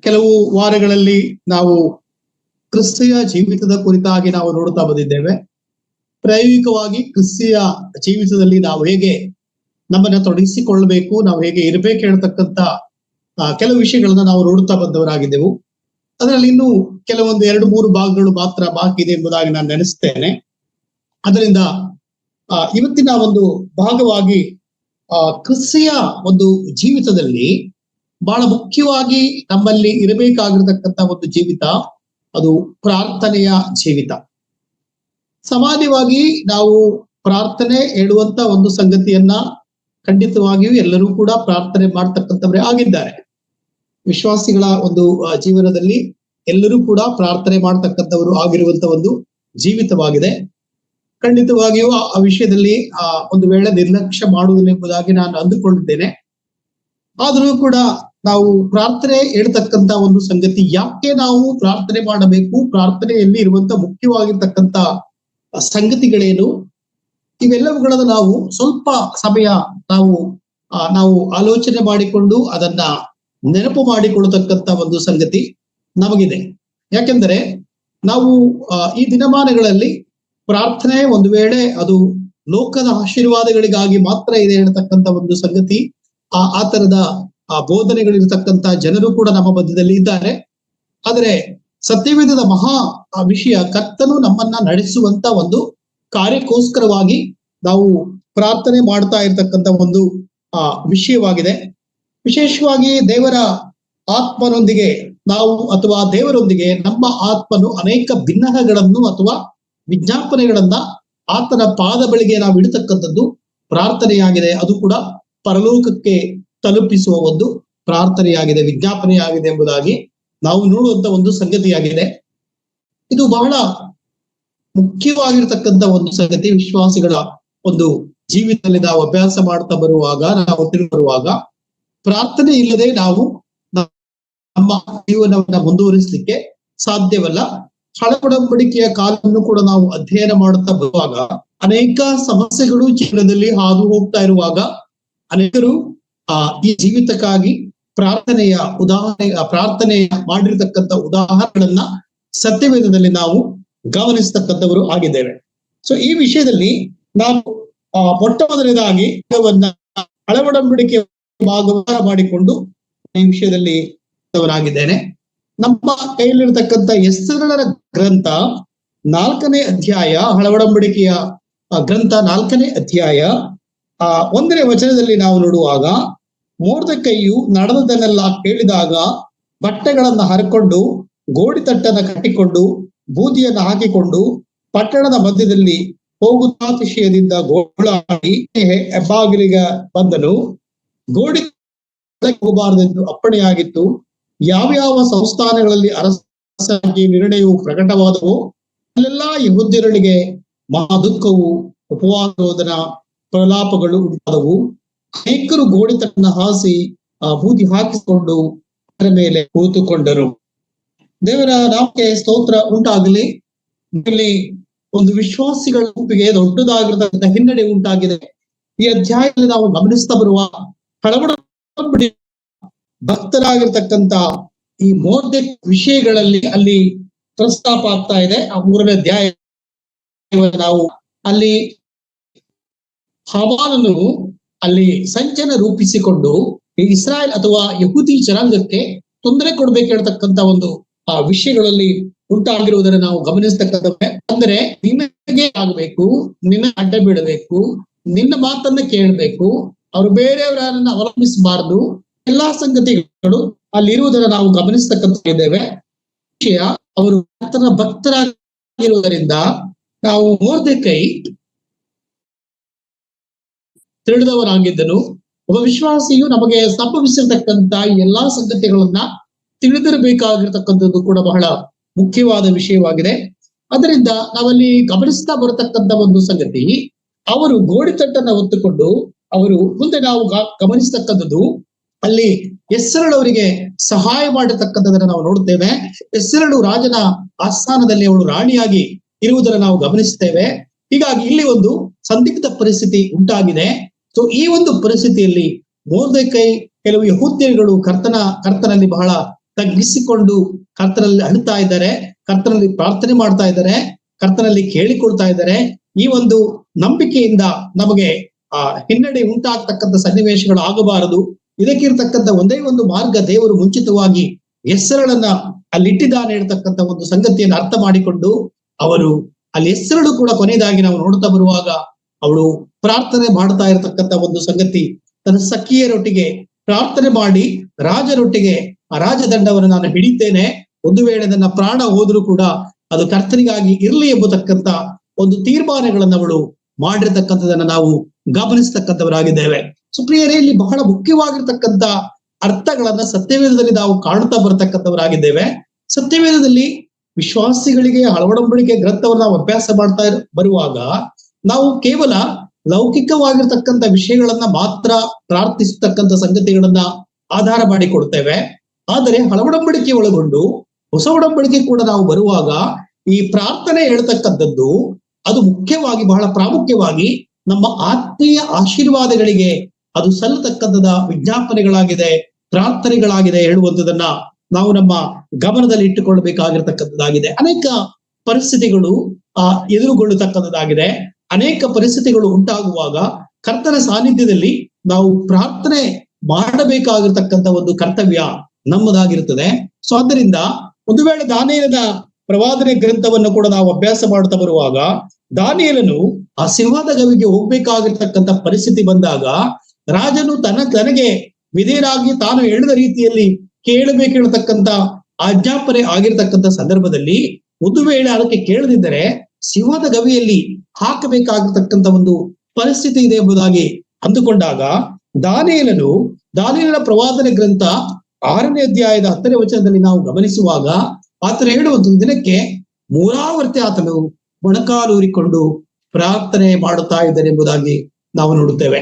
ಕೆಲವು ವಾರಗಳಲ್ಲಿ ನಾವು ಕ್ರಿಸ್ತಿಯ ಜೀವಿತದ ಕುರಿತಾಗಿ ನಾವು ನೋಡುತ್ತಾ ಬಂದಿದ್ದೇವೆ. ಪ್ರಾಯೋಗಿಕವಾಗಿ ಕ್ರಿಸ್ತಿಯ ಜೀವಿತದಲ್ಲಿ ನಾವು ಹೇಗೆ ನಮ್ಮನ್ನ ತೊಡಗಿಸಿಕೊಳ್ಳಬೇಕು, ನಾವು ಹೇಗೆ ಇರಬೇಕು ಹೇಳ್ತಕ್ಕಂತ ಕೆಲವು ವಿಷಯಗಳನ್ನ ನಾವು ನೋಡುತ್ತಾ ಬಂದವರಾಗಿದ್ದೆವು. ಅದರಲ್ಲಿ ಇನ್ನೂ ಕೆಲವೊಂದು 2-3 ಭಾಗಗಳು ಮಾತ್ರ ಬಾಕಿ ಇದೆ ಎಂಬುದಾಗಿ ನಾನು ನೆನೆಸ್ತೇನೆ. ಅದರಿಂದ ಇವತ್ತಿನ ಒಂದು ಭಾಗವಾಗಿ ಕ್ರಿಸ್ತಿಯ ಒಂದು ಜೀವಿತದಲ್ಲಿ ಬಹಳ ಮುಖ್ಯವಾಗಿ ನಮ್ಮಲ್ಲಿ ಇರಬೇಕಾಗಿರತಕ್ಕಂತ ಒಂದು ಜೀವಿತ, ಅದು ಪ್ರಾರ್ಥನೆಯ ಜೀವಿತ. ಸಾಮಾನ್ಯವಾಗಿ ನಾವು ಪ್ರಾರ್ಥನೆ ಹೇಳುವಂತ ಒಂದು ಸಂಗತಿಯನ್ನ ಖಂಡಿತವಾಗಿಯೂ ಎಲ್ಲರೂ ಕೂಡ ಪ್ರಾರ್ಥನೆ ಮಾಡ್ತಕ್ಕಂಥವರೇ ಆಗಿದ್ದಾರೆ. ವಿಶ್ವಾಸಿಗಳ ಒಂದು ಜೀವನದಲ್ಲಿ ಎಲ್ಲರೂ ಕೂಡ ಪ್ರಾರ್ಥನೆ ಮಾಡ್ತಕ್ಕಂಥವರು ಆಗಿರುವಂತ ಒಂದು ಜೀವಿತವಾಗಿದೆ. ಖಂಡಿತವಾಗಿಯೂ ಆ ವಿಷಯದಲ್ಲಿ ಒಂದು ವೇಳೆ ನಿರ್ಲಕ್ಷ್ಯ ಮಾಡುವುದಿಲ್ಲ ಎಂಬುದಾಗಿ ನಾನು ಅಂದುಕೊಂಡಿದ್ದೇನೆ. ಆದರೂ ಕೂಡ ನಾವು ಪ್ರಾರ್ಥನೆ ಹೇಳ್ತಕ್ಕಂತ ಒಂದು ಸಂಗತಿ, ಯಾಕೆ ನಾವು ಪ್ರಾರ್ಥನೆ ಮಾಡಬೇಕು, ಪ್ರಾರ್ಥನೆಯಲ್ಲಿ ಇರುವಂತ ಮುಖ್ಯವಾಗಿರ್ತಕ್ಕಂತ ಸಂಗತಿಗಳೇನು, ಇವೆಲ್ಲವುಗಳನ್ನು ನಾವು ಸ್ವಲ್ಪ ಸಮಯ ನಾವು ಆಲೋಚನೆ ಮಾಡಿಕೊಂಡು ಅದನ್ನ ನೆನಪು ಮಾಡಿಕೊಳ್ಳತಕ್ಕಂತ ಒಂದು ಸಂಗತಿ ನಮಗಿದೆ. ಯಾಕೆಂದರೆ ನಾವು ಈ ದಿನಮಾನಗಳಲ್ಲಿ ಪ್ರಾರ್ಥನೆ ಒಂದು ವೇಳೆ ಅದು ಲೋಕದ ಆಶೀರ್ವಾದಗಳಿಗಾಗಿ ಮಾತ್ರ ಇದೆ ಹೇಳ್ತಕ್ಕಂತ ಒಂದು ಸಂಗತಿ, ಆ ತರದ ಬೋಧನೆಗಳಿರ್ತಕ್ಕಂತ ಜನರು ಕೂಡ ನಮ್ಮ ಮಧ್ಯದಲ್ಲಿ ಇದ್ದಾರೆ. ಆದರೆ ಸತ್ಯವೇದದ ಮಹಾ ವಿಷಯ, ಕರ್ತನು ನಮ್ಮನ್ನ ನಡೆಸುವಂತ ಒಂದು ಕಾರ್ಯಕ್ಕೋಸ್ಕರವಾಗಿ ನಾವು ಪ್ರಾರ್ಥನೆ ಮಾಡ್ತಾ ಇರ್ತಕ್ಕಂಥ ಒಂದು ವಿಷಯವಾಗಿದೆ. ವಿಶೇಷವಾಗಿ ದೇವರ ಆತ್ಮನೊಂದಿಗೆ ನಾವು ಅಥವಾ ದೇವರೊಂದಿಗೆ ನಮ್ಮ ಆತ್ಮನು ಅನೇಕ ಭಿನ್ನಹಗಳನ್ನು ಅಥವಾ ವಿಜ್ಞಾಪನೆಗಳನ್ನ ಆತನ ಪಾದ ಬಳಿಗೆ ನಾವು ಇಡತಕ್ಕಂಥದ್ದು ಪ್ರಾರ್ಥನೆಯಾಗಿದೆ. ಅದು ಕೂಡ ಪರಲೋಕಕ್ಕೆ ತಲುಪಿಸುವ ಒಂದು ಪ್ರಾರ್ಥನೆಯಾಗಿದೆ, ವಿಜ್ಞಾಪನೆಯಾಗಿದೆ ಎಂಬುದಾಗಿ ನಾವು ನೋಡುವಂತ ಒಂದು ಸಂಗತಿಯಾಗಿದೆ. ಇದು ಬಹಳ ಮುಖ್ಯವಾಗಿರ್ತಕ್ಕಂಥ ಒಂದು ಸಂಗತಿ. ವಿಶ್ವಾಸಿಗಳ ಒಂದು ಜೀವಿತದಲ್ಲಿ ನಾವು ಅಭ್ಯಾಸ ಮಾಡ್ತಾ ಬರುವಾಗ, ನಾವು ಬರುವಾಗ ಪ್ರಾರ್ಥನೆ ಇಲ್ಲದೆ ನಾವು ನಮ್ಮ ಜೀವನವನ್ನ ಮುಂದುವರಿಸಲಿಕ್ಕೆ ಸಾಧ್ಯವಲ್ಲ. ಹಳೊಡಂಬಡಿಕೆಯ ಕಾಲವನ್ನು ಕೂಡ ನಾವು ಅಧ್ಯಯನ ಮಾಡುತ್ತಾ ಬರುವಾಗ ಅನೇಕ ಸಮಸ್ಯೆಗಳು ಜೀವನದಲ್ಲಿ ಹಾದು ಹೋಗ್ತಾ ಇರುವಾಗ ಅನೇಕರು ಈ ಜೀವಿತಕ್ಕಾಗಿ ಪ್ರಾರ್ಥನೆಯ ಮಾಡಿರ್ತಕ್ಕಂಥ ಉದಾಹರಣೆಗಳನ್ನ ಸತ್ಯವೇದದಲ್ಲಿ ನಾವು ಗಮನಿಸ್ತಕ್ಕಂಥವರು ಆಗಿದ್ದೇವೆ. ಸೊ ಈ ವಿಷಯದಲ್ಲಿ ನಾನು ಮೊಟ್ಟ ಮೊದಲನೇದಾಗಿ ಹಳೊಡಂಬಡಿಕೆ ಭಾಗವನ್ನ ಮಾಡಿಕೊಂಡು ಈ ವಿಷಯದಲ್ಲಿ ಆಗಿದ್ದೇನೆ. ನಮ್ಮ ಕೈಯಲ್ಲಿರ್ತಕ್ಕಂಥ ಎಸ್ತೇರಳ ಗ್ರಂಥ 4ನೇ ಅಧ್ಯಾಯ, ಹಳೊಡಂಬಡಿಕೆಯ ಗ್ರಂಥ 4ನೇ ಅಧ್ಯಾಯ 1ನೇ ವಚನದಲ್ಲಿ ನಾವು ನೋಡುವಾಗ, ಮೊರ್ದೆಕೈಯು ನಡೆದದನ್ನೆಲ್ಲ ಕೇಳಿದಾಗ ಬಟ್ಟೆಗಳನ್ನ ಹರಕೊಂಡು ಗೋಡಿತಟ್ಟನ್ನ ಕಟ್ಟಿಕೊಂಡು ಬೂದಿಯನ್ನು ಹಾಕಿಕೊಂಡು ಪಟ್ಟಣದ ಮಧ್ಯದಲ್ಲಿ ಹೋಗುತ್ತಾತಿಶಯದಿಂದ ಗೋಳಾಡಿ ಹೆಬ್ಬಾಗಿಲಿಗೆ ಬಂದನು. ಗೋಡಿ ಹೋಗಬಾರದೆಂದು ಅಪ್ಪಣೆಯಾಗಿತ್ತು. ಯಾವ್ಯಾವ ಸಂಸ್ಥಾನಗಳಲ್ಲಿ ಅರಸಾಗಿ ನಿರ್ಣಯವು ಪ್ರಕಟವಾದವು ಅಲ್ಲೆಲ್ಲ ಯೆಹೂದ್ಯರಿಗೆ ಮಹಾ ದುಃಖವು, ಉಪವಾಸರೋಧನ, ಪ್ರಲಾಪಗಳು ಉಂಟಾದವು. ಅನೇಕರು ಗೋಡಿತಟ್ಟನ್ನ ಹಾಸಿ ಬೂದಿ ಹಾಕಿಕೊಂಡು ಅದರ ಮೇಲೆ ಕೂತುಕೊಂಡರು. ದೇವರ ನಾಮಕ್ಕೆ ಸ್ತೋತ್ರ ಉಂಟಾಗಲಿ. ಇಲ್ಲಿ ಒಂದು ವಿಶ್ವಾಸಿಗಳ ಗುಂಪಿಗೆ ದೊಡ್ಡದಾಗಿರತಕ್ಕಂಥ ಹಿನ್ನಡೆ ಉಂಟಾಗಿದೆ. ಈ ಅಧ್ಯಾಯದಲ್ಲಿ ನಾವು ಗಮನಿಸ್ತಾ ಬರುವ ಹಳೊಡಂಬಡಿಕೆ ಭಕ್ತರಾಗಿರ್ತಕ್ಕಂಥ ಈ ಮೊರ್ದೆಕೈ ವಿಷಯಗಳಲ್ಲಿ ಅಲ್ಲಿ ಪ್ರಸ್ತಾಪ ಆಗ್ತಾ ಇದೆ. ಆ 3ನೇ ಅಧ್ಯಾಯ ನಾವು ಅಲ್ಲಿ ಹಾಮಾನನು ಅಲ್ಲಿ ಸಂಚನ ರೂಪಿಸಿಕೊಂಡು ಇಸ್ರಾಯೇಲ್ ಅಥವಾ ಯಹೂದಿ ಜನಾಂಗಕ್ಕೆ ತೊಂದರೆ ಕೊಡ್ಬೇಕು ಹೇಳ್ತಕ್ಕಂಥ ಒಂದು ವಿಷಯಗಳಲ್ಲಿ ಉಂಟಾಗಿರುವುದನ್ನು ನಾವು ಗಮನಿಸ್ತಕ್ಕಂಥ. ಅಂದ್ರೆ ನಿನಗೆ ಆಗ್ಬೇಕು, ನಿನ್ನ ಅಡ್ಡ ಬಿಡಬೇಕು, ನಿನ್ನ ಮಾತನ್ನ ಕೇಳಬೇಕು, ಅವರು ಬೇರೆಯವರನ್ನ ಅವಲಂಬಿಸಬಾರದು, ಎಲ್ಲಾ ಸಂಗತಿಗಳು ಅಲ್ಲಿ ಇರುವುದನ್ನು ನಾವು ಗಮನಿಸ್ತಕ್ಕಂಥ ಇದ್ದೇವೆ. ವಿಷಯ, ಅವರು ಆತನ ಭಕ್ತರಾಗಿರುವುದರಿಂದ ನಾವು ಮೊರ್ದೆಕೈ ತಿಳಿದವನಾಗಿದ್ದನು. ಒಬ್ಬ ವಿಶ್ವಾಸಿಯು ನಮಗೆ ಸಂಭವಿಸಿರ್ತಕ್ಕಂಥ ಎಲ್ಲಾ ಸಂಗತಿಗಳನ್ನ ತಿಳಿದಿರಬೇಕಾಗಿರ್ತಕ್ಕಂಥದ್ದು ಕೂಡ ಬಹಳ ಮುಖ್ಯವಾದ ವಿಷಯವಾಗಿದೆ. ಅದರಿಂದ ನಾವಲ್ಲಿ ಗಮನಿಸ್ತಾ ಬರತಕ್ಕಂಥ ಒಂದು ಸಂಗತಿ, ಅವರು ಗೋಡಿತಟ್ಟನ್ನ ಹೊತ್ತುಕೊಂಡು ಅವರು ಮುಂದೆ ನಾವು ಗಮನಿಸ್ತಕ್ಕಂಥದ್ದು, ಅಲ್ಲಿ ಎಸ್ತೇರಳವರಿಗೆ ಸಹಾಯ ಮಾಡತಕ್ಕಂಥದನ್ನ ನಾವು ನೋಡುತ್ತೇವೆ. ಎಸ್ತೇರಳು ರಾಜನ ಆಸ್ಥಾನದಲ್ಲಿ ಅವಳು ರಾಣಿಯಾಗಿ ಇರುವುದನ್ನು ನಾವು ಗಮನಿಸ್ತೇವೆ. ಹೀಗಾಗಿ ಇಲ್ಲಿ ಒಂದು ಸಂದಿಗ್ಧ ಪರಿಸ್ಥಿತಿ ಉಂಟಾಗಿದೆ. ಸೊ ಈ ಒಂದು ಪರಿಸ್ಥಿತಿಯಲ್ಲಿ ಮೊರ್ದೆಕೈ, ಕೆಲವು ಯಹೂದ್ಯರು ಕರ್ತನಲ್ಲಿ ಬಹಳ ತಗ್ಗಿಸಿಕೊಂಡು ಕರ್ತನಲ್ಲಿ ಅಳುತ್ತಾ ಇದ್ದಾರೆ, ಕರ್ತನಲ್ಲಿ ಪ್ರಾರ್ಥನೆ ಮಾಡ್ತಾ ಇದ್ದಾರೆ, ಕರ್ತನಲ್ಲಿ ಕೇಳಿಕೊಳ್ತಾ ಇದ್ದಾರೆ. ಈ ಒಂದು ನಂಬಿಕೆಯಿಂದ ನಮಗೆ ಹಿನ್ನಡೆ ಉಂಟಾಗ್ತಕ್ಕಂಥ ಸನ್ನಿವೇಶಗಳು ಆಗಬಾರದು. ಇದಕ್ಕಿರ್ತಕ್ಕಂಥ ಒಂದೇ ಒಂದು ಮಾರ್ಗ, ದೇವರು ಮುಂಚಿತವಾಗಿ ಹೆಸರಳನ್ನ ಅಲ್ಲಿಟ್ಟಿದ್ದಾನೆ ಇರತಕ್ಕಂಥ ಒಂದು ಸಂಗತಿಯನ್ನು ಅರ್ಥ ಮಾಡಿಕೊಂಡು ಅವರು ಅಲ್ಲಿ ಹೆಸರಳು ಕೂಡ ಕೊನೆಯದಾಗಿ ನಾವು ನೋಡ್ತಾ ಬರುವಾಗ ಅವಳು ಪ್ರಾರ್ಥನೆ ಮಾಡ್ತಾ ಇರತಕ್ಕಂಥ ಒಂದು ಸಂಗತಿ, ತನ್ನ ಸಖಿಯರೊಟ್ಟಿಗೆ ಪ್ರಾರ್ಥನೆ ಮಾಡಿ ರಾಜರೊಟ್ಟಿಗೆ ಆ ರಾಜದಂಡವನ್ನು ನಾನು ಹಿಡಿತೇನೆ, ಒಂದು ವೇಳೆ ನನ್ನ ಪ್ರಾಣ ಹೋದ್ರೂ ಕೂಡ ಅದು ಕರ್ತನಿಗಾಗಿ ಇರ್ಲಿ ಎಂಬತಕ್ಕಂಥ ಒಂದು ತೀರ್ಮಾನಗಳನ್ನ ಅವಳು ಮಾಡಿರ್ತಕ್ಕಂಥದನ್ನ ನಾವು ಗಮನಿಸ್ತಕ್ಕಂಥವರಾಗಿದ್ದೇವೆ. ಸುಪ್ರಿಯರೇ, ಇಲ್ಲಿ ಬಹಳ ಮುಖ್ಯವಾಗಿರ್ತಕ್ಕಂಥ ಅರ್ಥಗಳನ್ನ ಸತ್ಯವೇದದಲ್ಲಿ ನಾವು ಕಾಣ್ತಾ ಬರತಕ್ಕಂಥವರಾಗಿದ್ದೇವೆ. ಸತ್ಯವೇದದಲ್ಲಿ ವಿಶ್ವಾಸಿಗಳಿಗೆ ಒಡಂಬಡಿಕೆ ಗ್ರಂಥವನ್ನು ನಾವು ಅಭ್ಯಾಸ ಮಾಡ್ತಾ ಬರುವಾಗ ನಾವು ಕೇವಲ ಲೌಕಿಕವಾಗಿರ್ತಕ್ಕಂಥ ವಿಷಯಗಳನ್ನ ಮಾತ್ರ ಪ್ರಾರ್ಥಿಸತಕ್ಕಂಥ ಸಂಗತಿಗಳನ್ನ ಆಧಾರ ಮಾಡಿಕೊಡ್ತೇವೆ. ಆದರೆ ಒಡಂಬಡಿಕೆ ಒಳಗೊಂಡು ಹೊಸ ಒಡಂಬಡಿಕೆ ಕೂಡ ನಾವು ಬರುವಾಗ ಈ ಪ್ರಾರ್ಥನೆ ಹೇಳ್ತಕ್ಕಂಥದ್ದು ಅದು ಮುಖ್ಯವಾಗಿ, ಬಹಳ ಪ್ರಾಮುಖ್ಯವಾಗಿ ನಮ್ಮ ಆತ್ಮೀಯ ಆಶೀರ್ವಾದಗಳಿಗೆ ಅದು ಸಲ್ಲತಕ್ಕಂಥದ ವಿಜ್ಞಾಪನೆಗಳಾಗಿದೆ, ಪ್ರಾರ್ಥನೆಗಳಾಗಿದೆ ಹೇಳುವಂಥದನ್ನ ನಾವು ನಮ್ಮ ಗಮನದಲ್ಲಿ ಇಟ್ಟುಕೊಳ್ಬೇಕಾಗಿರ್ತಕ್ಕಂಥದ್ದಾಗಿದೆ. ಅನೇಕ ಪರಿಸ್ಥಿತಿಗಳು ಎದುರುಗೊಳ್ಳತಕ್ಕಂಥದ್ದಾಗಿದೆ. ಅನೇಕ ಪರಿಸ್ಥಿತಿಗಳು ಉಂಟಾಗುವಾಗ ಕರ್ತನ ಸಾನ್ನಿಧ್ಯದಲ್ಲಿ ನಾವು ಪ್ರಾರ್ಥನೆ ಮಾಡಬೇಕಾಗಿರ್ತಕ್ಕಂಥ ಒಂದು ಕರ್ತವ್ಯ ನಮ್ಮದಾಗಿರುತ್ತದೆ. ಸೊ ಆದ್ದರಿಂದ ಒಂದು ವೇಳೆ ದಾನಿಯೇಲನ ಪ್ರವಾದನೆ ಗ್ರಂಥವನ್ನು ಕೂಡ ನಾವು ಅಭ್ಯಾಸ ಮಾಡ್ತಾ ಬರುವಾಗ ದಾನಿಯೇಲನು ಆ ಸಿಂಹದ ಗವಿಗೆ ಹೋಗ್ಬೇಕಾಗಿರ್ತಕ್ಕಂಥ ಪರಿಸ್ಥಿತಿ ಬಂದಾಗ ರಾಜನು ತನಗೆ ವಿಧೇಯರಾಗಿ ತಾನು ಹೇಳಿದ ರೀತಿಯಲ್ಲಿ ಕೇಳಬೇಕಿರತಕ್ಕಂಥ ಆಜ್ಞಾಪನೆ ಆಗಿರ್ತಕ್ಕಂಥ ಸಂದರ್ಭದಲ್ಲಿ ಒಂದು ವೇಳೆ ಅದಕ್ಕೆ ಕೇಳದಿದ್ದರೆ ಸಿಂಹದ ಗವಿಯಲ್ಲಿ ಹಾಕಬೇಕಾಗಿರ್ತಕ್ಕಂಥ ಒಂದು ಪರಿಸ್ಥಿತಿ ಇದೆ ಎಂಬುದಾಗಿ ಅಂದುಕೊಂಡಾಗ ದಾನಿಯೇಲನ ಪ್ರವಾದನೆ ಗ್ರಂಥ 6ನೇ ಅಧ್ಯಾಯದ 10ನೇ ವಚನದಲ್ಲಿ ನಾವು ಗಮನಿಸುವಾಗ ಆತನು ಹೇಳುವಂತ ದಿನಕ್ಕೆ ಮೂರಾವರ್ತಿ ಆತನು ಮೊಣಕಾಲೂರಿಕೊಂಡು ಪ್ರಾರ್ಥನೆ ಮಾಡುತ್ತಾ ಇದ್ದಾರೆ ಎಂಬುದಾಗಿ ನಾವು ನೋಡುತ್ತೇವೆ.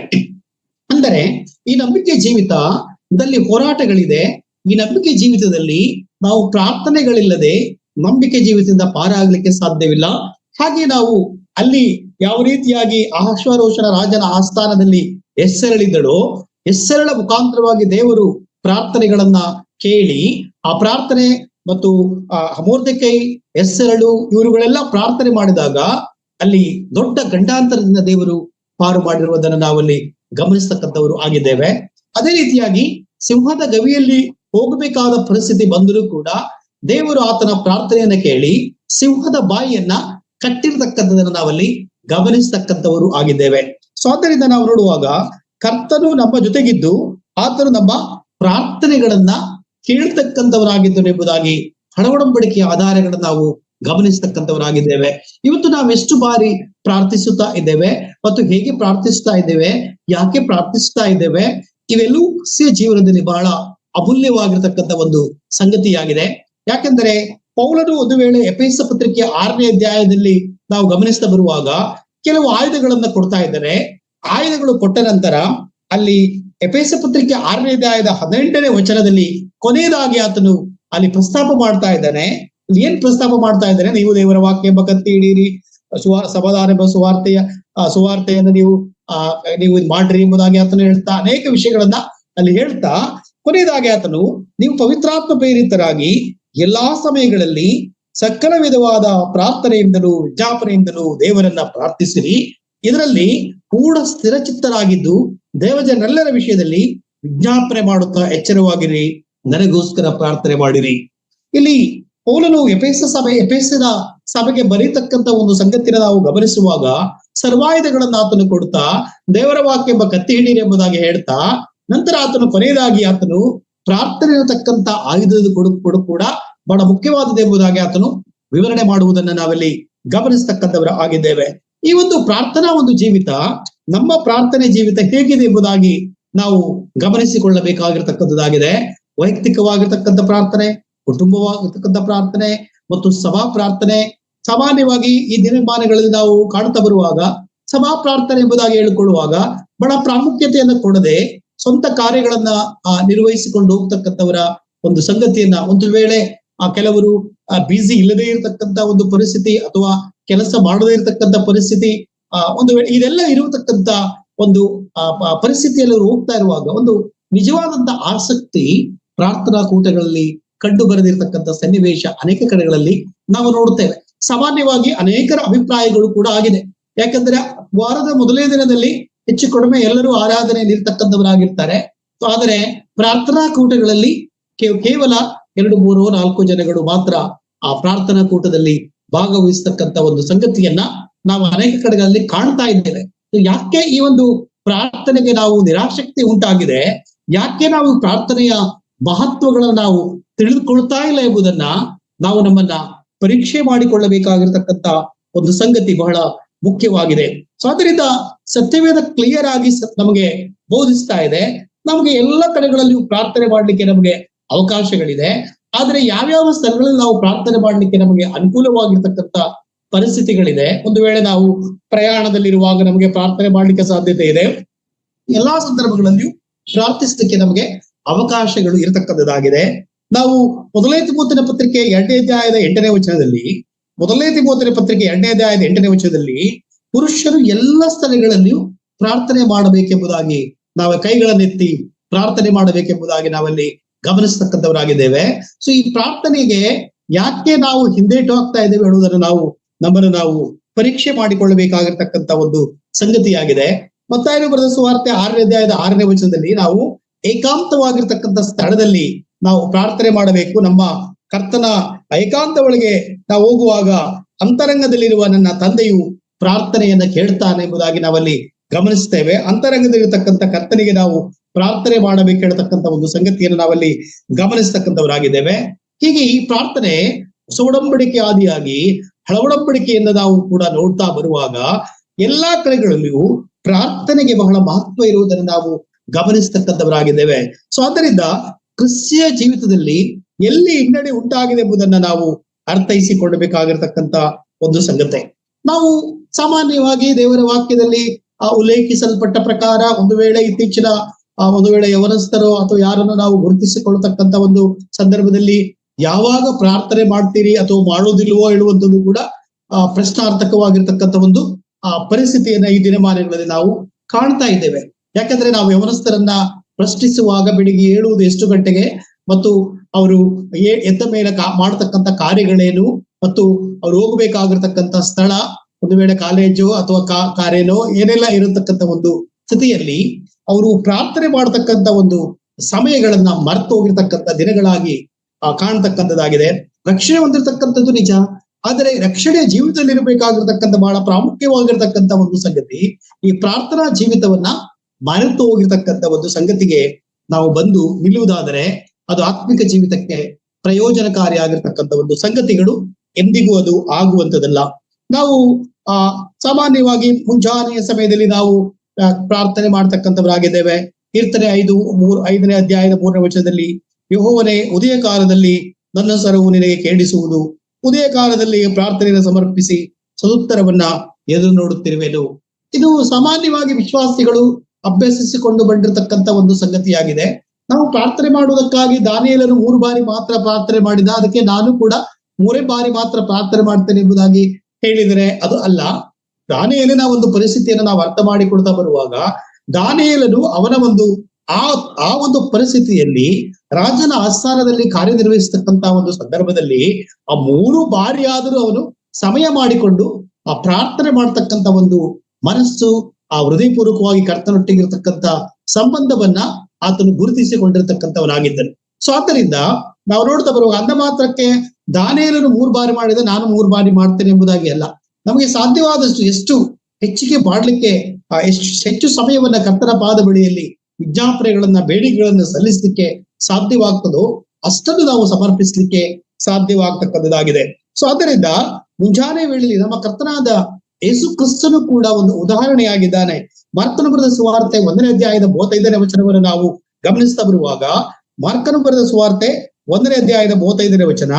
ಅಂದರೆ ಈ ನಂಬಿಕೆ ಜೀವಿತದಲ್ಲಿ ಹೋರಾಟಗಳಿದೆ. ಈ ನಂಬಿಕೆ ಜೀವಿತದಲ್ಲಿ ನಾವು ಪ್ರಾರ್ಥನೆಗಳಿಲ್ಲದೆ ನಂಬಿಕೆ ಜೀವಿತದಿಂದ ಪಾರಾಗಲಿಕ್ಕೆ ಸಾಧ್ಯವಿಲ್ಲ. ಹಾಗೆ ನಾವು ಅಲ್ಲಿ ಯಾವ ರೀತಿಯಾಗಿ ಅಹಷ್ವೇರೋಷನ ರಾಜನ ಆಸ್ಥಾನದಲ್ಲಿ ಹೆಸರಳಿದ್ದಳೋ, ಹೆಸರಳ ಮುಖಾಂತರವಾಗಿ ದೇವರು ಪ್ರಾರ್ಥನೆಗಳನ್ನ ಕೇಳಿ ಆ ಪ್ರಾರ್ಥನೆ ಮತ್ತು ಮೊರ್ದೆಕೈ, ಹೆಸರಳು ಇವರುಗಳೆಲ್ಲ ಪ್ರಾರ್ಥನೆ ಮಾಡಿದಾಗ ಅಲ್ಲಿ ದೊಡ್ಡ ಗಂಡಾಂತರದಿಂದ ದೇವರು ಪಾರು ಮಾಡಿರುವುದನ್ನು ನಾವಲ್ಲಿ ಗಮನಿಸ್ತಕ್ಕಂಥವರು ಆಗಿದ್ದೇವೆ. ಅದೇ ರೀತಿಯಾಗಿ ಸಿಂಹದ ಗವಿಯಲ್ಲಿ ಹೋಗಬೇಕಾದ ಪರಿಸ್ಥಿತಿ ಬಂದರೂ ಕೂಡ ದೇವರು ಆತನ ಪ್ರಾರ್ಥನೆಯನ್ನ ಕೇಳಿ ಸಿಂಹದ ಬಾಯಿಯನ್ನ ಕಟ್ಟಿರ್ತಕ್ಕಂಥದನ್ನ ನಾವಲ್ಲಿ ಗಮನಿಸ್ತಕ್ಕಂಥವರು ಆಗಿದ್ದೇವೆ. ಸೊ ಆದ್ದರಿಂದ ನಾವು ನೋಡುವಾಗ ಕರ್ತನು ನಮ್ಮ ಜೊತೆಗಿದ್ದು ಆತನು ನಮ್ಮ ಪ್ರಾರ್ಥನೆಗಳನ್ನ ಕೇಳ್ತಕ್ಕಂಥವರಾಗಿದ್ದರು ಎಂಬುದಾಗಿ ಒಡಂಬಡಿಕೆಯ ಆಧಾರಗಳನ್ನ ನಾವು ಗಮನಿಸ್ತಕ್ಕಂಥವರಾಗಿದ್ದೇವೆ. ಇವತ್ತು ನಾವೆಷ್ಟು ಬಾರಿ ಪ್ರಾರ್ಥಿಸುತ್ತಾ ಇದ್ದೇವೆ ಮತ್ತು ಹೇಗೆ ಪ್ರಾರ್ಥಿಸ್ತಾ ಇದ್ದೇವೆ, ಯಾಕೆ ಪ್ರಾರ್ಥಿಸ್ತಾ ಇದ್ದೇವೆ, ಇವೆಲ್ಲವೂ ಕ್ರಿಸ್ತಿಯ ಜೀವನದಲ್ಲಿ ಬಹಳ ಅಮೂಲ್ಯವಾಗಿರ್ತಕ್ಕಂಥ ಒಂದು ಸಂಗತಿಯಾಗಿದೆ. ಯಾಕೆಂದರೆ ಪೌಲನು ಒಂದು ವೇಳೆ ಎಫೆಸ ಪತ್ರಿಕೆಯ 6ನೇ ಅಧ್ಯಾಯದಲ್ಲಿ ನಾವು ಗಮನಿಸ್ತಾ ಬರುವಾಗ ಕೆಲವು ಆಯುಧಗಳನ್ನ ಕೊಡ್ತಾ ಇದ್ದಾರೆ. ಆಯುಧಗಳು ಕೊಟ್ಟ ನಂತರ ಅಲ್ಲಿ ಎಫೆಸ ಪತ್ರಿಕೆ 6ನೇ ಅಧ್ಯಾಯದ 18ನೇ ವಚನದಲ್ಲಿ ಕೊನೆಯದಾಗಿ ಆತನು ಅಲ್ಲಿ ಪ್ರಸ್ತಾಪ ಮಾಡ್ತಾ ಇದ್ದಾನೆ. ಏನ್ ಪ್ರಸ್ತಾಪ ಮಾಡ್ತಾ ಇದ್ದಾನೆ? ನೀವು ದೇವರ ವಾಕ್ಯ ಎಂಬ ಕತ್ತಿ ಹಿಡೀರಿ, ಸಮಾಧಾನ ಎಂಬ ಸುವಾರ್ತೆಯನ್ನು ನೀವು ಮಾಡ್ರಿ ಎಂಬುದಾಗಿ ಆತನು ಹೇಳ್ತಾ ಅನೇಕ ವಿಷಯಗಳನ್ನ ಅಲ್ಲಿ ಹೇಳ್ತಾ ಕೊನೆಯದಾಗಿ ಆತನು ನೀವು ಪವಿತ್ರಾತ್ಮ ಪ್ರೇರಿತರಾಗಿ ಎಲ್ಲಾ ಸಮಯಗಳಲ್ಲಿ ಸಕಲ ವಿಧವಾದ ಪ್ರಾರ್ಥನೆಯಿಂದಲೂ ವಿಜ್ಞಾಪನೆಯಿಂದಲೂ ದೇವರನ್ನ ಪ್ರಾರ್ಥಿಸಿರಿ, ಇದರಲ್ಲಿ ಪೂರ್ಣ ಸ್ಥಿರಚಿತ್ತರಾಗಿದ್ದು ದೇವಜನರೆಲ್ಲರ ವಿಷಯದಲ್ಲಿ ವಿಜ್ಞಾಪನೆ ಮಾಡುತ್ತಾ ಎಚ್ಚರವಾಗಿರಿ, ನನಗೋಸ್ಕರ ಪ್ರಾರ್ಥನೆ ಮಾಡಿರಿ. ಇಲ್ಲಿ ಪೌಲನು ಎಫೆಸದ ಸಭೆಗೆ ಬರೀತಕ್ಕಂಥ ಒಂದು ಸಂಗತಿನ ನಾವು ಗಮನಿಸುವಾಗ ಸರ್ವಾಯುಧಗಳನ್ನ ಆತನು ಕೊಡ್ತಾ ದೇವರ ವಾಕ್ಯ ಎಂಬ ಕತ್ತಿ ಹಿಡೀರಿ ಎಂಬುದಾಗಿ ಹೇಳ್ತಾ ನಂತರ ಆತನು ಕೊನೆಯದಾಗಿ ಆತನು ಪ್ರಾರ್ಥನೆ ಇರತಕ್ಕಂಥ ಆಯುಧದ ಕೊಡು ಕೂಡ ಬಹಳ ಮುಖ್ಯವಾದದ್ದು ಎಂಬುದಾಗಿ ಆತನು ವಿವರಣೆ ಮಾಡುವುದನ್ನ ನಾವಲ್ಲಿ ಗಮನಿಸ್ತಕ್ಕಂಥವರು ಆಗಿದ್ದೇವೆ. ಈ ಒಂದು ಪ್ರಾರ್ಥನಾ ಒಂದು ಜೀವಿತ, ನಮ್ಮ ಪ್ರಾರ್ಥನೆ ಜೀವಿತ ಹೇಗಿದೆ ಎಂಬುದಾಗಿ ನಾವು ಗಮನಿಸಿಕೊಳ್ಳಬೇಕಾಗಿರ್ತಕ್ಕಂಥದ್ದಾಗಿದೆ. ವೈಯಕ್ತಿಕವಾಗಿರ್ತಕ್ಕಂಥ ಪ್ರಾರ್ಥನೆ, ಕುಟುಂಬವಾಗಿರ್ತಕ್ಕಂಥ ಪ್ರಾರ್ಥನೆ ಮತ್ತು ಸಭಾ ಪ್ರಾರ್ಥನೆ. ಸಾಮಾನ್ಯವಾಗಿ ಈ ದಿನಮಾನಗಳಲ್ಲಿ ನಾವು ಕಾಣ್ತಾ ಬರುವಾಗ ಸಭಾ ಪ್ರಾರ್ಥನೆ ಎಂಬುದಾಗಿ ಹೇಳಿಕೊಳ್ಳುವಾಗ ಬಹಳ ಪ್ರಾಮುಖ್ಯತೆಯನ್ನು ಕೊಡದೆ ಸ್ವಂತ ಕಾರ್ಯಗಳನ್ನ ನಿರ್ವಹಿಸಿಕೊಂಡು ಹೋಗ್ತಕ್ಕಂಥವರ ಒಂದು ಸಂಗತಿಯನ್ನ, ಒಂದು ವೇಳೆ ಕೆಲವರು ಬ್ಯುಸಿ ಇಲ್ಲದೆ ಇರತಕ್ಕಂತ ಒಂದು ಪರಿಸ್ಥಿತಿ ಅಥವಾ ಕೆಲಸ ಮಾಡದೇ ಇರತಕ್ಕಂತ ಪರಿಸ್ಥಿತಿ, ಒಂದು ವೇಳೆ ಇದೆಲ್ಲ ಇರತಕ್ಕಂತ ಒಂದು ಪರಿಸ್ಥಿತಿಯಲ್ಲಿ ಹೋಗ್ತಾ ಇರುವಾಗ ಒಂದು ನಿಜವಾದಂತ ಆಸಕ್ತಿ ಪ್ರಾರ್ಥನಾ ಕೂಟಗಳಲ್ಲಿ ಕಂಡು ಬರೆದಿರ್ತಕ್ಕಂಥ ಸನ್ನಿವೇಶ ಅನೇಕ ಕಡೆಗಳಲ್ಲಿ ನಾವು ನೋಡುತ್ತೇವೆ. ಸಾಮಾನ್ಯವಾಗಿ ಅನೇಕರ ಅಭಿಪ್ರಾಯಗಳು ಕೂಡ ಆಗಿದೆ. ಯಾಕಂದ್ರೆ ವಾರದ ಮೊದಲನೇ ದಿನದಲ್ಲಿ ಹೆಚ್ಚು ಕಡಿಮೆ ಎಲ್ಲರೂ ಆರಾಧನೆಯಲ್ಲಿರ್ತಕ್ಕಂಥವರಾಗಿರ್ತಾರೆ. ಆದರೆ ಪ್ರಾರ್ಥನಾ ಕೂಟಗಳಲ್ಲಿ ಕೇವಲ 2, 3, 4 ಜನಗಳು ಮಾತ್ರ ಆ ಪ್ರಾರ್ಥನಾ ಕೂಟದಲ್ಲಿ ಭಾಗವಹಿಸ್ತಕ್ಕಂಥ ಒಂದು ಸಂಗತಿಯನ್ನ ನಾವು ಅನೇಕ ಕಡೆಗಳಲ್ಲಿ ಕಾಣ್ತಾ ಇದ್ದೇವೆ. ಯಾಕೆ ಈ ಒಂದು ಪ್ರಾರ್ಥನೆಗೆ ನಾವು ನಿರಾಸಕ್ತಿ ಉಂಟಾಗಿದೆ, ಯಾಕೆ ನಾವು ಪ್ರಾರ್ಥನೆಯ ಮಹತ್ವಗಳನ್ನ ನಾವು ತಿಳಿದುಕೊಳ್ತಾ ಇಲ್ಲ ಎಂಬುದನ್ನ ನಾವು ನಮ್ಮನ್ನ ಪರೀಕ್ಷೆ ಮಾಡಿಕೊಳ್ಳಬೇಕಾಗಿರ್ತಕ್ಕಂಥ ಒಂದು ಸಂಗತಿ ಬಹಳ ಮುಖ್ಯವಾಗಿದೆ. ಸೊ ಅದರಿಂದ ಸತ್ಯವೇದ ಕ್ಲಿಯರ್ ಆಗಿ ನಮಗೆ ಬೋಧಿಸ್ತಾ ಇದೆ. ನಮಗೆ ಎಲ್ಲ ಕಡೆಗಳಲ್ಲಿಯೂ ಪ್ರಾರ್ಥನೆ ಮಾಡ್ಲಿಕ್ಕೆ ನಮಗೆ ಅವಕಾಶಗಳಿದೆ. ಆದ್ರೆ ಯಾವ್ಯಾವ ಸ್ಥಳಗಳಲ್ಲಿ ನಾವು ಪ್ರಾರ್ಥನೆ ಮಾಡ್ಲಿಕ್ಕೆ ನಮಗೆ ಅನುಕೂಲವಾಗಿರ್ತಕ್ಕಂಥ ಪರಿಸ್ಥಿತಿಗಳಿದೆ. ಒಂದು ವೇಳೆ ನಾವು ಪ್ರಯಾಣದಲ್ಲಿರುವಾಗ ನಮಗೆ ಪ್ರಾರ್ಥನೆ ಮಾಡ್ಲಿಕ್ಕೆ ಸಾಧ್ಯತೆ ಇದೆ. ಎಲ್ಲಾ ಸಂದರ್ಭಗಳಲ್ಲಿಯೂ ಪ್ರಾರ್ಥಿಸಲಿಕ್ಕೆ ನಮಗೆ ಅವಕಾಶಗಳು ಇರತಕ್ಕಂಥದ್ದಾಗಿದೆ. ನಾವು ಮೊದಲನೇ ತಿಮೋಥನ ಪತ್ರಿಕೆ 2ನೇ ಅಧ್ಯಾಯದ 8ನೇ ವಚನದಲ್ಲಿ ಪುರುಷರು ಎಲ್ಲ ಸ್ಥಳಗಳಲ್ಲಿಯೂ ಪ್ರಾರ್ಥನೆ ಮಾಡಬೇಕೆಂಬುದಾಗಿ ನಾವು ಕೈಗಳನ್ನೆತ್ತಿ ಪ್ರಾರ್ಥನೆ ಮಾಡಬೇಕೆಂಬುದಾಗಿ ನಾವಲ್ಲಿ ಗಮನಿಸ್ತಕ್ಕಂಥವರಾಗಿದ್ದೇವೆ. ಸೊ ಈ ಪ್ರಾರ್ಥನೆಗೆ ಯಾಕೆ ನಾವು ಹಿಂದೇಟು ಹಾಕ್ತಾ ಇದ್ದೇವೆ ಹೇಳುವುದನ್ನು ನಮ್ಮನ್ನು ನಾವು ಪರೀಕ್ಷೆ ಮಾಡಿಕೊಳ್ಳಬೇಕಾಗಿರ್ತಕ್ಕಂಥ ಒಂದು ಸಂಗತಿಯಾಗಿದೆ. ಮತ್ತಾಯನು ಬರೆದ ಸುವಾರ್ತೆ 6ನೇ ಅಧ್ಯಾಯದ 6ನೇ ವಚನದಲ್ಲಿ ನಾವು ಏಕಾಂತವಾಗಿರ್ತಕ್ಕಂಥ ಸ್ಥಳದಲ್ಲಿ ನಾವು ಪ್ರಾರ್ಥನೆ ಮಾಡಬೇಕು. ನಮ್ಮ ಕರ್ತನ ಏಕಾಂತ ಒಳಗೆ ನಾವು ಹೋಗುವಾಗ ಅಂತರಂಗದಲ್ಲಿರುವ ನನ್ನ ತಂದೆಯು ಪ್ರಾರ್ಥನೆಯನ್ನ ಕೇಳ್ತಾನೆ ಎಂಬುದಾಗಿ ನಾವಲ್ಲಿ ಗಮನಿಸ್ತೇವೆ. ಅಂತರಂಗದಲ್ಲಿರ್ತಕ್ಕಂಥ ಕರ್ತನಿಗೆ ನಾವು ಪ್ರಾರ್ಥನೆ ಮಾಡಬೇಕು ಹೇಳ್ತಕ್ಕಂಥ ಒಂದು ಸಂಗತಿಯನ್ನು ನಾವಲ್ಲಿ ಗಮನಿಸ್ತಕ್ಕಂಥವರಾಗಿದ್ದೇವೆ. ಹೀಗೆ ಈ ಪ್ರಾರ್ಥನೆ ಹೊಸ ಒಡಂಬಡಿಕೆ ಆದಿಯಾಗಿ ಹಳ ಒಡಂಬಡಿಕೆಯಿಂದ ನಾವು ಕೂಡ ನೋಡ್ತಾ ಬರುವಾಗ ಎಲ್ಲಾ ಕಡೆಗಳಲ್ಲಿಯೂ ಪ್ರಾರ್ಥನೆಗೆ ಬಹಳ ಮಹತ್ವ ಇರುವುದನ್ನು ನಾವು ಗಮನಿಸ್ತಕ್ಕಂಥವರಾಗಿದ್ದೇವೆ. ಸೊ ಆದ್ದರಿಂದ ಕ್ರಿಸ್ತಿಯ ಜೀವಿತದಲ್ಲಿ ಎಲ್ಲಿ ಹಿನ್ನಡೆ ಉಂಟಾಗಿದೆ ಎಂಬುದನ್ನ ನಾವು ಅರ್ಥೈಸಿಕೊಳ್ಳಬೇಕಾಗಿರ್ತಕ್ಕಂಥ ಒಂದು ಸಂಗತಿ. ನಾವು ಸಾಮಾನ್ಯವಾಗಿ ದೇವರ ವಾಕ್ಯದಲ್ಲಿ ಉಲ್ಲೇಖಿಸಲ್ಪಟ್ಟ ಪ್ರಕಾರ ಒಂದು ವೇಳೆ ಯವನಸ್ಥರು ಅಥವಾ ಯಾರನ್ನು ನಾವು ಗುರುತಿಸಿಕೊಳ್ಳತಕ್ಕಂಥ ಒಂದು ಸಂದರ್ಭದಲ್ಲಿ ಯಾವಾಗ ಪ್ರಾರ್ಥನೆ ಮಾಡ್ತೀರಿ ಅಥವಾ ಮಾಡೋದಿಲ್ವೋ ಹೇಳುವಂಥದ್ದು ಕೂಡ ಪ್ರಶ್ನಾರ್ಥಕವಾಗಿರ್ತಕ್ಕಂಥ ಒಂದು ಪರಿಸ್ಥಿತಿಯನ್ನ ಈ ದಿನಮಾನಗಳಲ್ಲಿ ನಾವು ಕಾಣ್ತಾ ಇದ್ದೇವೆ. ಯಾಕಂದ್ರೆ ನಾವು ಯವನಸ್ಥರನ್ನ ಪ್ರಶ್ನಿಸುವಾಗ ಬೆಳಿಗ್ಗೆ ಏಳುವುದು ಎಷ್ಟು ಗಂಟೆಗೆ ಮತ್ತು ಅವರು ಎದ್ದ ಮೇಲೆ ಮಾಡತಕ್ಕಂಥ ಕಾರ್ಯಗಳೇನು ಮತ್ತು ಅವ್ರು ಹೋಗ್ಬೇಕಾಗಿರ್ತಕ್ಕಂಥ ಸ್ಥಳ, ಒಂದು ವೇಳೆ ಕಾಲೇಜು ಅಥವಾ ಕಾರೇನೋ ಏನೆಲ್ಲ ಇರತಕ್ಕಂಥ ಒಂದು ಸ್ಥಿತಿಯಲ್ಲಿ ಅವರು ಪ್ರಾರ್ಥನೆ ಮಾಡತಕ್ಕಂಥ ಒಂದು ಸಮಯಗಳನ್ನ ಮರೆತು ಹೋಗಿರ್ತಕ್ಕಂಥ ದಿನಗಳಾಗಿ ಕಾಣ್ತಕ್ಕಂಥದ್ದಾಗಿದೆ. ರಕ್ಷಣೆ ಹೊಂದಿರತಕ್ಕಂಥದ್ದು ನಿಜ, ಆದರೆ ರಕ್ಷಣೆ ಜೀವಿತದಲ್ಲಿ ಇರಬೇಕಾಗಿರ್ತಕ್ಕಂಥ ಬಹಳ ಪ್ರಾಮುಖ್ಯವಾಗಿರ್ತಕ್ಕಂಥ ಒಂದು ಸಂಗತಿ ಈ ಪ್ರಾರ್ಥನಾ ಜೀವಿತವನ್ನ ಮರೆತು ಹೋಗಿರ್ತಕ್ಕಂಥ ಒಂದು ಸಂಗತಿಗೆ ನಾವು ಬಂದು ನಿಲ್ಲುವುದಾದರೆ ಅದು ಆತ್ಮಿಕ ಜೀವಿತಕ್ಕೆ ಪ್ರಯೋಜನಕಾರಿಯಾಗಿರ್ತಕ್ಕಂಥ ಒಂದು ಸಂಗತಿಗಳು ಎಂದಿಗೂ ಅದು ಆಗುವಂಥದ್ದಲ್ಲ. ನಾವು ಸಾಮಾನ್ಯವಾಗಿ ಮುಂಜಾನೆಯ ಸಮಯದಲ್ಲಿ ನಾವು ಪ್ರಾರ್ಥನೆ ಮಾಡ್ತಕ್ಕಂಥವರಾಗಿದ್ದೇವೆ. ಕೀರ್ತನೆ 5ನೇ ಅಧ್ಯಾಯದ 3ನೇ ವಚನದಲ್ಲಿ ಯೆಹೋವನೇ ಉದಯ ಕಾಲದಲ್ಲಿ ನನ್ನ ಸ್ವರವು ನಿನಗೆ ಕೇಳಿಸುವುದು, ಉದಯ ಕಾಲದಲ್ಲಿ ಪ್ರಾರ್ಥನೆಯನ್ನು ಸಮರ್ಪಿಸಿ ಸದುತ್ತರವನ್ನ ಎದುರು ನೋಡುತ್ತಿರುವೆನು. ಇದು ಸಾಮಾನ್ಯವಾಗಿ ವಿಶ್ವಾಸಿಗಳು ಅಭ್ಯಸಿಸಿಕೊಂಡು ಬಂದಿರತಕ್ಕಂಥ ಒಂದು ಸಂಗತಿಯಾಗಿದೆ. ನಾವು ಪ್ರಾರ್ಥನೆ ಮಾಡುವುದಕ್ಕಾಗಿ ದಾನಿಯೇಲನು 3 ಬಾರಿ ಮಾತ್ರ ಪ್ರಾರ್ಥನೆ ಮಾಡಿದ, ಅದಕ್ಕೆ ನಾನು ಕೂಡ 3 ಬಾರಿ ಮಾತ್ರ ಪ್ರಾರ್ಥನೆ ಮಾಡ್ತೇನೆ ಎಂಬುದಾಗಿ ಹೇಳಿದರೆ ಅದು ಅಲ್ಲ. ದಾನಿಯೇಲನ ಒಂದು ಪರಿಸ್ಥಿತಿಯನ್ನು ನಾವು ಅರ್ಥ ಮಾಡಿಕೊಳ್ತಾ ಬರುವಾಗ ದಾನಿಯೇಲನು ಅವನ ಒಂದು ಆ ಒಂದು ಪರಿಸ್ಥಿತಿಯಲ್ಲಿ ರಾಜನ ಆಸ್ಥಾನದಲ್ಲಿ ಕಾರ್ಯನಿರ್ವಹಿಸತಕ್ಕಂತ ಒಂದು ಸಂದರ್ಭದಲ್ಲಿ ಆ 3 ಬಾರಿ ಆದರೂ ಅವನು ಸಮಯ ಮಾಡಿಕೊಂಡು ಆ ಪ್ರಾರ್ಥನೆ ಮಾಡ್ತಕ್ಕಂಥ ಒಂದು ಮನಸ್ಸು, ಆ ಹೃದಯಪೂರ್ವಕವಾಗಿ ಕರ್ತನೊಟ್ಟಿಗಿರ್ತಕ್ಕಂಥ ಸಂಬಂಧವನ್ನ ಆತನು ಗುರುತಿಸಿಕೊಂಡಿರ್ತಕ್ಕಂಥವನಾಗಿದ್ದನು. ಸೊ ಆದ್ದರಿಂದ ನಾವು ನೋಡ್ತಾ ಬರುವಾಗ ಅಂದ ಮಾತ್ರಕ್ಕೆ ದಾನಿಯೇಲನು 3 ಬಾರಿ ಮಾಡಿದ, ನಾನು 3 ಬಾರಿ ಮಾಡ್ತೇನೆ ಎಂಬುದಾಗಿ ಅಲ್ಲ. ನಮಗೆ ಸಾಧ್ಯವಾದಷ್ಟು ಎಷ್ಟು ಹೆಚ್ಚಿಗೆ ಮಾಡ್ಲಿಕ್ಕೆ ಹೆಚ್ಚು ಸಮಯವನ್ನ ಕರ್ತನ ಪಾದ ಬಳಿಯಲ್ಲಿ ವಿಜ್ಞಾಪನೆಗಳನ್ನ ಬೇಡಿಕೆಗಳನ್ನ ಸಲ್ಲಿಸಲಿಕ್ಕೆ ಸಾಧ್ಯವಾಗ್ತದೋ ಅಷ್ಟನ್ನು ನಾವು ಸಮರ್ಪಿಸಲಿಕ್ಕೆ ಸಾಧ್ಯವಾಗ್ತಕ್ಕಂಥದ್ದಾಗಿದೆ. ಸೊ ಆದ್ದರಿಂದ ಮುಂಜಾನೆ ವೇಳೆಯಲ್ಲಿ ನಮ್ಮ ಕರ್ತನಾದ ಯೇಸು ಕ್ರಿಸ್ತನು ಕೂಡ ಒಂದು ಉದಾಹರಣೆಯಾಗಿದ್ದಾನೆ. ಮಾರ್ಕನು ಬರೆದ ಸುವಾರ್ತೆ 1ನೇ ಅಧ್ಯಾಯದ 35ನೇ ವಚನವನ್ನು ನಾವು ಗಮನಿಸ್ತಾ ಬರುವಾಗ ಮಾರ್ಕನು ಬರೆದ ಸುವಾರ್ತೆ 1ನೇ ಅಧ್ಯಾಯದ 35ನೇ ವಚನ,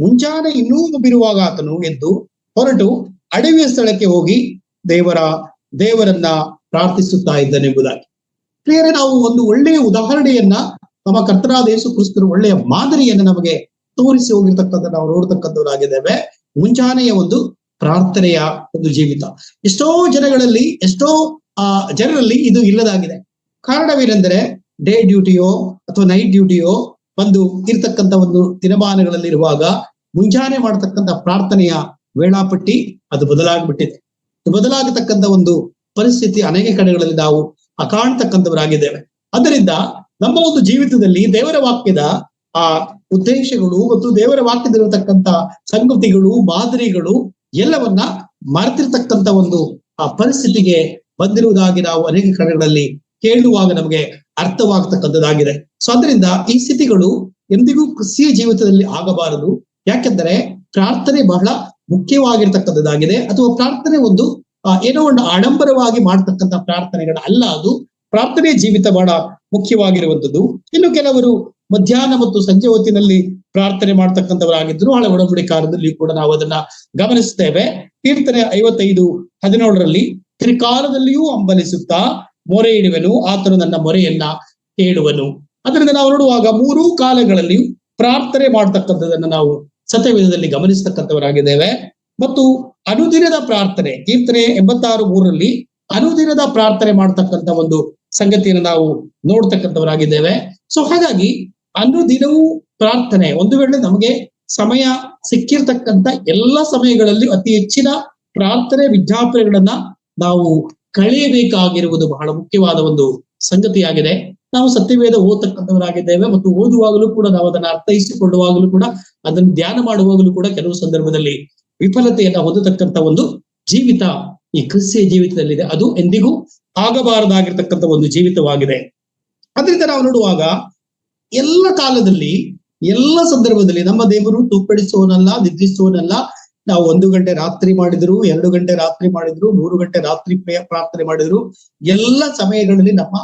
ಮುಂಜಾನೆ ಇನ್ನೂ ಬಿರುವಾಗ ಆತನು ಎದ್ದು ಹೊರಟು ಅಡವಿಯ ಸ್ಥಳಕ್ಕೆ ಹೋಗಿ ದೇವರನ್ನ ಪ್ರಾರ್ಥಿಸುತ್ತಾ ಇದ್ದನೆಂಬುದಾಗಿ. ಪ್ರಿಯರೇ, ನಾವು ಒಂದು ಒಳ್ಳೆಯ ಉದಾಹರಣೆಯನ್ನ ನಮ್ಮ ಕರ್ತನಾದ ಯೇಸು ಕ್ರಿಸ್ತರು ಒಳ್ಳೆಯ ಮಾದರಿಯನ್ನು ನಮಗೆ ತೋರಿಸಿ ಹೋಗಿರ್ತಕ್ಕಂಥ ನಾವು ನೋಡ್ತಕ್ಕಂಥವರಾಗಿದ್ದೇವೆ. ಮುಂಜಾನೆಯ ಒಂದು ಪ್ರಾರ್ಥನೆಯ ಒಂದು ಜೀವಿತ ಎಷ್ಟೋ ಜನರಲ್ಲಿ ಇದು ಇಲ್ಲದಾಗಿದೆ. ಕಾರಣವೇನೆಂದರೆ ಡೇ ಡ್ಯೂಟಿಯೋ ಅಥವಾ ನೈಟ್ ಡ್ಯೂಟಿಯೋ ಒಂದು ಇರ್ತಕ್ಕಂಥ ಒಂದು ದಿನಮಾನಗಳಲ್ಲಿರುವಾಗ ಮುಂಜಾನೆ ಮಾಡತಕ್ಕಂಥ ಪ್ರಾರ್ಥನೆಯ ವೇಳಾಪಟ್ಟಿ ಅದು ಬದಲಾಗ್ಬಿಟ್ಟಿದೆ. ಬದಲಾಗತಕ್ಕಂಥ ಒಂದು ಪರಿಸ್ಥಿತಿ ಅನೇಕ ಕಡೆಗಳಲ್ಲಿ ನಾವು ಕಾಣ್ತಕ್ಕಂಥವರಾಗಿದ್ದೇವೆ. ಆದ್ದರಿಂದ ನಮ್ಮ ಒಂದು ಜೀವಿತದಲ್ಲಿ ದೇವರ ವಾಕ್ಯದ ಆ ಉದ್ದೇಶಗಳು ಮತ್ತು ದೇವರ ವಾಕ್ಯದಲ್ಲಿರತಕ್ಕಂಥ ಸಂಗತಿಗಳು, ಮಾದರಿಗಳು ಎಲ್ಲವನ್ನ ಮರೆತಿರ್ತಕ್ಕಂಥ ಒಂದು ಆ ಪರಿಸ್ಥಿತಿಗೆ ಬಂದಿರುವುದಾಗಿ ನಾವು ಅನೇಕ ಕಡೆಗಳಲ್ಲಿ ಕೇಳುವಾಗ ನಮಗೆ ಅರ್ಥವಾಗತಕ್ಕಂಥದ್ದಾಗಿದೆ. ಸೊ ಅದರಿಂದ ಈ ಸ್ಥಿತಿಗಳು ಎಂದಿಗೂ ಕ್ರಿಸ್ತಿಯ ಜೀವಿತದಲ್ಲಿ ಆಗಬಾರದು. ಯಾಕೆಂದರೆ ಪ್ರಾರ್ಥನೆ ಬಹಳ ಮುಖ್ಯವಾಗಿರ್ತಕ್ಕಂಥದ್ದಾಗಿದೆ. ಅಥವಾ ಪ್ರಾರ್ಥನೆ ಒಂದು ಏನೋ ಒಂದು ಆಡಂಬರವಾಗಿ ಮಾಡ್ತಕ್ಕಂಥ ಪ್ರಾರ್ಥನೆಗಳ ಅಲ್ಲ, ಅದು ಪ್ರಾರ್ಥನೆಯ ಜೀವಿತ ಬಹಳ ಮುಖ್ಯವಾಗಿರುವಂಥದ್ದು. ಇನ್ನು ಕೆಲವರು ಮಧ್ಯಾಹ್ನ ಮತ್ತು ಸಂಜೆ ಹೊತ್ತಿನಲ್ಲಿ ಪ್ರಾರ್ಥನೆ ಮಾಡ್ತಕ್ಕಂಥವರಾಗಿದ್ರು. ಹಳೆ ಒಡಂಬಡಿಕಾರದಲ್ಲಿ ಕೂಡ ನಾವು ಅದನ್ನ ಗಮನಿಸ್ತೇವೆ. ಕೀರ್ತನೆ 55:17 ತ್ರಿಕಾಲದಲ್ಲಿಯೂ ಹಂಬಲಿಸುತ್ತಾ ಮೊರೆ ಇಡುವೆನು, ಆತನು ನನ್ನ ಮೊರೆಯನ್ನ ಕೇಳುವನು. ಅದರಿಂದ ನಾವು ನೋಡುವಾಗ 3 ಕಾಲಗಳಲ್ಲಿಯೂ ಪ್ರಾರ್ಥನೆ ಮಾಡ್ತಕ್ಕಂಥದನ್ನ ನಾವು ಸತ್ಯವೇದದಲ್ಲಿ ಗಮನಿಸ್ತಕ್ಕಂಥವರಾಗಿದ್ದೇವೆ. ಮತ್ತು ಅನುದಿನದ ಪ್ರಾರ್ಥನೆ, ಕೀರ್ತನೆ 86:3 ಅನುದಿನದ ಪ್ರಾರ್ಥನೆ ಮಾಡ್ತಕ್ಕಂಥ ಒಂದು ಸಂಗತಿಯನ್ನು ನಾವು ನೋಡ್ತಕ್ಕಂಥವರಾಗಿದ್ದೇವೆ. ಸೊ ಹಾಗಾಗಿ ಅನುದಿನವೂ ಪ್ರಾರ್ಥನೆ, ಒಂದು ವೇಳೆ ನಮಗೆ ಸಮಯ ಸಿಕ್ಕಿರ್ತಕ್ಕಂಥ ಎಲ್ಲ ಸಮಯಗಳಲ್ಲಿ ಅತಿ ಹೆಚ್ಚಿನ ಪ್ರಾರ್ಥನೆ ವಿಜ್ಞಾಪನೆಗಳನ್ನ ನಾವು ಕಳೆಯಬೇಕಾಗಿರುವುದು ಬಹಳ ಮುಖ್ಯವಾದ ಒಂದು ಸಂಗತಿಯಾಗಿದೆ. ನಾವು ಸತ್ಯವೇದ ಓದತಕ್ಕಂಥವರಾಗಿದ್ದೇವೆ ಮತ್ತು ಓದುವಾಗಲೂ ಕೂಡ ನಾವು ಅದನ್ನ ಅರ್ಥೈಸಿಕೊಳ್ಳುವಾಗಲೂ ಕೂಡ ಅದನ್ನು ಧ್ಯಾನ ಮಾಡುವಾಗಲೂ ಕೂಡ ಕೆಲವು ಸಂದರ್ಭದಲ್ಲಿ ವಿಫಲತೆಯನ್ನ ಹೊಂದತಕ್ಕಂಥ ಒಂದು ಜೀವಿತ ಈ ಕ್ರಿಸ್ತಿಯ ಜೀವಿತದಲ್ಲಿದೆ. ಅದು ಎಂದಿಗೂ ಆಗಬಾರದಾಗಿರ್ತಕ್ಕಂಥ ಒಂದು ಜೀವಿತವಾಗಿದೆ. ಅದರಿಂದ ನಾವು ನೋಡುವಾಗ ಎಲ್ಲ ಕಾಲದಲ್ಲಿ, ಎಲ್ಲ ಸಂದರ್ಭದಲ್ಲಿ ನಮ್ಮ ದೇವರು ತೂಕಡಿಸುವನಲ್ಲ, ನಿದ್ರಿಸುವನಲ್ಲ. ನಾವು 1 ಗಂಟೆ ರಾತ್ರಿ ಮಾಡಿದ್ರು, 2 ಗಂಟೆ ರಾತ್ರಿ ಮಾಡಿದ್ರು, 3 ಗಂಟೆ ರಾತ್ರಿ ಪ್ರಾರ್ಥನೆ ಮಾಡಿದ್ರು, ಎಲ್ಲ ಸಮಯಗಳಲ್ಲಿ ನಮ್ಮ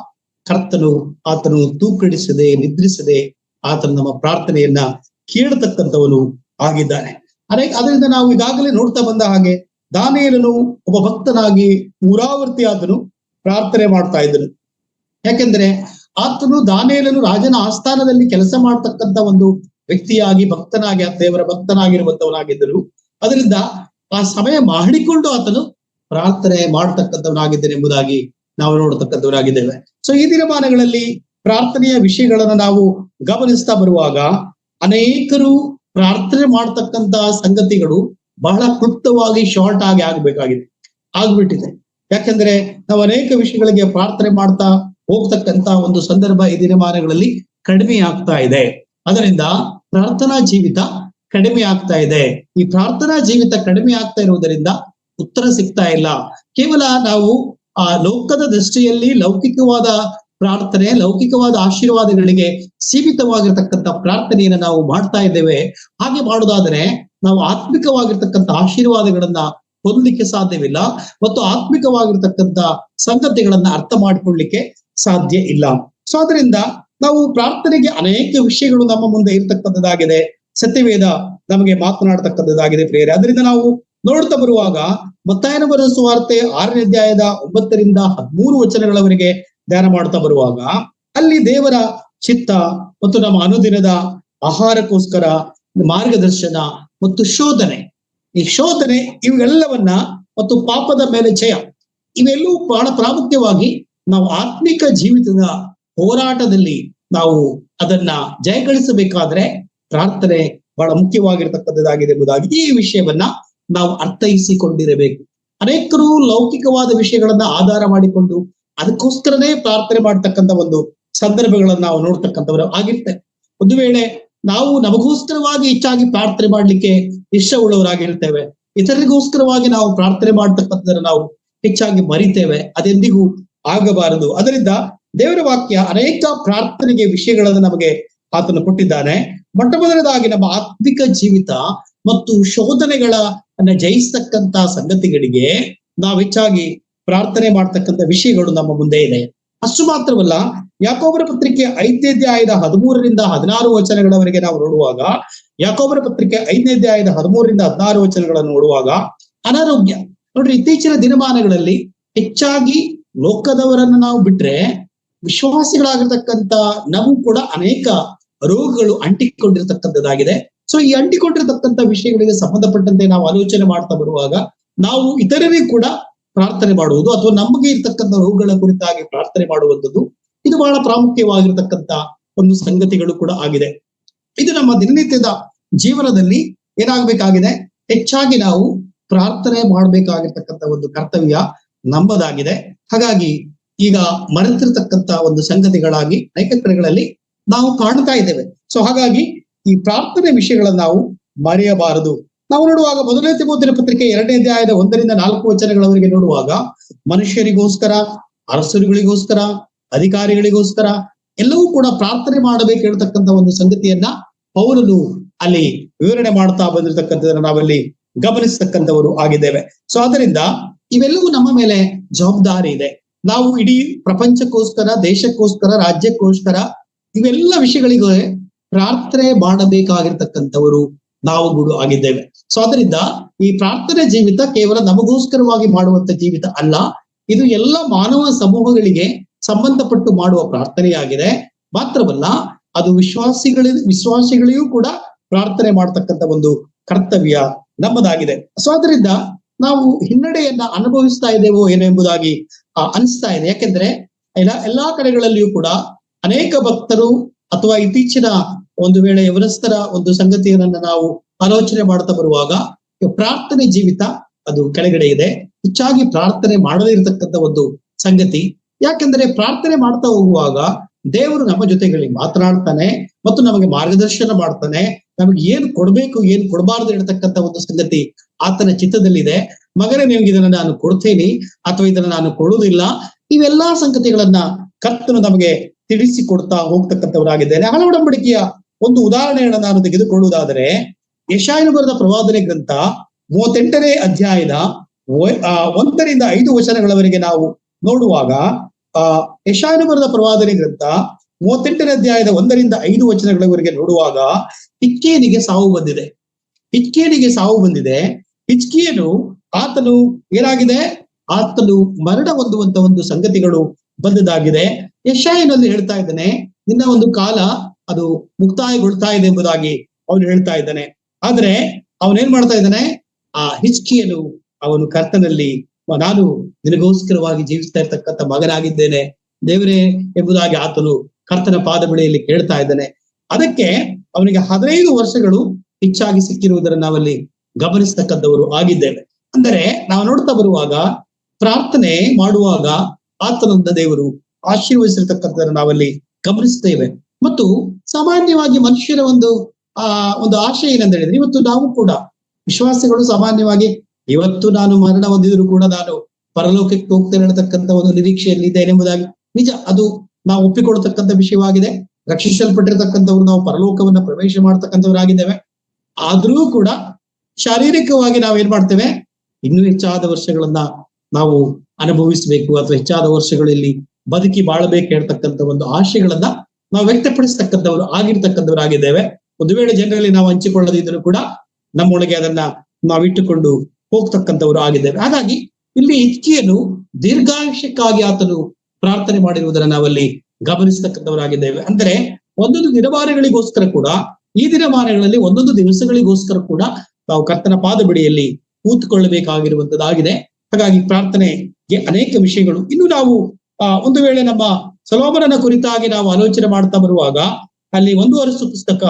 ಕರ್ತನು ಆತನು ತೂಕಡಿಸದೆ, ನಿದ್ರಿಸದೆ ಆತನು ನಮ್ಮ ಪ್ರಾರ್ಥನೆಯನ್ನ ಕೇಳತಕ್ಕಂಥವನು ಆಗಿದ್ದಾನೆ. ಅದರಿಂದ ನಾವು ಈಗಾಗಲೇ ನೋಡ್ತಾ ಬಂದ ಹಾಗೆ ದಾನಿಯೇಲನು ಒಬ್ಬ ಭಕ್ತನಾಗಿ ಪೂರಾವರ್ತಿ ಆತನು ಪ್ರಾರ್ಥನೆ ಮಾಡ್ತಾ ಇದ್ದನು. ಯಾಕೆಂದ್ರೆ ಆತನು ದಾನಿಯೇಲನು ರಾಜನ ಆಸ್ಥಾನದಲ್ಲಿ ಕೆಲಸ ಮಾಡ್ತಕ್ಕಂಥ ಒಂದು ವ್ಯಕ್ತಿಯಾಗಿ, ಭಕ್ತನಾಗಿ, ದೇವರ ಭಕ್ತನಾಗಿರುವಂತವನಾಗಿದ್ದನು. ಅದರಿಂದ ಆ ಸಮಯ ಮಾಡಿಕೊಂಡು ಆತನು ಪ್ರಾರ್ಥನೆ ಮಾಡ್ತಕ್ಕಂಥವನಾಗಿದ್ದೇನೆಂಬುದಾಗಿ ನಾವು ನೋಡತಕ್ಕಂಥವರಾಗಿದ್ದೇವೆ. ಸೊ ಈ ದಿನಮಾನಗಳಲ್ಲಿ ಪ್ರಾರ್ಥನೆಯ ವಿಷಯಗಳನ್ನ ನಾವು ಗಮನಿಸ್ತಾ ಬರುವಾಗ ಅನೇಕರು ಪ್ರಾರ್ಥನೆ ಮಾಡ್ತಕ್ಕಂಥ ಸಂಗತಿಗಳು ಬಹಳ ಕ್ಲುಪ್ತವಾಗಿ, ಶಾರ್ಟ್ ಆಗಿ ಆಗ್ಬಿಟ್ಟಿದೆ. ಯಾಕೆಂದ್ರೆ ನಾವು ಅನೇಕ ವಿಷಯಗಳಿಗೆ ಪ್ರಾರ್ಥನೆ ಮಾಡ್ತಾ ಹೋಗ್ತಕ್ಕಂತ ಒಂದು ಸಂದರ್ಭ ಈ ದಿನಮಾನಗಳಲ್ಲಿ ಕಡಿಮೆ ಆಗ್ತಾ ಇದೆ. ಅದರಿಂದ ಪ್ರಾರ್ಥನಾ ಜೀವಿತ ಕಡಿಮೆ ಆಗ್ತಾ ಇದೆ. ಈ ಪ್ರಾರ್ಥನಾ ಜೀವಿತ ಕಡಿಮೆ ಆಗ್ತಾ ಇರುವುದರಿಂದ ಉತ್ತರ ಸಿಗ್ತಾ ಇಲ್ಲ. ಕೇವಲ ನಾವು ಆ ಲೋಕದ ದೃಷ್ಟಿಯಲ್ಲಿ ಲೌಕಿಕವಾದ ಪ್ರಾರ್ಥನೆ, ಲೌಕಿಕವಾದ ಆಶೀರ್ವಾದಗಳಿಗೆ ಸೀಮಿತವಾಗಿರ್ತಕ್ಕಂಥ ಪ್ರಾರ್ಥನೆಯನ್ನು ನಾವು ಮಾಡ್ತಾ ಇದ್ದೇವೆ. ಹಾಗೆ ಮಾಡುವುದಾದರೆ ನಾವು ಆತ್ಮಿಕವಾಗಿರ್ತಕ್ಕಂಥ ಆಶೀರ್ವಾದಗಳನ್ನ ಹೊಂದಲಿಕ್ಕೆ ಸಾಧ್ಯವಿಲ್ಲ ಮತ್ತು ಆತ್ಮಿಕವಾಗಿರ್ತಕ್ಕಂಥ ಸಂಗತಿಗಳನ್ನ ಅರ್ಥ ಮಾಡಿಕೊಳ್ಳಿಕ್ಕೆ ಸಾಧ್ಯ ಇಲ್ಲ. ಸೊ ಅದರಿಂದ ನಾವು ಪ್ರಾರ್ಥನೆಗೆ ಅನೇಕ ವಿಷಯಗಳು ನಮ್ಮ ಮುಂದೆ ಇರ್ತಕ್ಕಂಥದ್ದಾಗಿದೆ. ಸತ್ಯವೇದ ನಮಗೆ ಮಾತನಾಡತಕ್ಕಂಥದ್ದಾಗಿದೆ ಪ್ರಿಯರೇ. ಅದರಿಂದ ನಾವು ನೋಡ್ತಾ ಬರುವಾಗ ಮತ್ತಾಯನ ಬರೆದ ಸುವಾರ್ತೆ 6ನೇ ಅಧ್ಯಾಯದ 9-13 ಧ್ಯಾನ ಮಾಡ್ತಾ ಬರುವಾಗ ಅಲ್ಲಿ ದೇವರ ಚಿತ್ತ ಮತ್ತು ನಮ್ಮ ಅನುದಿನದ ಆಹಾರಕ್ಕೋಸ್ಕರ ಮಾರ್ಗದರ್ಶನ ಮತ್ತು ಶೋಧನೆ, ಈ ಶೋಧನೆ ಇವೆಲ್ಲವನ್ನ ಮತ್ತು ಪಾಪದ ಮೇಲೆ ಜಯ, ಇವೆಲ್ಲವೂ ಬಹಳ ಪ್ರಾಮುಖ್ಯವಾಗಿ ನಾವು ಆತ್ಮಿಕ ಜೀವಿತದ ಹೋರಾಟದಲ್ಲಿ ನಾವು ಅದನ್ನ ಜಯಗಳಿಸಬೇಕಾದ್ರೆ ಪ್ರಾರ್ಥನೆ ಬಹಳ ಮುಖ್ಯವಾಗಿರ್ತಕ್ಕಂಥದ್ದಾಗಿದೆ ಎಂಬುದಾಗಿ ಈ ವಿಷಯವನ್ನ ನಾವು ಅರ್ಥೈಸಿಕೊಂಡಿರಬೇಕು. ಅನೇಕರು ಲೌಕಿಕವಾದ ವಿಷಯಗಳನ್ನ ಆಧಾರ ಮಾಡಿಕೊಂಡು ಅದಕ್ಕೋಸ್ಕರನೇ ಪ್ರಾರ್ಥನೆ ಮಾಡ್ತಕ್ಕಂಥ ಒಂದು ಸಂದರ್ಭಗಳನ್ನ ನಾವು ನೋಡ್ತಕ್ಕಂಥವ್ರು ಆಗಿರ್ತೇವೆ. ಒಂದು ವೇಳೆ ನಾವು ನಮಗೋಸ್ಕರವಾಗಿ ಹೆಚ್ಚಾಗಿ ಪ್ರಾರ್ಥನೆ ಮಾಡ್ಲಿಕ್ಕೆ ಇಷ್ಟವುಳ್ಳವರಾಗಿರ್ತೇವೆ, ಇತರರಿಗೋಸ್ಕರವಾಗಿ ನಾವು ಪ್ರಾರ್ಥನೆ ಮಾಡ್ತಕ್ಕಂಥದ್ದನ್ನ ನಾವು ಹೆಚ್ಚಾಗಿ ಮರಿತೇವೆ. ಅದೆಂದಿಗೂ ಆಗಬಾರದು. ಅದರಿಂದ ದೇವರ ವಾಕ್ಯ ಅನೇಕ ಪ್ರಾರ್ಥನೆಗೆ ವಿಷಯಗಳನ್ನು ನಮಗೆ ಆತನು ಕೊಟ್ಟಿದ್ದಾನೆ. ಮೊಟ್ಟ ಮೊದಲನೇದಾಗಿ ನಮ್ಮ ಆತ್ಮಿಕ ಜೀವಿತ ಮತ್ತು ಶೋಧನೆಗಳನ್ನ ಜಯಿಸ್ತಕ್ಕಂತ ಸಂಗತಿಗಳಿಗೆ ನಾವು ಹೆಚ್ಚಾಗಿ ಪ್ರಾರ್ಥನೆ ಮಾಡ್ತಕ್ಕಂಥ ವಿಷಯಗಳು ನಮ್ಮ ಮುಂದೆ ಇದೆ. ಅಷ್ಟು ಮಾತ್ರವಲ್ಲ, ಯಾಕೋಬರ ಪತ್ರಿಕೆ 5ನೇ ಅಧ್ಯಾಯದ 13-16 ನಾವು ನೋಡುವಾಗ, ಯಾಕೋಬರ ಪತ್ರಿಕೆ 5ನೇ ಅಧ್ಯಾಯದ 13-16 ನೋಡುವಾಗ ಅನಾರೋಗ್ಯ ನೋಡ್ರಿ, ಇತ್ತೀಚಿನ ದಿನಮಾನಗಳಲ್ಲಿ ಹೆಚ್ಚಾಗಿ ಲೋಕದವರನ್ನ ನಾವು ಬಿಟ್ರೆ ವಿಶ್ವಾಸಿಗಳಾಗಿರ್ತಕ್ಕಂಥ ನಾವು ಕೂಡ ಅನೇಕ ರೋಗಗಳು ಅಂಟಿಕೊಂಡಿರ್ತಕ್ಕಂಥದ್ದಾಗಿದೆ. ಸೊ ಈ ಅಂಟಿಕೊಂಡಿರ್ತಕ್ಕಂಥ ವಿಷಯಗಳಿಗೆ ಸಂಬಂಧಪಟ್ಟಂತೆ ನಾವು ಆಲೋಚನೆ ಮಾಡ್ತಾ ಬರುವಾಗ ನಾವು ಇತರರಿಗೂ ಕೂಡ ಪ್ರಾರ್ಥನೆ ಮಾಡುವುದು ಅಥವಾ ನಮಗೆ ಇರ್ತಕ್ಕಂಥ ರೋಗಗಳ ಕುರಿತಾಗಿ ಪ್ರಾರ್ಥನೆ ಮಾಡುವಂಥದ್ದು ಇದು ಬಹಳ ಪ್ರಾಮುಖ್ಯವಾಗಿರ್ತಕ್ಕಂಥ ಒಂದು ಸಂಗತಿಗಳು ಕೂಡ ಆಗಿದೆ. ಇದು ನಮ್ಮ ದಿನನಿತ್ಯದ ಜೀವನದಲ್ಲಿ ಏನಾಗಬೇಕಾಗಿದೆ, ಹೆಚ್ಚಾಗಿ ನಾವು ಪ್ರಾರ್ಥನೆ ಮಾಡಬೇಕಾಗಿರ್ತಕ್ಕಂಥ ಒಂದು ಕರ್ತವ್ಯ ನಮ್ಮದಾಗಿದೆ. ಹಾಗಾಗಿ ಈಗ ಮರೆತಿರ್ತಕ್ಕಂಥ ಒಂದು ಸಂಗತಿಗಳಾಗಿ ಅನೇಕ ಕಡೆಗಳಲ್ಲಿ ನಾವು ಕಾಣ್ತಾ ಇದ್ದೇವೆ. ಸೊ ಹಾಗಾಗಿ ಈ ಪ್ರಾರ್ಥನೆ ವಿಷಯಗಳನ್ನ ನಾವು ಮರೆಯಬಾರದು. ನಾವು ನೋಡುವಾಗ ಮೊದಲನೇ ತಿಮೋಥೆಯನ ಪತ್ರಿಕೆ 2ನೇ ಅಧ್ಯಾಯದ 1-4 ವಚನಗಳವರೆಗೆ ನೋಡುವಾಗ, ಮನುಷ್ಯರಿಗೋಸ್ಕರ, ಅರಸರುಗಳಿಗೋಸ್ಕರ, ಅಧಿಕಾರಿಗಳಿಗೋಸ್ಕರ ಎಲ್ಲವೂ ಕೂಡ ಪ್ರಾರ್ಥನೆ ಮಾಡಬೇಕು ಹೇಳ್ತಕ್ಕಂಥ ಒಂದು ಸಂಗತಿಯನ್ನ ಪೌಲನು ಅಲ್ಲಿ ವಿವರಣೆ ಮಾಡ್ತಾ ಬಂದಿರತಕ್ಕಂಥದನ್ನ ನಾವಲ್ಲಿ ಗಮನಿಸತಕ್ಕಂಥವರು ಆಗಿದ್ದೇವೆ. ಸೊ ಆದ್ದರಿಂದ ಇವೆಲ್ಲವೂ ನಮ್ಮ ಮೇಲೆ ಜವಾಬ್ದಾರಿ ಇದೆ. ನಾವು ಇಡೀ ಪ್ರಪಂಚಕ್ಕೋಸ್ಕರ, ದೇಶಕ್ಕೋಸ್ಕರ, ರಾಜ್ಯಕ್ಕೋಸ್ಕರ ಇವೆಲ್ಲ ವಿಷಯಗಳಿಗೆ ಪ್ರಾರ್ಥನೆ ಮಾಡಬೇಕಾಗಿರ್ತಕ್ಕಂಥವರು ನಾವು ಕೂಡ ಆಗಿದ್ದೇವೆ. ಸೊ ಅದರಿಂದ ಈ ಪ್ರಾರ್ಥನೆ ಜೀವಿತ ಕೇವಲ ನಮಗೋಸ್ಕರವಾಗಿ ಮಾಡುವಂತ ಜೀವಿತ ಅಲ್ಲ, ಇದು ಎಲ್ಲ ಮಾನವ ಸಮೂಹಗಳಿಗೆ ಸಂಬಂಧಪಟ್ಟು ಮಾಡುವ ಪ್ರಾರ್ಥನೆಯಾಗಿದೆ. ಮಾತ್ರವಲ್ಲ, ಅದು ವಿಶ್ವಾಸಿಗಳಿಗೂ ಕೂಡ ಪ್ರಾರ್ಥನೆ ಮಾಡತಕ್ಕಂಥ ಒಂದು ಕರ್ತವ್ಯ ನಮ್ಮದಾಗಿದೆ. ಸೊ ಅದರಿಂದ ನಾವು ಹಿನ್ನಡೆಯನ್ನ ಅನುಭವಿಸ್ತಾ ಇದ್ದೇವೋ ಏನೋ ಎಂಬುದಾಗಿ ಅನಿಸ್ತಾ ಇದೆ. ಯಾಕೆಂದ್ರೆ ಎಲ್ಲಾ ಕಡೆಗಳಲ್ಲಿಯೂ ಕೂಡ ಅನೇಕ ಭಕ್ತರು ಅಥವಾ ಇತ್ತೀಚಿನ ಒಂದು ವೇಳೆ ಯವನಸ್ಥರ ಒಂದು ಸಂಗತಿಯನ್ನ ನಾವು ಆಲೋಚನೆ ಮಾಡ್ತಾ ಬರುವಾಗ ಪ್ರಾರ್ಥನೆ ಜೀವಿತ ಅದು ಕೆಳಗಡೆ ಇದೆ. ಹೆಚ್ಚಾಗಿ ಪ್ರಾರ್ಥನೆ ಮಾಡದೇ ಇರತಕ್ಕಂಥ ಒಂದು ಸಂಗತಿ. ಯಾಕೆಂದ್ರೆ ಪ್ರಾರ್ಥನೆ ಮಾಡ್ತಾ ಹೋಗುವಾಗ ದೇವರು ನಮ್ಮ ಜೊತೆಗಳಿಗೆ ಮಾತನಾಡ್ತಾನೆ ಮತ್ತು ನಮಗೆ ಮಾರ್ಗದರ್ಶನ ಮಾಡ್ತಾನೆ. ನಮಗೆ ಏನ್ ಕೊಡ್ಬೇಕು, ಏನ್ ಕೊಡಬಾರ್ದು ಹೇಳ್ತಕ್ಕಂಥ ಒಂದು ಸಂಗತಿ ಆತನ ಚಿತ್ತದಲ್ಲಿದೆ. ಮಗನೇ, ನಿಮ್ಗೆ ಇದನ್ನ ನಾನು ಕೊಡ್ತೇನೆ ಅಥವಾ ಇದನ್ನ ನಾನು ಕೊಡುವುದಿಲ್ಲ, ಇವೆಲ್ಲಾ ಸಂಗತಿಗಳನ್ನ ಕರ್ತನು ನಮಗೆ ತಿಳಿಸಿ ಕೊಡ್ತಾ ಹೋಗ್ತಕ್ಕಂಥವರಾಗಿದ್ದೇನೆ. ಹಳೆ ಒಡಂಬಡಿಕೆಯ ಒಂದು ಉದಾಹರಣೆಯನ್ನು ನಾನು ತೆಗೆದುಕೊಳ್ಳುವುದಾದರೆ, ಯೆಶಾಯನು ಬರೆದ ಪ್ರವಾದನೆ ಗ್ರಂಥ 38ನೇ ಅಧ್ಯಾಯದ 1-5 ವಚನಗಳವರೆಗೆ ನಾವು ನೋಡುವಾಗ, ಯೆಶಾಯನು ಬರೆದ ಪ್ರವಾದನೆ ಗ್ರಂಥ 38ನೇ ಅಧ್ಯಾಯದ 1-5 ವಚನಗಳವರೆಗೆ ನೋಡುವಾಗ ಹಿಜ್ಕೀಯನಿಗೆ ಸಾವು ಬಂದಿದೆ. ಹಿಜ್ಕೀಯನು ಆತನು ಏನಾಗಿದೆ, ಆತನು ಮರಣ ಹೊಂದುವಂತ ಒಂದು ಸಂಗತಿಗಳು ಬಂದದಾಗಿದೆ. ಯೆಶಾಯನಲ್ಲಿ ಹೇಳ್ತಾ ಇದ್ದಾನೆ, ನಿನ್ನ ಒಂದು ಕಾಲ ಅದು ಮುಕ್ತಾಯಗೊಳ್ತಾ ಇದೆ ಎಂಬುದಾಗಿ ಅವನು ಹೇಳ್ತಾ ಇದ್ದಾನೆ. ಆದ್ರೆ ಅವನೇನ್ ಮಾಡ್ತಾ ಇದ್ದಾನೆ, ಆ ಹಿಜ್ಕೀಯನು ಅವನು ಕರ್ತನಲ್ಲಿ, ನಾನು ನಿನಗೋಸ್ಕರವಾಗಿ ಜೀವಿಸ್ತಾ ಇರ್ತಕ್ಕಂಥ ಮಗನಾಗಿದ್ದೇನೆ ದೇವರೇ ಎಂಬುದಾಗಿ ಆತನು ಕರ್ತನ ಪಾದ ಬಳಿಯಲ್ಲಿ ಕೇಳ್ತಾ ಇದ್ದಾನೆ. ಅದಕ್ಕೆ ಅವನಿಗೆ 15 ವರ್ಷಗಳು ಹೆಚ್ಚಾಗಿ ಸಿಕ್ಕಿರುವುದನ್ನು ನಾವಲ್ಲಿ ಗಮನಿಸ್ತಕ್ಕಂಥವರು ಆಗಿದ್ದೇವೆ. ಅಂದರೆ ನಾವು ನೋಡ್ತಾ ಬರುವಾಗ ಪ್ರಾರ್ಥನೆ ಮಾಡುವಾಗ ಆತನನ್ನ ದೇವರು ಆಶೀರ್ವದಿಸಿರ್ತಕ್ಕಂಥದ್ದನ್ನು ನಾವಲ್ಲಿ ಗಮನಿಸ್ತೇವೆ. ಮತ್ತು ಸಾಮಾನ್ಯವಾಗಿ ಮನುಷ್ಯರ ಒಂದು ಆಶೆ ಏನಂತ ಹೇಳಿದ್ರೆ, ಇವತ್ತು ನಾವು ಕೂಡ ವಿಶ್ವಾಸಿಗಳು ಸಾಮಾನ್ಯವಾಗಿ ಇವತ್ತು ನಾನು ಮರಣ ಹೊಂದಿದ್ರು ಕೂಡ ನಾನು ಪರಲೋಕಕ್ಕೆ ಹೋಗ್ತೇನೆ ಅನ್ನತಕ್ಕಂಥ ಒಂದು ನಿರೀಕ್ಷೆಯಲ್ಲಿ ಇದ್ದೇನೆ ಎಂಬುದಾಗಿ ನಿಜ, ಅದು ನಾವು ಒಪ್ಪಿಕೊಳ್ತಕ್ಕಂಥ ವಿಷಯವಾಗಿದೆ. ರಕ್ಷಿಸಲ್ಪಟ್ಟಿರ್ತಕ್ಕಂಥವ್ರು ನಾವು ಪರಲೋಕವನ್ನ ಪ್ರವೇಶ ಮಾಡ್ತಕ್ಕಂಥವ್ರಾಗಿದ್ದೇವೆ. ಆದ್ರೂ ಕೂಡ ಶಾರೀರಿಕವಾಗಿ ನಾವೇನ್ ಮಾಡ್ತೇವೆ, ಇನ್ನೂ ಹೆಚ್ಚಾದ ವರ್ಷಗಳನ್ನ ನಾವು ಅನುಭವಿಸ್ಬೇಕು ಅಥವಾ ಹೆಚ್ಚಾದ ವರ್ಷಗಳಲ್ಲಿ ಬದುಕಿ ಬಾಳಬೇಕು ಹೇಳ್ತಕ್ಕಂಥ ಒಂದು ಆಶೆಗಳನ್ನ ನಾವು ವ್ಯಕ್ತಪಡಿಸ್ತಕ್ಕಂಥವ್ರು ಆಗಿರ್ತಕ್ಕಂಥವ್ರಾಗಿದ್ದೇವೆ. ಒಂದು ವೇಳೆ ಜನರಲ್ಲಿ ನಾವು ಹಂಚಿಕೊಳ್ಳದಿದ್ದರೂ ಕೂಡ ನಮ್ಮೊಳಗೆ ಅದನ್ನ ನಾವಿಟ್ಟುಕೊಂಡು ಹೋಗ್ತಕ್ಕಂಥವ್ರು ಆಗಿದ್ದೇವೆ. ಹಾಗಾಗಿ ಇಲ್ಲಿ ಹಿಜ್ಕೀಯನು ದೀರ್ಘಾಯುಷ್ಯಕ್ಕಾಗಿ ಆತನು ಪ್ರಾರ್ಥನೆ ಮಾಡಿರುವುದನ್ನು ನಾವಲ್ಲಿ ಗಮನಿಸ್ತಕ್ಕಂಥವರಾಗಿದ್ದೇವೆ. ಅಂದ್ರೆ ಒಂದೊಂದು ದಿನಮಾನಗಳಿಗೋಸ್ಕರ ಕೂಡ, ಈ ದಿನಮಾನಗಳಲ್ಲಿ ಒಂದೊಂದು ದಿವಸಗಳಿಗೋಸ್ಕರ ಕೂಡ ನಾವು ಕರ್ತನ ಪಾದ ಬಳಿಯಲ್ಲಿ ಕೂತ್ಕೊಳ್ಳಬೇಕಾಗಿರುವಂತದ್ದಾಗಿದೆ. ಹಾಗಾಗಿ ಪ್ರಾರ್ಥನೆಗೆ ಅನೇಕ ವಿಷಯಗಳು. ಇನ್ನು ನಾವು ಒಂದು ವೇಳೆ ನಮ್ಮ ಸೊಲೊಮೋನನ ಕುರಿತಾಗಿ ನಾವು ಆಲೋಚನೆ ಮಾಡ್ತಾ ಬರುವಾಗ, ಅಲ್ಲಿ 1 ಅರಸು ಪುಸ್ತಕ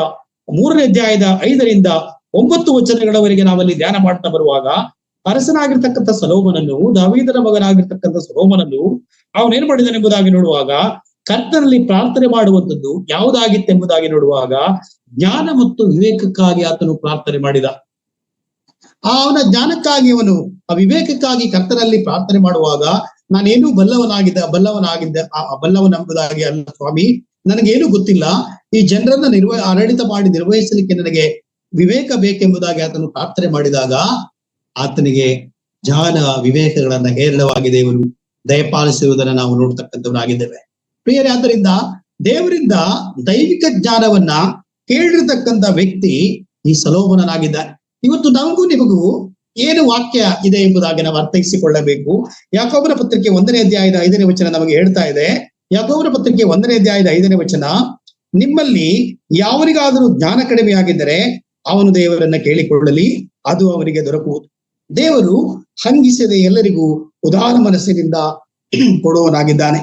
3ನೇ ಅಧ್ಯಾಯದ 5-9 ವಚನಗಳವರೆಗೆ ನಾವಲ್ಲಿ ಧ್ಯಾನ ಮಾಡ್ತಾ ಬರುವಾಗ, ಅರಸನಾಗಿರ್ತಕ್ಕಂಥ ಸೊಲೊಮೋನನು, ದಾವೀದನ ಮಗನಾಗಿರ್ತಕ್ಕಂಥ ಸೊಲೊಮೋನನು ಅವನೇನ್ ಮಾಡಿದಾನೆ ಎಂಬುದಾಗಿ ನೋಡುವಾಗ, ಕರ್ತನಲ್ಲಿ ಪ್ರಾರ್ಥನೆ ಮಾಡುವಂಥದ್ದು ಯಾವುದಾಗಿತ್ತೆಂಬುದಾಗಿ ನೋಡುವಾಗ, ಜ್ಞಾನ ಮತ್ತು ವಿವೇಕಕ್ಕಾಗಿ ಆತನು ಪ್ರಾರ್ಥನೆ ಮಾಡಿದ. ಅವನ ಜ್ಞಾನಕ್ಕಾಗಿ, ಅವನು ಆ ವಿವೇಕಕ್ಕಾಗಿ ಕರ್ತನಲ್ಲಿ ಪ್ರಾರ್ಥನೆ ಮಾಡುವಾಗ, ನಾನೇನು ಬಲ್ಲವನೆಂಬುದಾಗಿ ಅಲ್ಲ ಸ್ವಾಮಿ, ನನಗೇನು ಗೊತ್ತಿಲ್ಲ, ಈ ಜನರನ್ನ ಆಡಳಿತ ಮಾಡಿ ನಿರ್ವಹಿಸಲಿಕ್ಕೆ ನನಗೆ ವಿವೇಕ ಬೇಕೆಂಬುದಾಗಿ ಆತನು ಪ್ರಾರ್ಥನೆ ಮಾಡಿದಾಗ ಆತನಿಗೆ ಜ್ಞಾನ ವಿವೇಕಗಳನ್ನ ಹೇರಳವಾಗಿ ದೇವರು ದಯಪಾಲಿಸುವುದನ್ನು ನಾವು ನೋಡ್ತಕ್ಕಂಥವರಾಗಿದ್ದೇವೆ. ಪ್ರಿಯರೇ, ಆದ್ದರಿಂದ ದೇವರಿಂದ ದೈವಿಕ ಜ್ಞಾನವನ್ನ ಕೇಳಿರ್ತಕ್ಕಂಥ ವ್ಯಕ್ತಿ ಈ ಸೊಲೊಮೋನನಾಗಿದ್ದಾನೆ. ಇವತ್ತು ನಮಗೂ ನಿಮಗೂ ಏನು ವಾಕ್ಯ ಇದೆ ಎಂಬುದಾಗಿ ನಾವು ಅರ್ಥೈಸಿಕೊಳ್ಳಬೇಕು. ಯಾಕೋಬನ ಪತ್ರಿಕೆ 1ನೇ ಅಧ್ಯಾಯದ 5ನೇ ವಚನ ನಮಗೆ ಹೇಳ್ತಾ ಇದೆ. ಯಾಕೋಬನ ಪತ್ರಿಕೆ 1ನೇ ಅಧ್ಯಾಯದ 5ನೇ ವಚನ, ನಿಮ್ಮಲ್ಲಿ ಯಾವರಿಗಾದರೂ ಜ್ಞಾನ ಕಡಿಮೆಯಾಗಿದ್ದರೆ ಅವನು ದೇವರನ್ನ ಕೇಳಿಕೊಳ್ಳಲಿ, ಅದು ಅವನಿಗೆ ದೊರಕುವುದು. ದೇವರು ಹಂಗಿಸದೆ ಎಲ್ಲರಿಗೂ ಉದಾರ ಮನಸ್ಸಿನಿಂದ ಕೊಡುವನಾಗಿದ್ದಾನೆ.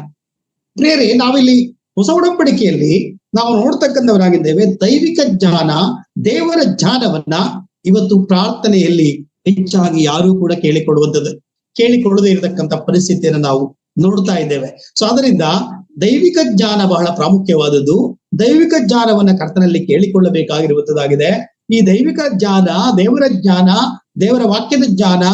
ಪ್ರಿಯರೇ, ನಾವಿಲ್ಲಿ ಹೊಸ ಒಡಂಬಡಿಕೆಯಲ್ಲಿ ನಾವು ನೋಡ್ತಕ್ಕಂಥವರಾಗಿದ್ದೇವೆ. ದೈವಿಕ ಜ್ಞಾನ, ದೇವರ ಜ್ಞಾನವನ್ನ ಇವತ್ತು ಪ್ರಾರ್ಥನೆಯಲ್ಲಿ ಹೆಚ್ಚಾಗಿ ಯಾರೂ ಕೂಡ ಕೇಳಿಕೊಳ್ಳದೇ ಇರತಕ್ಕಂಥ ಪರಿಸ್ಥಿತಿಯನ್ನು ನಾವು ನೋಡ್ತಾ ಇದ್ದೇವೆ. ಸೊ ಅದರಿಂದ ದೈವಿಕ ಜ್ಞಾನ ಬಹಳ ಪ್ರಾಮುಖ್ಯವಾದದ್ದು. ದೈವಿಕ ಜ್ಞಾನವನ್ನ ಕರ್ತನಲ್ಲಿ ಕೇಳಿಕೊಳ್ಳಬೇಕಾಗಿರುವಂತದ್ದಾಗಿದೆ. ಈ ದೈವಿಕ ಜ್ಞಾನ, ದೇವರ ಜ್ಞಾನ, ದೇವರ ವಾಕ್ಯದ ಜ್ಞಾನ,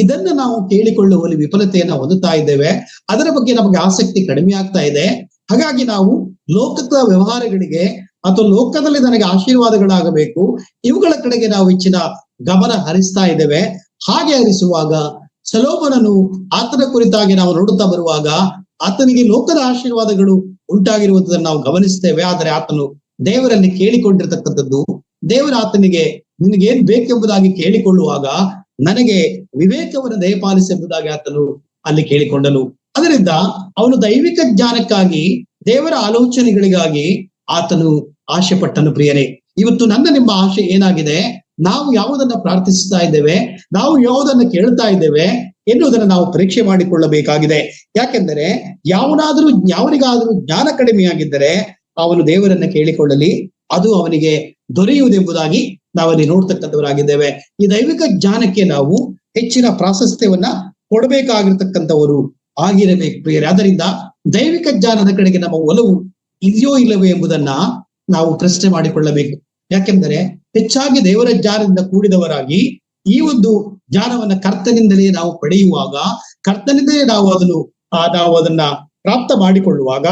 ಇದನ್ನ ನಾವು ಕೇಳಿಕೊಳ್ಳುವಲ್ಲಿ ವಿಫಲತೆಯನ್ನ ಹೊಂದುತ್ತಾ ಇದ್ದೇವೆ. ಅದರ ಬಗ್ಗೆ ನಮಗೆ ಆಸಕ್ತಿ ಕಡಿಮೆ ಆಗ್ತಾ ಇದೆ. ಹಾಗಾಗಿ ನಾವು ಲೋಕದ ವ್ಯವಹಾರಗಳಿಗೆ ಅಥವಾ ಲೋಕದಲ್ಲಿ ನನಗೆ ಆಶೀರ್ವಾದಗಳಾಗಬೇಕು, ಇವುಗಳ ಕಡೆಗೆ ನಾವು ಹೆಚ್ಚಿನ ಗಮನ ಹರಿಸ್ತಾ ಇದ್ದೇವೆ. ಹಾಗೆ ಹರಿಸುವಾಗ ಸೊಲೊಮೋನನು ಆತನ ಕುರಿತಾಗಿ ನಾವು ನೋಡುತ್ತಾ ಬರುವಾಗ ಆತನಿಗೆ ಲೋಕದ ಆಶೀರ್ವಾದಗಳು ಉಂಟಾಗಿರುವುದನ್ನು ನಾವು ಗಮನಿಸ್ತೇವೆ. ಆದರೆ ಆತನು ದೇವರಲ್ಲಿ ಕೇಳಿಕೊಂಡಿರ್ತಕ್ಕಂಥದ್ದು, ದೇವರ ಆತನಿಗೆ ನಿನಗೇನ್ ಬೇಕೆಂಬುದಾಗಿ ಕೇಳಿಕೊಳ್ಳುವಾಗ ನನಗೆ ವಿವೇಕವನ್ನು ದಯಪಾಲಿಸೆಂಬುದಾಗಿ ಆತನು ಅಲ್ಲಿ ಕೇಳಿಕೊಂಡನು. ಅದರಿಂದ ಅವನು ದೈವಿಕ ಜ್ಞಾನಕ್ಕಾಗಿ, ದೇವರ ಆಲೋಚನೆಗಳಿಗಾಗಿ ಆತನು ಆಶೆ ಪಟ್ಟನು. ಪ್ರಿಯರೇ, ಇವತ್ತು ನನ್ನ ನಿಮ್ಮ ಆಶೆ ಏನಾಗಿದೆ? ನಾವು ಯಾವುದನ್ನ ಪ್ರಾರ್ಥಿಸ್ತಾ ಇದ್ದೇವೆ, ನಾವು ಯಾವುದನ್ನ ಕೇಳ್ತಾ ಇದ್ದೇವೆ ಎನ್ನುವುದನ್ನು ನಾವು ಪರೀಕ್ಷೆ ಮಾಡಿಕೊಳ್ಳಬೇಕಾಗಿದೆ. ಯಾಕೆಂದರೆ ಯಾವನಿಗಾದರೂ ಜ್ಞಾನ ಕಡಿಮೆಯಾಗಿದ್ದರೆ ಅವನು ದೇವರನ್ನ ಕೇಳಿಕೊಳ್ಳಲಿ, ಅದು ಅವನಿಗೆ ದೊರೆಯುವುದೆಂಬುದಾಗಿ ನಾವಲ್ಲಿ ನೋಡ್ತಕ್ಕಂಥವರಾಗಿದ್ದೇವೆ. ಈ ದೈವಿಕ ಜ್ಞಾನಕ್ಕೆ ನಾವು ಹೆಚ್ಚಿನ ಪ್ರಾಶಸ್ತ್ಯವನ್ನ ಕೊಡಬೇಕಾಗಿರ್ತಕ್ಕಂಥವರು ಆಗಿರಬೇಕು ಪ್ರಿಯರೇ. ಆದ್ದರಿಂದ ದೈವಿಕ ಜ್ಞಾನದ ಕಡೆಗೆ ನಮ್ಮ ಒಲವು ಇದೆಯೋ ಇಲ್ಲವೋ ಎಂಬುದನ್ನ ನಾವು ಪ್ರಶ್ನೆ ಮಾಡಿಕೊಳ್ಳಬೇಕು. ಯಾಕೆಂದರೆ ಹೆಚ್ಚಾಗಿ ದೇವರ ಜ್ಞಾನದಿಂದ ಕೂಡಿದವರಾಗಿ ಈ ಒಂದು ಜ್ಞಾನವನ್ನ ಕರ್ತನಿಂದಲೇ ನಾವು ಪಡೆಯುವಾಗ, ಕರ್ತನಿಂದಲೇ ನಾವು ಅದನ್ನ ಪ್ರಾಪ್ತ ಮಾಡಿಕೊಳ್ಳುವಾಗ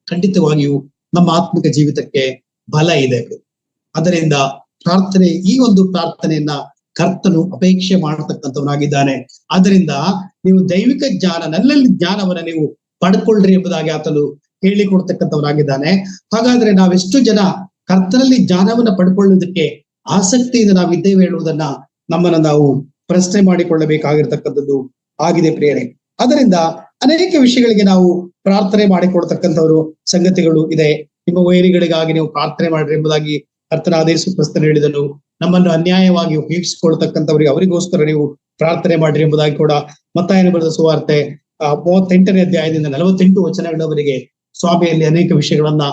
ಖಂಡಿತವಾಗಿಯೂ ನಮ್ಮ ಆತ್ಮಿಕ ಜೀವಿತಕ್ಕೆ ಬಲ ಇದೆ. ಅದರಿಂದ ಈ ಒಂದು ಪ್ರಾರ್ಥನೆಯನ್ನ ಕರ್ತನು ಅಪೇಕ್ಷೆ ಮಾಡತಕ್ಕಂಥವನಾಗಿದ್ದಾನೆ. ಆದ್ದರಿಂದ ನೀವು ದೈವಿಕ ಜ್ಞಾನ, ನನ್ನಲ್ಲಿ ಜ್ಞಾನವನ್ನ ನೀವು ಪಡ್ಕೊಳ್ರಿ ಎಂಬುದಾಗಿ ಆತನು ಹೇಳಿಕೊಡ್ತಕ್ಕಂಥವನಾಗಿದ್ದಾನೆ. ಹಾಗಾದ್ರೆ ನಾವೆಷ್ಟು ಜನ ಕರ್ತನಲ್ಲಿ ಜ್ಞಾನವನ್ನ ಪಡ್ಕೊಳ್ಳುವುದಕ್ಕೆ ಆಸಕ್ತಿಯಿಂದ ನಾವಿದ್ದೇವೆ ಹೇಳುವುದನ್ನ ನಮ್ಮನ್ನ ನಾವು ಪ್ರಶ್ನೆ ಮಾಡಿಕೊಳ್ಳಬೇಕಾಗಿರ್ತಕ್ಕಂಥದ್ದು ಆಗಿದೆ ಪ್ರಿಯರೇ. ಅದರಿಂದ ಅನೇಕ ವಿಷಯಗಳಿಗೆ ನಾವು ಪ್ರಾರ್ಥನೆ ಮಾಡಿಕೊಡ್ತಕ್ಕಂಥವ್ರು ಸಂಗತಿಗಳು ಇದೆ. ನಿಮ್ಮ ವೈರಿಗಳಿಗಾಗಿ ನೀವು ಪ್ರಾರ್ಥನೆ ಮಾಡ್ರಿ ಎಂಬುದಾಗಿ ಕರ್ತನಾದ ಯೇಸು ಕ್ರಿಸ್ತನು ಹೇಳಿದನು. ನಮ್ಮನ್ನು ಅನ್ಯಾಯವಾಗಿ ಉಪಯೋಗಿಸಿಕೊಳ್ತಕ್ಕಂಥವ್ರಿಗೆ ಅವರಿಗೋಸ್ಕರ ನೀವು ಪ್ರಾರ್ಥನೆ ಮಾಡ್ರಿ ಎಂಬುದಾಗಿ ಕೂಡ ಮತ್ತಾಯನ ಬರೆದ ಸುವಾರ್ತೆ 38ನೇ ಅಧ್ಯಾಯದಿಂದ 48 ವಚನಗಳವರೆಗೆ ಸ್ವಾಮಿಯಲ್ಲಿ ಅನೇಕ ವಿಷಯಗಳನ್ನ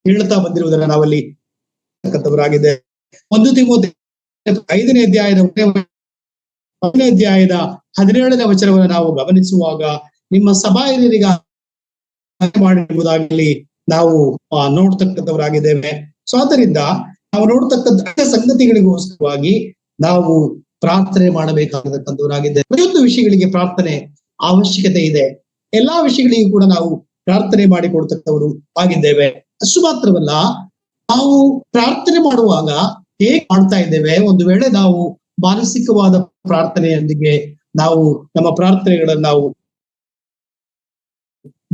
ಹೇಳ್ತಾ ಬಂದಿರುವುದನ್ನ ನಾವಲ್ಲಿ ತಕ್ಕಂಥವರಾಗಿದೆ. 1 ತಿಮೋಥೆ 5ನೇ ಅಧ್ಯಾಯದ 17ನೇ ವಚನವನ್ನು ನಾವು ಗಮನಿಸುವಾಗ ನಿಮ್ಮ ಸಭಾ ಹಿರಿಯರಿಗಾಗಿ ಮಾಡಿ ಎಂಬುದಾಗಲಿ ನಾವು ನೋಡ್ತಕ್ಕಂಥವರಾಗಿದ್ದೇವೆ. ಸೊ ಆದ್ದರಿಂದ ನಾವು ನೋಡ್ತಕ್ಕಂಥ ಸಂಗತಿಗಳಿಗೋಸ್ಕರವಾಗಿ ನಾವು ಪ್ರಾರ್ಥನೆ ಮಾಡಬೇಕಾಗಿರ್ತಕ್ಕಂಥವರಾಗಿದ್ದೇವೆ. ಪ್ರತಿಯೊಂದು ವಿಷಯಗಳಿಗೆ ಪ್ರಾರ್ಥನೆ ಅವಶ್ಯಕತೆ ಇದೆ. ಎಲ್ಲಾ ವಿಷಯಗಳಿಗೂ ಕೂಡ ನಾವು ಪ್ರಾರ್ಥನೆ ಮಾಡಿಕೊಡ್ತಕ್ಕಂಥವರು ಆಗಿದ್ದೇವೆ. ಅಷ್ಟು ಮಾತ್ರವಲ್ಲ, ನಾವು ಪ್ರಾರ್ಥನೆ ಮಾಡುವಾಗ ಹೇಗೆ ಮಾಡ್ತಾ ಇದ್ದೇವೆ? ಒಂದು ವೇಳೆ ನಾವು ಮಾನಸಿಕವಾದ ಪ್ರಾರ್ಥನೆಯೊಂದಿಗೆ ನಾವು ನಮ್ಮ ಪ್ರಾರ್ಥನೆಗಳನ್ನು ನಾವು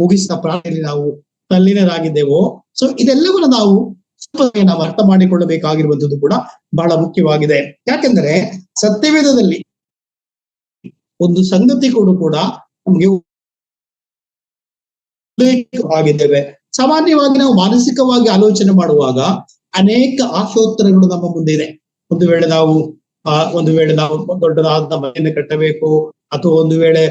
ಮುಗಿಸಿದ ಪ್ರಾರ್ಥನೆಯಲ್ಲಿ ನಾವು ತಲ್ಲೀನರಾಗಿದ್ದೇವೋ, ಸೊ ಇದೆಲ್ಲವನ್ನು ನಾವು ಅರ್ಥ ಮಾಡಿಕೊಳ್ಳಬೇಕಾಗಿರುವಂತದ್ದು ಕೂಡ ಬಹಳ ಮುಖ್ಯವಾಗಿದೆ. ಯಾಕೆಂದ್ರೆ ಸತ್ಯವೇದದಲ್ಲಿ ಒಂದು ಸಂಗತಿ ಕೂಡ ನಮಗೆ ಆಗಿದ್ದೇವೆ. ಸಾಮಾನ್ಯವಾಗಿ ನಾವು ಮಾನಸಿಕವಾಗಿ ಆಲೋಚನೆ ಮಾಡುವಾಗ ಅನೇಕ ಆಶೋತ್ತರಗಳು ನಮ್ಮ ಮುಂದೆ ಇದೆ. ಒಂದು ವೇಳೆ ನಾವು ದೊಡ್ಡದಾದ ಮನೆಯನ್ನು ಕಟ್ಟಬೇಕು, ಅಥವಾ ಒಂದು ವೇಳೆ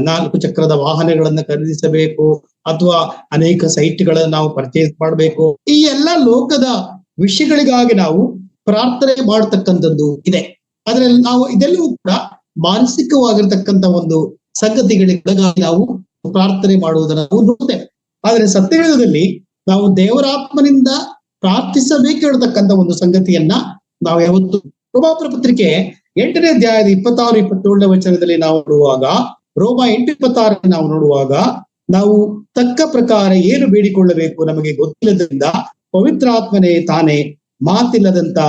4 ಚಕ್ರದ ವಾಹನಗಳನ್ನ ಖರೀದಿಸಬೇಕು, ಅಥವಾ ಅನೇಕ ಸೈಟ್ಗಳನ್ನ ನಾವು ಪರ್ಚೇಸ್ ಮಾಡಬೇಕು. ಈ ಎಲ್ಲ ಲೋಕದ ವಿಷಯಗಳಿಗಾಗಿ ನಾವು ಪ್ರಾರ್ಥನೆ ಮಾಡತಕ್ಕಂಥದ್ದು ಇದೆ. ಅದ್ರಲ್ಲಿ ನಾವು ಇದೆಲ್ಲವೂ ಕೂಡ ಮಾನಸಿಕವಾಗಿರ್ತಕ್ಕಂಥ ಒಂದು ಸಂಗತಿಗಳಿಗಾಗಿ ನಾವು ಪ್ರಾರ್ಥನೆ ಮಾಡುವುದನ್ನು ನಾವು ನೋಡ್ತೇವೆ. ಆದ್ರೆ ಸತ್ಯವೇದದಲ್ಲಿ ನಾವು ದೇವರಾತ್ಮನಿಂದ ಪ್ರಾರ್ಥಿಸಬೇಕು ಹೇಳ್ತಕ್ಕಂಥ ಒಂದು ಸಂಗತಿಯನ್ನ ನಾವು ಯಾವತ್ತು ರೋಮಾಪುರ ಪತ್ರಿಕೆ 8ನೇ ಅಧ್ಯಾಯದ 26-27ನೇ ವಚನದಲ್ಲಿ ನಾವು ನೋಡುವಾಗ, ರೋಮ 8:26 ನಾವು ನೋಡುವಾಗ, ನಾವು ತಕ್ಕ ಪ್ರಕಾರ ಏನು ಬೇಡಿಕೊಳ್ಳಬೇಕು ನಮಗೆ ಗೊತ್ತಿಲ್ಲದ್ರಿಂದ ಪವಿತ್ರಾತ್ಮನೇ ತಾನೇ ಮಾತಿಲ್ಲದಂತ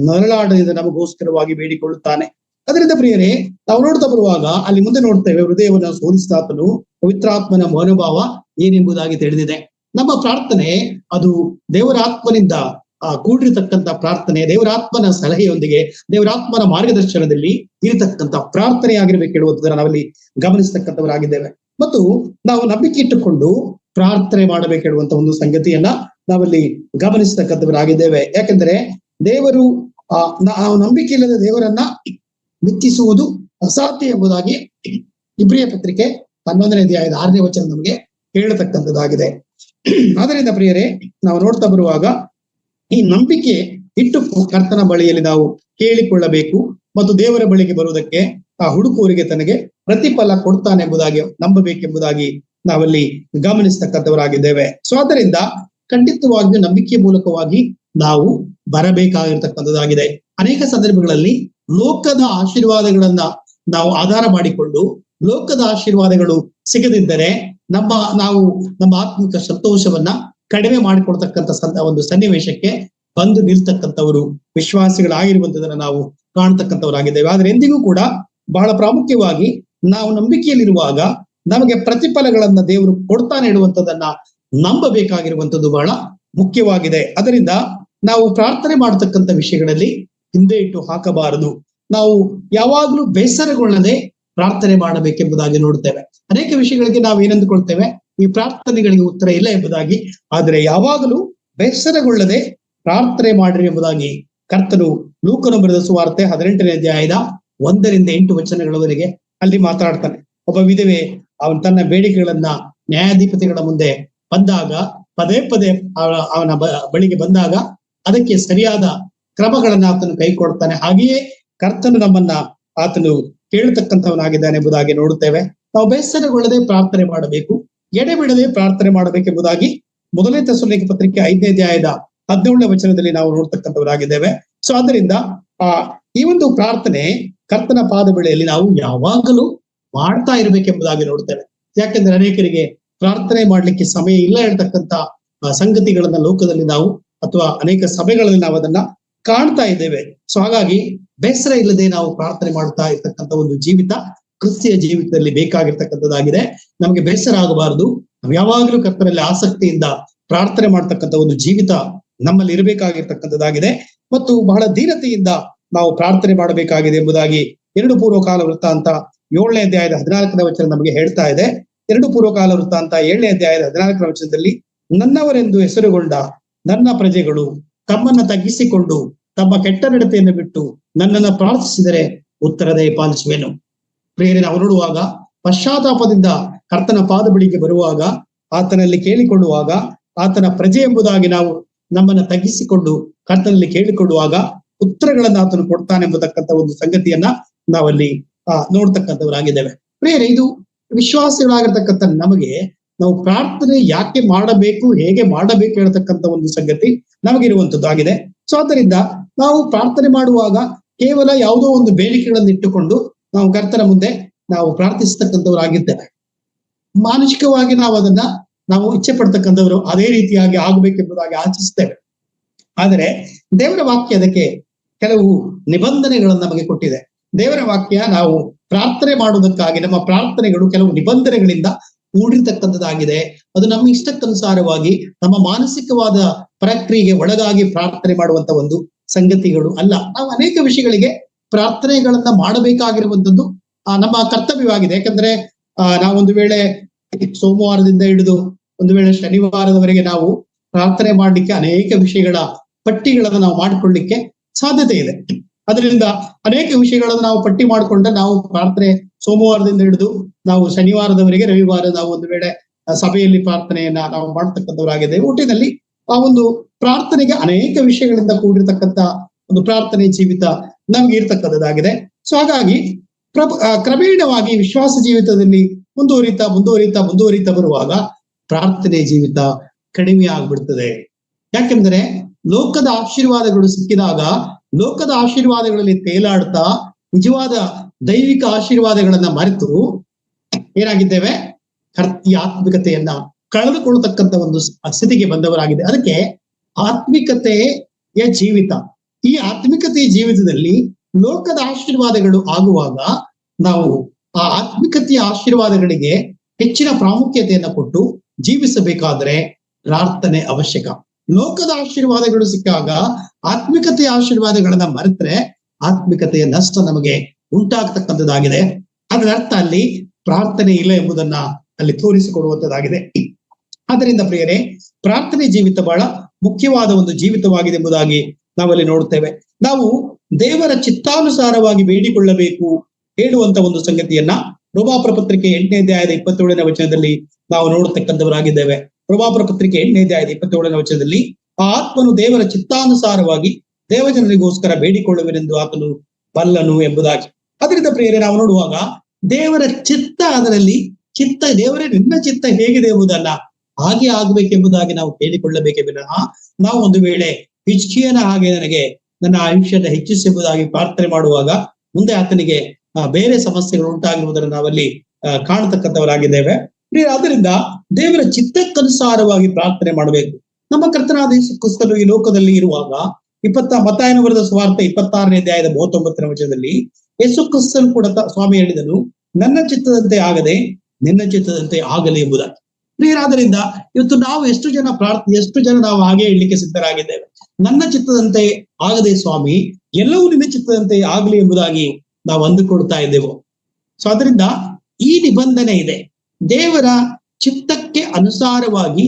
ನರಳಾಡದಿಂದ ನಮಗೋಸ್ಕರವಾಗಿ ಬೇಡಿಕೊಳ್ಳುತ್ತಾನೆ. ಅದರಿಂದ ಪ್ರಿಯರೇ, ನಾವು ನೋಡ್ತಾ ಬರುವಾಗ ಅಲ್ಲಿ ಮುಂದೆ ನೋಡ್ತೇವೆ, ಹೃದಯವನ್ನು ಸೋಲಿಸಿದಾತನು ಪವಿತ್ರಾತ್ಮನ ಮನೋಭಾವ ಏನೆಂಬುದಾಗಿ ತಿಳಿದಿದೆ. ನಮ್ಮ ಪ್ರಾರ್ಥನೆ ಅದು ದೇವರಾತ್ಮನಿಂದ ಕೂಡಿರತಕ್ಕಂಥ ಪ್ರಾರ್ಥನೆ, ದೇವರಾತ್ಮನ ಸಲಹೆಯೊಂದಿಗೆ, ದೇವರಾತ್ಮನ ಮಾರ್ಗದರ್ಶನದಲ್ಲಿ ಇರತಕ್ಕಂಥ ಪ್ರಾರ್ಥನೆ ಆಗಿರ್ಬೇಕು ಹೇಳುವುದನ್ನು ನಾವಲ್ಲಿ ಗಮನಿಸತಕ್ಕಂಥವರಾಗಿದ್ದೇವೆ. ಮತ್ತು ನಾವು ನಂಬಿಕೆ ಇಟ್ಟುಕೊಂಡು ಪ್ರಾರ್ಥನೆ ಮಾಡಬೇಕು ಹೇಳುವಂತ ಒಂದು ಸಂಗತಿಯನ್ನ ನಾವಲ್ಲಿ ಗಮನಿಸತಕ್ಕಂಥವರಾಗಿದ್ದೇವೆ. ಯಾಕೆಂದ್ರೆ ದೇವರು ನಾವು ನಂಬಿಕೆ ಇಲ್ಲದ ದೇವರನ್ನ ಮೆಚ್ಚಿಸುವುದು ಅಸಾಧ್ಯ ಎಂಬುದಾಗಿ ಇಬ್ರಿಯ ಪತ್ರಿಕೆ 11ನೇ ಅಧ್ಯಾಯದ 6ನೇ ವಚನ ನಮಗೆ ಹೇಳತಕ್ಕಂಥದ್ದಾಗಿದೆ. ಆದ್ದರಿಂದ ಪ್ರಿಯರೇ, ನಾವು ನೋಡ್ತಾ ಬರುವಾಗ ಈ ನಂಬಿಕೆ ಇಟ್ಟು ಕರ್ತನ ಬಳಿಯಲ್ಲಿ ನಾವು ಕೇಳಿಕೊಳ್ಳಬೇಕು ಮತ್ತು ದೇವರ ಬಳಿಗೆ ಬರುವುದಕ್ಕೆ ಆ ಹುಡುಕುವರಿಗೆ ತನಗೆ ಪ್ರತಿಫಲ ಕೊಡ್ತಾನೆ ಎಂಬುದಾಗಿ ನಂಬಬೇಕೆಂಬುದಾಗಿ ನಾವಲ್ಲಿ ಗಮನಿಸ್ತಕ್ಕಂಥವರಾಗಿದ್ದೇವೆ. ಸೊ ಆದ್ದರಿಂದ ಖಂಡಿತವಾಗಿಯೂ ನಂಬಿಕೆ ಮೂಲಕವಾಗಿ ನಾವು ಬರಬೇಕಾಗಿರ್ತಕ್ಕಂಥದ್ದಾಗಿದೆ. ಅನೇಕ ಸಂದರ್ಭಗಳಲ್ಲಿ ಲೋಕದ ಆಶೀರ್ವಾದಗಳನ್ನ ನಾವು ಆಧಾರ ಮಾಡಿಕೊಂಡು ಲೋಕದ ಆಶೀರ್ವಾದಗಳು ಸಿಗದಿದ್ದರೆ ನಾವು ನಮ್ಮ ಆತ್ಮಿಕ ಸಂತೋಷವನ್ನ ಕಡಿಮೆ ಮಾಡಿಕೊಡ್ತಕ್ಕಂಥ ಒಂದು ಸನ್ನಿವೇಶಕ್ಕೆ ಬಂದು ನಿಲ್ತಕ್ಕಂಥವರು ವಿಶ್ವಾಸಿಗಳಾಗಿರುವಂತದನ್ನ ನಾವು ಕಾಣ್ತಕ್ಕಂಥವರಾಗಿದ್ದೇವೆ. ಆದ್ರೆ ಎಂದಿಗೂ ಕೂಡ ಬಹಳ ಪ್ರಾಮುಖ್ಯವಾಗಿ ನಾವು ನಂಬಿಕೆಯಲ್ಲಿರುವಾಗ ನಮಗೆ ಪ್ರತಿಫಲಗಳನ್ನ ದೇವರು ಕೊಡ್ತಾನೆ ಇಡುವಂತದನ್ನ ನಂಬಬೇಕಾಗಿರುವಂತದ್ದು ಬಹಳ ಮುಖ್ಯವಾಗಿದೆ. ಅದರಿಂದ ನಾವು ಪ್ರಾರ್ಥನೆ ಮಾಡತಕ್ಕಂಥ ವಿಷಯಗಳಲ್ಲಿ ಹಿಂದೆ ಇಟ್ಟು ಹಾಕಬಾರದು. ನಾವು ಯಾವಾಗ್ಲೂ ಬೇಸರಗೊಳ್ಳದೆ ಪ್ರಾರ್ಥನೆ ಮಾಡಬೇಕೆಂಬುದಾಗಿ ನೋಡ್ತೇವೆ. ಅನೇಕ ವಿಷಯಗಳಿಗೆ ನಾವು ಏನಂದುಕೊಳ್ತೇವೆ, ಈ ಪ್ರಾರ್ಥನೆಗಳಿಗೆ ಉತ್ತರ ಇಲ್ಲ ಎಂಬುದಾಗಿ. ಆದರೆ ಯಾವಾಗಲೂ ಬೇಸರಗೊಳ್ಳದೆ ಪ್ರಾರ್ಥನೆ ಮಾಡಿರಿ ಎಂಬುದಾಗಿ ಕರ್ತನು ಲೂಕನು ಬರೆದ ಸುವಾರ್ತೆ 18ನೇ ಅಧ್ಯಾಯದ 1-8 ವಚನಗಳವರೆಗೆ ಅಲ್ಲಿ ಮಾತಾಡ್ತಾನೆ. ಒಬ್ಬ ವಿಧವೆ ಅವನು ತನ್ನ ಬೇಡಿಕೆಗಳನ್ನ ನ್ಯಾಯಾಧಿಪತಿಗಳ ಮುಂದೆ ಬಂದಾಗ, ಪದೇ ಪದೇ ಅವನ ಬಳಿಗೆ ಬಂದಾಗ ಅದಕ್ಕೆ ಸರಿಯಾದ ಕ್ರಮಗಳನ್ನ ಆತನು ಕೈಕೊಡ್ತಾನೆ. ಹಾಗೆಯೇ ಕರ್ತನು ನಮ್ಮನ್ನ ಆತನು ಕೇಳತಕ್ಕಂಥವನಾಗಿದ್ದಾನೆ ಎಂಬುದಾಗಿ ನೋಡುತ್ತೇವೆ. ನಾವು ಬೇಸರಗೊಳ್ಳದೆ ಪ್ರಾರ್ಥನೆ ಮಾಡಬೇಕು, ಎಡೆಬಿಡದೆ ಪ್ರಾರ್ಥನೆ ಮಾಡಬೇಕೆಂಬುದಾಗಿ 1ನೇ ತೆಸಲೋನಿಕ ಪತ್ರಿಕೆ 5ನೇ ಅಧ್ಯಾಯದ 17ನೇ ವಚನದಲ್ಲಿ ನಾವು ನೋಡ್ತಕ್ಕಂಥವರಾಗಿದ್ದೇವೆ. ಸೊ ಆದ್ದರಿಂದ ಈ ಒಂದು ಪ್ರಾರ್ಥನೆ ಕರ್ತನ ಪಾದ ಬಳಿಯಲ್ಲಿ ನಾವು ಯಾವಾಗಲೂ ಮಾಡ್ತಾ ಇರಬೇಕೆಂಬುದಾಗಿ ನೋಡ್ತೇವೆ. ಯಾಕೆಂದ್ರೆ ಅನೇಕರಿಗೆ ಪ್ರಾರ್ಥನೆ ಮಾಡ್ಲಿಕ್ಕೆ ಸಮಯ ಇಲ್ಲ ಹೇಳ್ತಕ್ಕಂಥ ಸಂಗತಿಗಳನ್ನ ಲೋಕದಲ್ಲಿ ನಾವು ಅಥವಾ ಅನೇಕ ಸಭೆಗಳಲ್ಲಿ ನಾವು ಅದನ್ನ ಕಾಣ್ತಾ ಇದ್ದೇವೆ. ಸೊ ಹಾಗಾಗಿ ಬೇಸರ ಇಲ್ಲದೆ ನಾವು ಪ್ರಾರ್ಥನೆ ಮಾಡ್ತಾ ಇರ್ತಕ್ಕಂಥ ಒಂದು ಜೀವಿತ ಕ್ರಿಸ್ತಿಯ ಜೀವಿತದಲ್ಲಿ ಬೇಕಾಗಿರ್ತಕ್ಕಂಥದ್ದಾಗಿದೆ. ನಮಗೆ ಬೇಸರ ಆಗಬಾರದು. ನಾವು ಯಾವಾಗಲೂ ಕರ್ತನಲ್ಲಿ ಆಸಕ್ತಿಯಿಂದ ಪ್ರಾರ್ಥನೆ ಮಾಡ್ತಕ್ಕಂಥ ಒಂದು ಜೀವಿತ ನಮ್ಮಲ್ಲಿ ಇರಬೇಕಾಗಿರ್ತಕ್ಕಂಥದ್ದಾಗಿದೆ. ಮತ್ತು ಬಹಳ ದೀನತೆಯಿಂದ ನಾವು ಪ್ರಾರ್ಥನೆ ಮಾಡಬೇಕಾಗಿದೆ ಎಂಬುದಾಗಿ 2 ಪೂರ್ವಕಾಲ ವೃತ್ತಾಂತ 7ನೇ ಅಧ್ಯಾಯದ 14ನೇ ವಚನ ನಮಗೆ ಹೇಳ್ತಾ ಇದೆ. 2 ಪೂರ್ವಕಾಲ ವೃತ್ತಾಂತ 7ನೇ ಅಧ್ಯಾಯದ 14ನೇ ವಚನದಲ್ಲಿ, ನನ್ನವರೆಂದು ಹೆಸರುಗೊಂಡ ನನ್ನ ಪ್ರಜೆಗಳು ತಮ್ಮನ್ನ ತಗ್ಗಿಸಿಕೊಂಡು ತಮ್ಮ ಕೆಟ್ಟ ನಡತೆಯನ್ನು ಬಿಟ್ಟು ನನ್ನನ್ನು ಪ್ರಾರ್ಥಿಸಿದರೆ ಉತ್ತರ ದಯಪಾಲಿಸುವೆನು. ಪ್ರಿಯರೇ, ನಾವು ನೋಡುವಾಗ ಪಶ್ಚಾತ್ತಾಪದಿಂದ ಕರ್ತನ ಪಾದ ಬಳಿಗೆ ಬರುವಾಗ, ಆತನಲ್ಲಿ ಕೇಳಿಕೊಳ್ಳುವಾಗ, ಆತನ ಪ್ರಜೆ ಎಂಬುದಾಗಿ ನಾವು ನಮ್ಮನ್ನ ತಗ್ಗಿಸಿಕೊಂಡು ಕರ್ತನಲ್ಲಿ ಕೇಳಿಕೊಳ್ಳುವಾಗ ಉತ್ತರಗಳನ್ನ ಆತನು ಕೊಡ್ತಾನೆ ಎಂಬತಕ್ಕಂಥ ಒಂದು ಸಂಗತಿಯನ್ನ ನಾವಲ್ಲಿ ನೋಡ್ತಕ್ಕಂಥವರಾಗಿದ್ದೇವೆ. ಪ್ರಿಯರೇ, ಇದು ವಿಶ್ವಾಸಿಗಳಾಗಿರ್ತಕ್ಕಂಥ ನಮಗೆ ನಾವು ಪ್ರಾರ್ಥನೆ ಯಾಕೆ ಮಾಡಬೇಕು, ಹೇಗೆ ಮಾಡಬೇಕು ಹೇಳ್ತಕ್ಕಂಥ ಒಂದು ಸಂಗತಿ ನಮಗಿರುವಂತದ್ದಾಗಿದೆ. ಸೊ ಆದ್ದರಿಂದ ನಾವು ಪ್ರಾರ್ಥನೆ ಮಾಡುವಾಗ ಕೇವಲ ಯಾವುದೋ ಒಂದು ಬೇಡಿಕೆಗಳನ್ನು ಇಟ್ಟುಕೊಂಡು ನಾವು ಕರ್ತನ ಮುಂದೆ ನಾವು ಪ್ರಾರ್ಥಿಸತಕ್ಕಂಥವರಾಗಿದ್ದೇವೆ. ಮಾನಸಿಕವಾಗಿ ನಾವು ಇಚ್ಛೆ ಪಡ್ತಕ್ಕಂಥವ್ರು ಅದೇ ರೀತಿಯಾಗಿ ಆಗಬೇಕೆಂಬುದಾಗಿ ಆಚಿಸ್ತೇವೆ. ಆದರೆ ದೇವರ ವಾಕ್ಯ ಅದಕ್ಕೆ ಕೆಲವು ನಿಬಂಧನೆಗಳನ್ನು ನಮಗೆ ಕೊಟ್ಟಿದೆ. ದೇವರ ವಾಕ್ಯ ನಾವು ಪ್ರಾರ್ಥನೆ ಮಾಡುವುದಕ್ಕಾಗಿ ನಮ್ಮ ಪ್ರಾರ್ಥನೆಗಳು ಕೆಲವು ನಿಬಂಧನೆಗಳಿಂದ ಕೂಡಿರ್ತಕ್ಕಂಥದ್ದಾಗಿದೆ. ಅದು ನಮ್ಮ ಇಷ್ಟಕ್ಕನುಸಾರವಾಗಿ ನಮ್ಮ ಮಾನಸಿಕವಾದ ಪ್ರಕ್ರಿಯೆಗೆ ಒಳಗಾಗಿ ಪ್ರಾರ್ಥನೆ ಮಾಡುವಂತ ಒಂದು ಸಂಗತಿಗಳು ಅಲ್ಲ. ನಾವು ಅನೇಕ ವಿಷಯಗಳಿಗೆ ಪ್ರಾರ್ಥನೆಗಳನ್ನ ಮಾಡಬೇಕಾಗಿರುವಂತದ್ದು ನಮ್ಮ ಕರ್ತವ್ಯವಾಗಿದೆ. ಯಾಕಂದ್ರೆ ನಾವೊಂದು ವೇಳೆ ಸೋಮವಾರದಿಂದ ಹಿಡಿದು ಒಂದು ವೇಳೆ ಶನಿವಾರದವರೆಗೆ ನಾವು ಪ್ರಾರ್ಥನೆ ಮಾಡ್ಲಿಕ್ಕೆ ಅನೇಕ ವಿಷಯಗಳ ಪಟ್ಟಿಗಳನ್ನ ನಾವು ಮಾಡಿಕೊಳ್ಳಿಕ್ಕೆ ಸಾಧ್ಯತೆ ಇದೆ. ಅದರಿಂದ ಅನೇಕ ವಿಷಯಗಳನ್ನು ನಾವು ಪಟ್ಟಿ ಮಾಡಿಕೊಂಡ್ರೆ ನಾವು ಪ್ರಾರ್ಥನೆ ಸೋಮವಾರದಿಂದ ಹಿಡಿದು ನಾವು ಶನಿವಾರದವರೆಗೆ, ರವಿವಾರ ನಾವು ಒಂದು ವೇಳೆ ಸಭೆಯಲ್ಲಿ ಪ್ರಾರ್ಥನೆಯನ್ನ ನಾವು ಮಾಡ್ತಕ್ಕಂಥವರಾಗಿದ್ದೇವೆ. ಒಟ್ಟಿನಲ್ಲಿ ಆ ಒಂದು ಪ್ರಾರ್ಥನೆಗೆ ಅನೇಕ ವಿಷಯಗಳಿಂದ ಕೂಡಿರ್ತಕ್ಕಂಥ ಒಂದು ಪ್ರಾರ್ಥನೆ ಜೀವಿತ ನಮ್ಗೆ ಇರ್ತಕ್ಕಂಥದ್ದಾಗಿದೆ. ಸೊ ಹಾಗಾಗಿ ಕ್ರಮೇಣವಾಗಿ ವಿಶ್ವಾಸ ಜೀವಿತದಲ್ಲಿ ಮುಂದುವರಿತಾ ಬರುವಾಗ ಪ್ರಾರ್ಥನೆ ಜೀವಿತ ಕಡಿಮೆ ಆಗ್ಬಿಡ್ತದೆ. ಯಾಕೆಂದ್ರೆ ಲೋಕದ ಆಶೀರ್ವಾದಗಳು ಸಿಕ್ಕಿದಾಗ ಲೋಕದ ಆಶೀರ್ವಾದಗಳಲ್ಲಿ ತೇಲಾಡ್ತಾ ನಿಜವಾದ ದೈವಿಕ ಆಶೀರ್ವಾದಗಳನ್ನ ಮರೆತು ಏನಾಗಿದ್ದೇವೆ, ಈ ಆತ್ಮಿಕತೆಯನ್ನ ಕಳೆದುಕೊಳ್ಳತಕ್ಕಂಥ ಒಂದು ಸ್ಥಿತಿಗೆ ಬಂದವರಾಗಿದೆ. ಅದಕ್ಕೆ ಆತ್ಮಿಕತೆಯ ಜೀವಿತ, ಈ ಆತ್ಮಿಕತೆಯ ಜೀವಿತದಲ್ಲಿ ಲೋಕದ ಆಶೀರ್ವಾದಗಳು ಆಗುವಾಗ ನಾವು ಆ ಆತ್ಮಿಕತೆಯ ಆಶೀರ್ವಾದಗಳಿಗೆ ಹೆಚ್ಚಿನ ಪ್ರಾಮುಖ್ಯತೆಯನ್ನ ಕೊಟ್ಟು ಜೀವಿಸಬೇಕಾದ್ರೆ ಪ್ರಾರ್ಥನೆ ಅವಶ್ಯಕ. ಲೋಕದ ಆಶೀರ್ವಾದಗಳು ಸಿಕ್ಕಾಗ ಆತ್ಮಿಕತೆಯ ಆಶೀರ್ವಾದಗಳನ್ನ ಮರೆತರೆ ಆತ್ಮಿಕತೆಯ ನಷ್ಟ ನಮಗೆ ಉಂಟಾಗ್ತಕ್ಕಂಥದ್ದಾಗಿದೆ. ಅದರ ಅರ್ಥ ಅಲ್ಲಿ ಪ್ರಾರ್ಥನೆ ಇಲ್ಲ ಎಂಬುದನ್ನ ಅಲ್ಲಿ ತೋರಿಸಿಕೊಡುವಂತದ್ದಾಗಿದೆ. ಆದ್ದರಿಂದ ಪ್ರಿಯರೇ, ಪ್ರಾರ್ಥನೆ ಜೀವಿತ ಬಹಳ ಮುಖ್ಯವಾದ ಒಂದು ಜೀವಿತವಾಗಿದೆ ಎಂಬುದಾಗಿ ನಾವಲ್ಲಿ ನೋಡುತ್ತೇವೆ. ನಾವು ದೇವರ ಚಿತ್ತಾನುಸಾರವಾಗಿ ಬೇಡಿಕೊಳ್ಳಬೇಕು ಹೇಳುವಂತ ಒಂದು ಸಂಗತಿಯನ್ನ ರೋಮಾಪುರ ಪತ್ರಿಕೆ 8ನೇ ಅಧ್ಯಾಯದ 27ನೇ ವಚನದಲ್ಲಿ ನಾವು ನೋಡತಕ್ಕಂಥವರಾಗಿದ್ದೇವೆ. ರೋಮಾಪುರ ಪತ್ರಿಕೆ 8ನೇ ಅಧ್ಯಾಯದ 27ನೇ ವಚನದಲ್ಲಿ ಆ ಆತ್ಮನು ದೇವರ ಚಿತ್ತಾನುಸಾರವಾಗಿ ದೇವಜನರಿಗೋಸ್ಕರ ಬೇಡಿಕೊಳ್ಳುವೆನೆಂದು ಆತನು ಬಲ್ಲನು ಎಂಬುದಾಗಿ. ಅದರಿಂದ ಪ್ರಿಯರೇ, ನಾವು ನೋಡುವಾಗ ದೇವರ ಚಿತ್ತ, ಅದರಲ್ಲಿ ಚಿತ್ತ, ದೇವರೇ ನಿನ್ನ ಚಿತ್ತ ಹೇಗಿದೆ ಎಂಬುದಲ್ಲ, ಹಾಗೆ ಆಗ್ಬೇಕೆಂಬುದಾಗಿ ನಾವು ಕೇಳಿಕೊಳ್ಳಬೇಕೇ ವಿನಃ ನಾವು ಒಂದು ವೇಳೆ ಹಿಜ್ಕೀಯನ ಹಾಗೆ ನನಗೆ ನನ್ನ ಆಯುಷ್ಯದ ಹೆಚ್ಚಿಸೆಂಬುದಾಗಿ ಪ್ರಾರ್ಥನೆ ಮಾಡುವಾಗ ಮುಂದೆ ಆತನಿಗೆ ಬೇರೆ ಸಮಸ್ಯೆಗಳು ಉಂಟಾಗಿರುವುದನ್ನು ನಾವಲ್ಲಿ ಕಾಣತಕ್ಕಂಥವರಾಗಿದ್ದೇವೆ. ಆದ್ದರಿಂದ ದೇವರ ಚಿತ್ತಕ್ಕನುಸಾರವಾಗಿ ಪ್ರಾರ್ಥನೆ ಮಾಡಬೇಕು. ನಮ್ಮ ಕರ್ತನಾದ ಯೇಸು ಕ್ರಿಸ್ತನು ಈ ಲೋಕದಲ್ಲಿ ಇರುವಾಗ ಮತ್ತಾಯನ ಬರೆದ ಸುವಾರ್ತೆ 26ನೇ ಅಧ್ಯಾಯದ 39ನೇ ವಚನದಲ್ಲಿ ಯೇಸು ಕ್ರಿಸ್ತನು ಕೂಡ ಸ್ವಾಮಿ ಹೇಳಿದನು, ನನ್ನ ಚಿತ್ತದಂತೆ ಆಗದೆ ನಿನ್ನ ಚಿತ್ತದಂತೆ ಆಗಲಿ ಎಂಬುದಾಗಿ. ಪ್ರಿಯರಾದ್ದರಿಂದ ಇವತ್ತು ನಾವು ಎಷ್ಟು ಜನ ನಾವು ಹಾಗೆ ಹೇಳಲಿಕ್ಕೆ ಸಿದ್ಧರಾಗಿದ್ದೇವೆ. ನನ್ನ ಚಿತ್ತದಂತೆ ಆಗದೆ ಸ್ವಾಮಿ, ಎಲ್ಲವೂ ನಿನ್ನ ಚಿತ್ತದಂತೆ ಆಗಲಿ ಎಂಬುದಾಗಿ ನಾವು ಅಂದುಕೊಳ್ತಾ ಇದ್ದೇವೆ. ಸೊ ಅದರಿಂದ ಈ ನಿಬಂಧನೆ ಇದೆ, ದೇವರ ಚಿತ್ತಕ್ಕೆ ಅನುಸಾರವಾಗಿ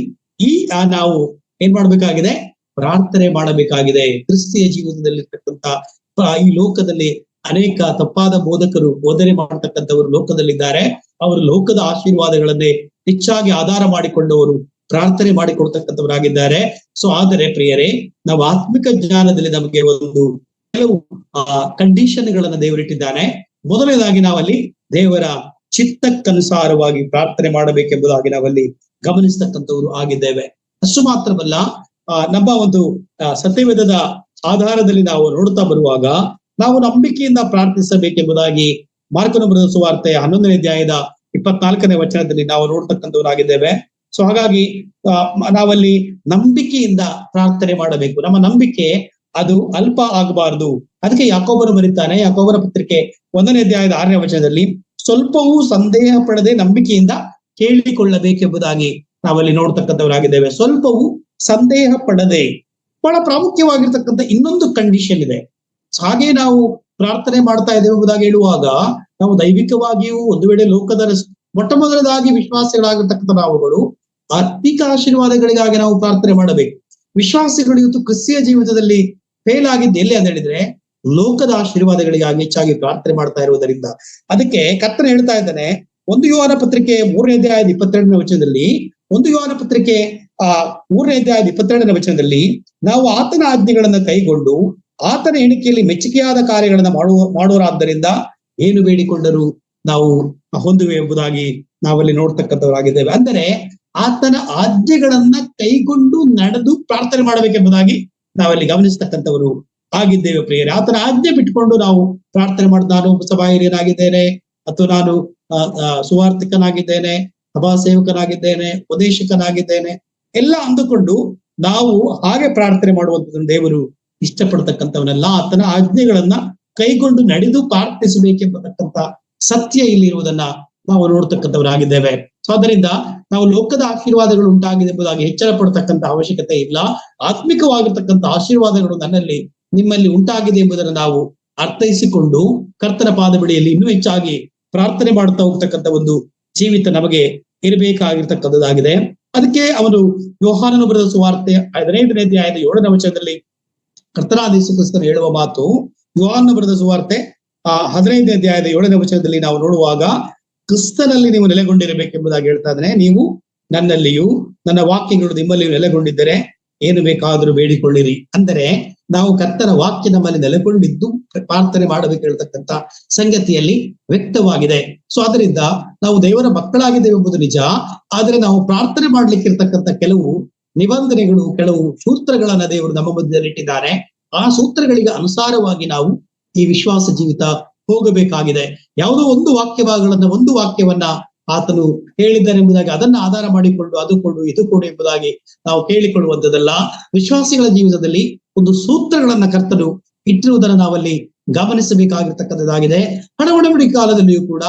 ನಾವು ಏನ್ ಮಾಡ್ಬೇಕಾಗಿದೆ, ಪ್ರಾರ್ಥನೆ ಮಾಡಬೇಕಾಗಿದೆ. ಕ್ರಿಸ್ತಿಯ ಜೀವಿತದಲ್ಲಿರ್ತಕ್ಕಂಥ ಈ ಲೋಕದಲ್ಲಿ ಅನೇಕ ತಪ್ಪಾದ ಬೋಧಕರು ಬೋಧನೆ ಮಾಡತಕ್ಕಂಥವರು ಲೋಕದಲ್ಲಿದ್ದಾರೆ. ಅವರು ಲೋಕದ ಆಶೀರ್ವಾದಗಳನ್ನೇ ಹೆಚ್ಚಾಗಿ ಆಧಾರ ಮಾಡಿಕೊಂಡವರು ಪ್ರಾರ್ಥನೆ ಮಾಡಿಕೊಡ್ತಕ್ಕಂಥವರಾಗಿದ್ದಾರೆ. ಸೊ ಆದರೆ ಪ್ರಿಯರೇ, ನಾವು ಆತ್ಮಿಕ ಜ್ಞಾನದಲ್ಲಿ ನಮಗೆ ಒಂದು ಕೆಲವು ಕಂಡೀಷನ್ಗಳನ್ನ ದೇವರಿಟ್ಟಿದ್ದಾನೆ. ಮೊದಲನೇದಾಗಿ ನಾವಲ್ಲಿ ದೇವರ ಚಿತ್ತಕ್ಕನುಸಾರವಾಗಿ ಪ್ರಾರ್ಥನೆ ಮಾಡಬೇಕೆಂಬುದಾಗಿ ನಾವಲ್ಲಿ ಗಮನಿಸ್ತಕ್ಕಂಥವ್ರು ಆಗಿದ್ದೇವೆ. ಅಷ್ಟು ಮಾತ್ರವಲ್ಲ, ನಮ್ಮ ಒಂದು ಸತ್ಯವೇದದ ಆಧಾರದಲ್ಲಿ ನಾವು ನೋಡ್ತಾ ಬರುವಾಗ ನಾವು ನಂಬಿಕೆಯಿಂದ ಪ್ರಾರ್ಥಿಸಬೇಕೆಂಬುದಾಗಿ ಮಾರ್ಕನ ಬರೆದ ಸುವಾರ್ತೆ 11ನೇ ಅಧ್ಯಾಯದ 24ನೇ ವಚನದಲ್ಲಿ ನಾವು ನೋಡ್ತಕ್ಕಂಥವರಾಗಿದ್ದೇವೆ. ಸೊ ಹಾಗಾಗಿ ನಾವಲ್ಲಿ ನಂಬಿಕೆಯಿಂದ ಪ್ರಾರ್ಥನೆ ಮಾಡಬೇಕು. ನಮ್ಮ ನಂಬಿಕೆ ಅದು ಅಲ್ಪ ಆಗಬಾರದು. ಅದಕ್ಕೆ ಯಾಕೋಬನು ಬರೀತಾನೆ, ಯಾಕೋಬನ ಪತ್ರಿಕೆ 1ನೇ ಅಧ್ಯಾಯದ 6ನೇ ವಚನದಲ್ಲಿ ಸ್ವಲ್ಪವೂ ಸಂದೇಹ ಪಡದೆ ನಂಬಿಕೆಯಿಂದ ಕೇಳಿಕೊಳ್ಳಬೇಕೆಂಬುದಾಗಿ ನಾವಲ್ಲಿ ನೋಡ್ತಕ್ಕಂಥವರಾಗಿದ್ದೇವೆ. ಸ್ವಲ್ಪವೂ ಸಂದೇಹ ಪಡದೆ, ಬಹಳ ಪ್ರಾಮುಖ್ಯವಾಗಿರ್ತಕ್ಕಂಥ ಇನ್ನೊಂದು ಕಂಡೀಷನ್ ಇದೆ. ಹಾಗೆ ನಾವು ಪ್ರಾರ್ಥನೆ ಮಾಡ್ತಾ ಇದ್ದೇವೆ ಎಂಬುದಾಗಿ ಹೇಳುವಾಗ ನಾವು ದೈವಿಕವಾಗಿಯೂ ಒಂದು ವೇಳೆ ಲೋಕದ ಮೊಟ್ಟ ಮೊದಲದಾಗಿ ವಿಶ್ವಾಸಿಗಳಾಗಿರ್ತಕ್ಕಂಥ ನಾವುಗಳು ಆರ್ಥಿಕ ಆಶೀರ್ವಾದಗಳಿಗಾಗಿ ನಾವು ಪ್ರಾರ್ಥನೆ ಮಾಡಬೇಕು. ವಿಶ್ವಾಸಿಗಳು ಇವತ್ತು ಕ್ರಿಸ್ತಿಯ ಜೀವಿತದಲ್ಲಿ ಫೇಲ್ ಆಗಿದ್ದು ಎಲ್ಲಿ ಅಂತ ಹೇಳಿದ್ರೆ ಲೋಕದ ಆಶೀರ್ವಾದಗಳಿಗಾಗಿ ಹೆಚ್ಚಾಗಿ ಪ್ರಾರ್ಥನೆ ಮಾಡ್ತಾ ಇರುವುದರಿಂದ. ಅದಕ್ಕೆ ಕರ್ತನು ಹೇಳ್ತಾ ಇದ್ದಾನೆ, 1 ಯೋಹಾನ ಪತ್ರಿಕೆ 3ನೇ ಅಧ್ಯಾಯದ 22ನೇ ವಚನದಲ್ಲಿ, 1 ಯೋಹಾನ ಪತ್ರಿಕೆ 3ನೇ ಅಧ್ಯಾಯದ 22ನೇ ವಚನದಲ್ಲಿ ನಾವು ಆತನ ಆಜ್ಞೆಗಳನ್ನ ಕೈಗೊಂಡು ಆತನ ಎಣಿಕೆಯಲ್ಲಿ ಮೆಚ್ಚುಗೆಯಾದ ಕಾರ್ಯಗಳನ್ನ ಮಾಡುವರಾದ್ದರಿಂದ ಏನು ಬೇಡಿಕೊಂಡರೂ ನಾವು ಹೊಂದುವೆ ಎಂಬುದಾಗಿ ನಾವಲ್ಲಿ ನೋಡ್ತಕ್ಕಂಥವರಾಗಿದ್ದೇವೆ. ಅಂದರೆ ಆತನ ಆಜ್ಞೆಗಳನ್ನ ಕೈಗೊಂಡು ನಡೆದು ಪ್ರಾರ್ಥನೆ ಮಾಡಬೇಕೆಂಬುದಾಗಿ ನಾವಲ್ಲಿ ಗಮನಿಸ್ತಕ್ಕಂಥವರು ಆಗಿದ್ದೇವೆ ಪ್ರಿಯರೇ. ಆತನ ಆಜ್ಞೆ ಬಿಟ್ಕೊಂಡು ನಾವು ಪ್ರಾರ್ಥನೆ ಮಾಡಿದ, ನಾನು ಸಭಾ ಹಿರಿಯನಾಗಿದ್ದೇನೆ ಅಥವಾ ನಾನು ಸುವಾರ್ಥಿಕನಾಗಿದ್ದೇನೆ, ಸಭಾ ಸೇವಕನಾಗಿದ್ದೇನೆ, ಉಪದೇಶಕನಾಗಿದ್ದೇನೆ ಎಲ್ಲ ಅಂದುಕೊಂಡು ನಾವು ಹಾಗೆ ಪ್ರಾರ್ಥನೆ ಮಾಡುವಂಥದ್ದನ್ನು ದೇವರು ಇಷ್ಟಪಡ್ತಕ್ಕಂಥವನ್ನೆಲ್ಲ. ಆತನ ಆಜ್ಞೆಗಳನ್ನ ಕೈಗೊಂಡು ನಡೆದು ಪ್ರಾರ್ಥಿಸಬೇಕೆಂಬತಕ್ಕಂಥ ಸತ್ಯ ಇಲ್ಲಿ ಇರುವುದನ್ನ ನಾವು ನೋಡ್ತಕ್ಕಂಥವರಾಗಿದ್ದೇವೆ. ಸೊ ಅದರಿಂದ ನಾವು ಲೋಕದ ಆಶೀರ್ವಾದಗಳು ಉಂಟಾಗಿದೆ ಎಂಬುದಾಗಿ ಎಚ್ಚರ ಪಡ್ತಕ್ಕಂಥ ಅವಶ್ಯಕತೆ ಇಲ್ಲ. ಆತ್ಮಿಕವಾಗಿರ್ತಕ್ಕಂಥ ಆಶೀರ್ವಾದಗಳು ನನ್ನಲ್ಲಿ ನಿಮ್ಮಲ್ಲಿ ಉಂಟಾಗಿದೆ ಎಂಬುದನ್ನು ನಾವು ಅರ್ಥೈಸಿಕೊಂಡು ಕರ್ತನ ಪಾದ ಬಳಿಯಲ್ಲಿ ಇನ್ನೂ ಹೆಚ್ಚಾಗಿ ಪ್ರಾರ್ಥನೆ ಮಾಡ್ತಾ ಹೋಗ್ತಕ್ಕಂಥ ಒಂದು ಜೀವಿತ ನಮಗೆ ಇರಬೇಕಾಗಿರ್ತಕ್ಕಂಥದ್ದಾಗಿದೆ. ಅದಕ್ಕೆ ಅವನು ಯೋಹಾನನು ಬರೆದ ಸುವಾರ್ತೆ 15ನೇ ಅಧ್ಯಾಯದ 7ನೇ ವಚನದಲ್ಲಿ ಕರ್ತನಾದ ಯೇಸು ಕ್ರಿಸ್ತನು ಹೇಳುವ ಮಾತು, ಯೋಹಾನನು ಬರೆದ ಸುವಾರ್ತೆ 15ನೇ ಅಧ್ಯಾಯದ 7ನೇ ವಚನದಲ್ಲಿ ನಾವು ನೋಡುವಾಗ, ಕ್ರಿಸ್ತನಲ್ಲಿ ನೀವು ನೆಲೆಗೊಂಡಿರಬೇಕೆಂಬುದಾಗಿ ಹೇಳ್ತಾ ಇದ್ದಾನೆ. ನೀವು ನನ್ನಲ್ಲಿಯೂ ನನ್ನ ವಾಕ್ಯಗಳು ನಿಮ್ಮಲ್ಲಿಯೂ ನೆಲೆಗೊಂಡಿದ್ದರೆ ಏನು ಬೇಕಾದರೂ ಬೇಡಿಕೊಳ್ಳಿರಿ. ಅಂದರೆ ನಾವು ಕರ್ತನ ವಾಕ್ಯ ನಮ್ಮಲ್ಲಿ ನೆಲೆಗೊಂಡಿದ್ದು ಪ್ರಾರ್ಥನೆ ಮಾಡಬೇಕು ಹೇಳ್ತಕ್ಕಂಥ ಸಂಗತಿಯಲ್ಲಿ ವ್ಯಕ್ತವಾಗಿದೆ. ಸೊ ಅದರಿಂದ ನಾವು ದೇವರ ಮಕ್ಕಳಾಗಿದ್ದೇವೆ ಎಂಬುದು ನಿಜ. ಆದ್ರೆ ನಾವು ಪ್ರಾರ್ಥನೆ ಮಾಡ್ಲಿಕ್ಕೆ ಇರ್ತಕ್ಕಂಥ ಕೆಲವು ನಿಬಂಧನೆಗಳು, ಕೆಲವು ಸೂತ್ರಗಳನ್ನ ದೇವರು ನಮ್ಮ ಮಧ್ಯದಲ್ಲಿ ಇಟ್ಟಿದ್ದಾರೆ. ಆ ಸೂತ್ರಗಳಿಗೆ ಅನುಸಾರವಾಗಿ ನಾವು ಈ ವಿಶ್ವಾಸ ಜೀವಿತ ಹೋಗಬೇಕಾಗಿದೆ. ಯಾವುದೋ ಒಂದು ಒಂದು ವಾಕ್ಯವನ್ನ ಆತನು ಹೇಳಿದ್ದಾನೆ ಎಂಬುದಾಗಿ ಅದನ್ನ ಆಧಾರ ಮಾಡಿಕೊಂಡು ಅದು ಕೊಡು ಇದು ಕೊಡು ಎಂಬುದಾಗಿ ನಾವು ಕೇಳಿಕೊಳ್ಳುವಂಥದ್ದಲ್ಲ. ವಿಶ್ವಾಸಿಗಳ ಜೀವಿತದಲ್ಲಿ ಒಂದು ಸೂತ್ರಗಳನ್ನ ಕರ್ತನು ಇಟ್ಟಿರುವುದನ್ನು ನಾವಲ್ಲಿ ಗಮನಿಸಬೇಕಾಗಿರ್ತಕ್ಕಂಥದ್ದಾಗಿದೆ. ಒಡಂಬಡಿಕೆ ಕಾಲದಲ್ಲಿಯೂ ಕೂಡ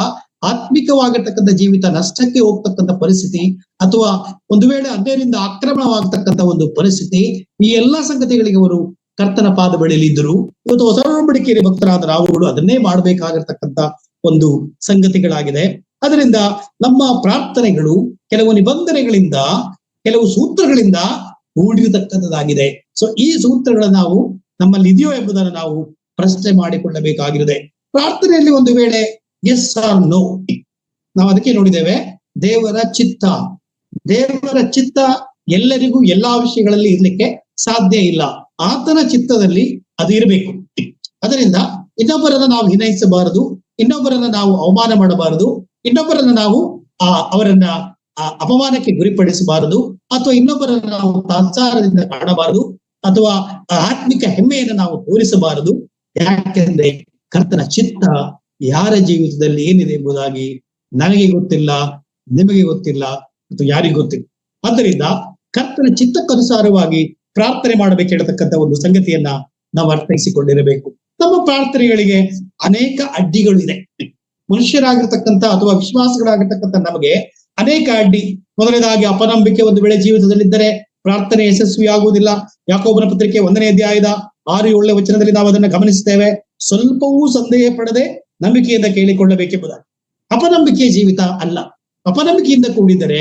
ಆತ್ಮಿಕವಾಗಿರ್ತಕ್ಕಂಥ ಜೀವಿತ ನಷ್ಟಕ್ಕೆ ಹೋಗ್ತಕ್ಕಂಥ ಪರಿಸ್ಥಿತಿ ಅಥವಾ ಒಂದು ವೇಳೆ ಅನ್ಯರಿಂದ ಆಕ್ರಮಣವಾಗತಕ್ಕಂಥ ಒಂದು ಪರಿಸ್ಥಿತಿ, ಈ ಎಲ್ಲಾ ಸಂಗತಿಗಳಿಗೆ ಅವರು ಕರ್ತನ ಪಾದ ಬಳಿಯಲ್ಲಿ ಇದ್ದರು. ಇವತ್ತು ಹೊಸ ಒಡಂಬಡಿಕೆಯಲ್ಲಿ ಭಕ್ತರಾದ ನಾವುಗಳು ಅದನ್ನೇ ಮಾಡಬೇಕಾಗಿರ್ತಕ್ಕಂಥ ಒಂದು ಸಂಗತಿಗಳಾಗಿದೆ. ಅದರಿಂದ ನಮ್ಮ ಪ್ರಾರ್ಥನೆಗಳು ಕೆಲವು ನಿಬಂಧನೆಗಳಿಂದ, ಕೆಲವು ಸೂತ್ರಗಳಿಂದ ಕೂಡಿರತಕ್ಕಂಥದ್ದಾಗಿದೆ. ಸೊ ಈ ಸೂತ್ರಗಳನ್ನ ನಾವು ನಮ್ಮಲ್ಲಿ ಇದೆಯೋ ಎಂಬುದನ್ನು ನಾವು ಪ್ರಶ್ನೆ ಮಾಡಿಕೊಳ್ಳಬೇಕಾಗಿರುತ್ತದೆ. ಪ್ರಾರ್ಥನೆಯಲ್ಲಿ ಒಂದು ವೇಳೆ ಎಸ್ ಆರ್ ನೋ, ನಾವು ಅದಕ್ಕೆ ನೋಡಿದ್ದೇವೆ, ದೇವರ ಚಿತ್ತ, ದೇವರ ಚಿತ್ತ ಎಲ್ಲರಿಗೂ ಎಲ್ಲಾ ವಿಷಯಗಳಲ್ಲಿ ಇರ್ಲಿಕ್ಕೆ ಸಾಧ್ಯ ಇಲ್ಲ. ಆತನ ಚಿತ್ತದಲ್ಲಿ ಅದು ಇರಬೇಕು. ಅದರಿಂದ ಇನ್ನೊಬ್ಬರನ್ನ ನಾವು ಹಿನೈಸಬಾರದು, ಇನ್ನೊಬ್ಬರನ್ನ ನಾವು ಅವಮಾನ ಮಾಡಬಾರದು, ಇನ್ನೊಬ್ಬರನ್ನ ನಾವು ಅವರನ್ನ ಅಪಮಾನಕ್ಕೆ ಗುರಿಪಡಿಸಬಾರದು, ಅಥವಾ ಇನ್ನೊಬ್ಬರನ್ನ ನಾವು ತಾತ್ಸಾರದಿಂದ ಕಾಣಬಾರದು, ಅಥವಾ ಆತ್ಮಿಕ ಹೆಮ್ಮೆಯನ್ನು ನಾವು ತೋರಿಸಬಾರದು. ಯಾಕೆಂದ್ರೆ ಕರ್ತನ ಚಿತ್ತ ಯಾರ ಜೀವಿತದಲ್ಲಿ ಏನಿದೆ ಎಂಬುದಾಗಿ ನನಗೆ ಗೊತ್ತಿಲ್ಲ, ನಿಮಗೆ ಗೊತ್ತಿಲ್ಲ, ಮತ್ತು ಯಾರಿಗೂ ಗೊತ್ತಿಲ್ಲ. ಆದ್ದರಿಂದ ಕರ್ತನ ಚಿತ್ತಕ್ಕನುಸಾರವಾಗಿ ಪ್ರಾರ್ಥನೆ ಮಾಡಬೇಕು ಹೇಳ್ತಕ್ಕಂಥ ಒಂದು ಸಂಗತಿಯನ್ನ ನಾವು ಅರ್ಥೈಸಿಕೊಂಡಿರಬೇಕು. ನಮ್ಮ ಪ್ರಾರ್ಥನೆಗಳಿಗೆ ಅನೇಕ ಅಡ್ಡಿಗಳು ಇದೆ. ಮನುಷ್ಯರಾಗಿರ್ತಕ್ಕಂಥ ಅಥವಾ ವಿಶ್ವಾಸಗಳಾಗಿರ್ತಕ್ಕಂಥ ನಮಗೆ ಅನೇಕ ಅಡ್ಡಿ. ಮೊದಲನೇದಾಗಿ ಅಪನಂಬಿಕೆ ಒಂದು ವೇಳೆ ಜೀವಿತದಲ್ಲಿದ್ದರೆ ಪ್ರಾರ್ಥನೆ ಯಶಸ್ವಿಯಾಗುವುದಿಲ್ಲ. ಯಾಕೋಬನ ಪತ್ರಿಕೆ 1ನೇ ಅಧ್ಯಾಯದ 6-7 ವಚನದಲ್ಲಿ ನಾವು ಅದನ್ನು ಗಮನಿಸುತ್ತೇವೆ. ಸ್ವಲ್ಪವೂ ಸಂದೇಹ ಪಡದೆ ನಂಬಿಕೆಯಿಂದ ಕೇಳಿಕೊಳ್ಳಬೇಕೆಂಬುದಾಗಿ. ಅಪನಂಬಿಕೆಯ ಜೀವಿತ ಅಲ್ಲ. ಅಪನಂಬಿಕೆಯಿಂದ ಕೂಡಿದರೆ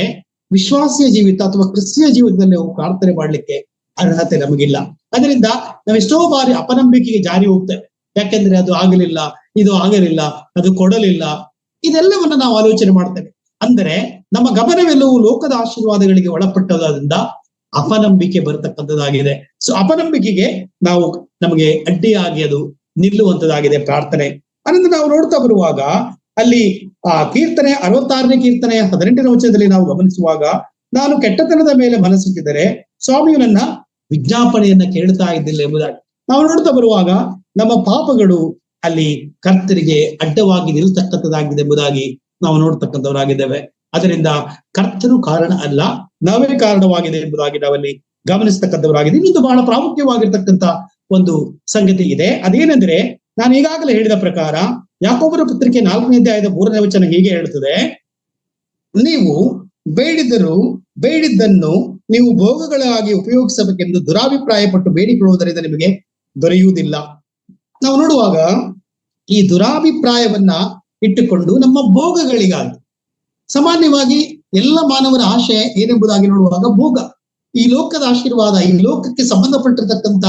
ವಿಶ್ವಾಸಿಯ ಜೀವಿತ ಅಥವಾ ಕ್ರಿಸ್ತಿಯ ಜೀವಿತದಲ್ಲಿ ನಾವು ಪ್ರಾರ್ಥನೆ ಮಾಡ್ಲಿಕ್ಕೆ ಅರ್ಹತೆ ನಮಗಿಲ್ಲ. ಅದರಿಂದ ನಾವೆಷ್ಟೋ ಬಾರಿ ಅಪನಂಬಿಕೆಗೆ ಜಾರಿ ಹೋಗ್ತೇವೆ. ಯಾಕೆಂದ್ರೆ ಅದು ಆಗಲಿಲ್ಲ, ಇದು ಆಗಲಿಲ್ಲ, ಅದು ಕೊಡಲಿಲ್ಲ, ಇದೆಲ್ಲವನ್ನ ನಾವು ಆಲೋಚನೆ ಮಾಡ್ತೇವೆ. ಅಂದರೆ ನಮ್ಮ ಗಮನವೆಲ್ಲವೂ ಲೋಕದ ಆಶೀರ್ವಾದಗಳಿಗೆ ಒಳಪಟ್ಟದಾದ್ರಿಂದ ಅಪನಂಬಿಕೆ ಬರತಕ್ಕಂಥದ್ದಾಗಿದೆ. ಸೊ ಅಪನಂಬಿಕೆಗೆ ನಮಗೆ ಅಡ್ಡಿಯಾಗಿ ಅದು ನಿಲ್ಲುವಂತದ್ದಾಗಿದೆ ಪ್ರಾರ್ಥನೆ. ಅನಂತರ ನಾವು ನೋಡ್ತಾ ಬರುವಾಗ ಅಲ್ಲಿ ಕೀರ್ತನೆ 66ನೇ ಕೀರ್ತನೆ 18ನೇ ವಚನದಲ್ಲಿ ನಾವು ಗಮನಿಸುವಾಗ, ನಾನು ಕೆಟ್ಟತನದ ಮೇಲೆ ಮನಸ್ಸಿಟ್ಟಿದ್ದರೆ ಸ್ವಾಮಿಯು ನನ್ನ ವಿಜ್ಞಾಪನೆಯನ್ನ ಕೇಳ್ತಾ ಇದ್ದಿಲ್ಲ ಎಂಬುದಾಗಿ ನಾವು ನೋಡ್ತಾ ಬರುವಾಗ, ನಮ್ಮ ಪಾಪಗಳು ಅಲ್ಲಿ ಕರ್ತರಿಗೆ ಅಡ್ಡವಾಗಿ ನಿಲ್ತಕ್ಕಂಥದ್ದಾಗಿದೆ ಎಂಬುದಾಗಿ ನಾವು ನೋಡ್ತಕ್ಕಂಥವರಾಗಿದ್ದೇವೆ. ಅದರಿಂದ ಕರ್ತರು ಕಾರಣ ಅಲ್ಲ, ನಾವೇ ಕಾರಣವಾಗಿದೆ ಎಂಬುದಾಗಿ ನಾವಲ್ಲಿ ಗಮನಿಸ್ತಕ್ಕಂಥವರಾಗಿದೆ. ಇನ್ನೊಂದು ಬಹಳ ಪ್ರಾಮುಖ್ಯವಾಗಿರ್ತಕ್ಕಂಥ ಒಂದು ಸಂಗತಿ ಇದೆ. ಅದೇನೆಂದ್ರೆ, ನಾನು ಈಗಾಗಲೇ ಹೇಳಿದ ಪ್ರಕಾರ ಯಾಕೋಬನ ಪತ್ರಿಕೆ 4ನೇ ಅಧ್ಯಾಯದ 3ನೇ ವಚನ ಹೀಗೆ ಹೇಳ್ತದೆ, ನೀವು ಬೇಡಿದ್ದನ್ನು ನೀವು ಭೋಗಗಳಾಗಿ ಉಪಯೋಗಿಸಬೇಕೆಂದು ದುರಾಭಿಪ್ರಾಯ ಪಟ್ಟು ಬೇಡಿಕೊಳ್ಳುವುದರಿಂದ ನಿಮಗೆ ದೊರೆಯುವುದಿಲ್ಲ. ನಾವು ನೋಡುವಾಗ ಈ ದುರಾಭಿಪ್ರಾಯವನ್ನ ಇಟ್ಟುಕೊಂಡು ನಮ್ಮ ಭೋಗಗಳಿಗಾಗಿ, ಸಾಮಾನ್ಯವಾಗಿ ಎಲ್ಲ ಮಾನವರ ಆಶೆ ಏನೆಂಬುದಾಗಿ ನೋಡುವಾಗ ಭೋಗ, ಈ ಲೋಕದ ಆಶೀರ್ವಾದ, ಈ ಲೋಕಕ್ಕೆ ಸಂಬಂಧಪಟ್ಟಿರ್ತಕ್ಕಂಥ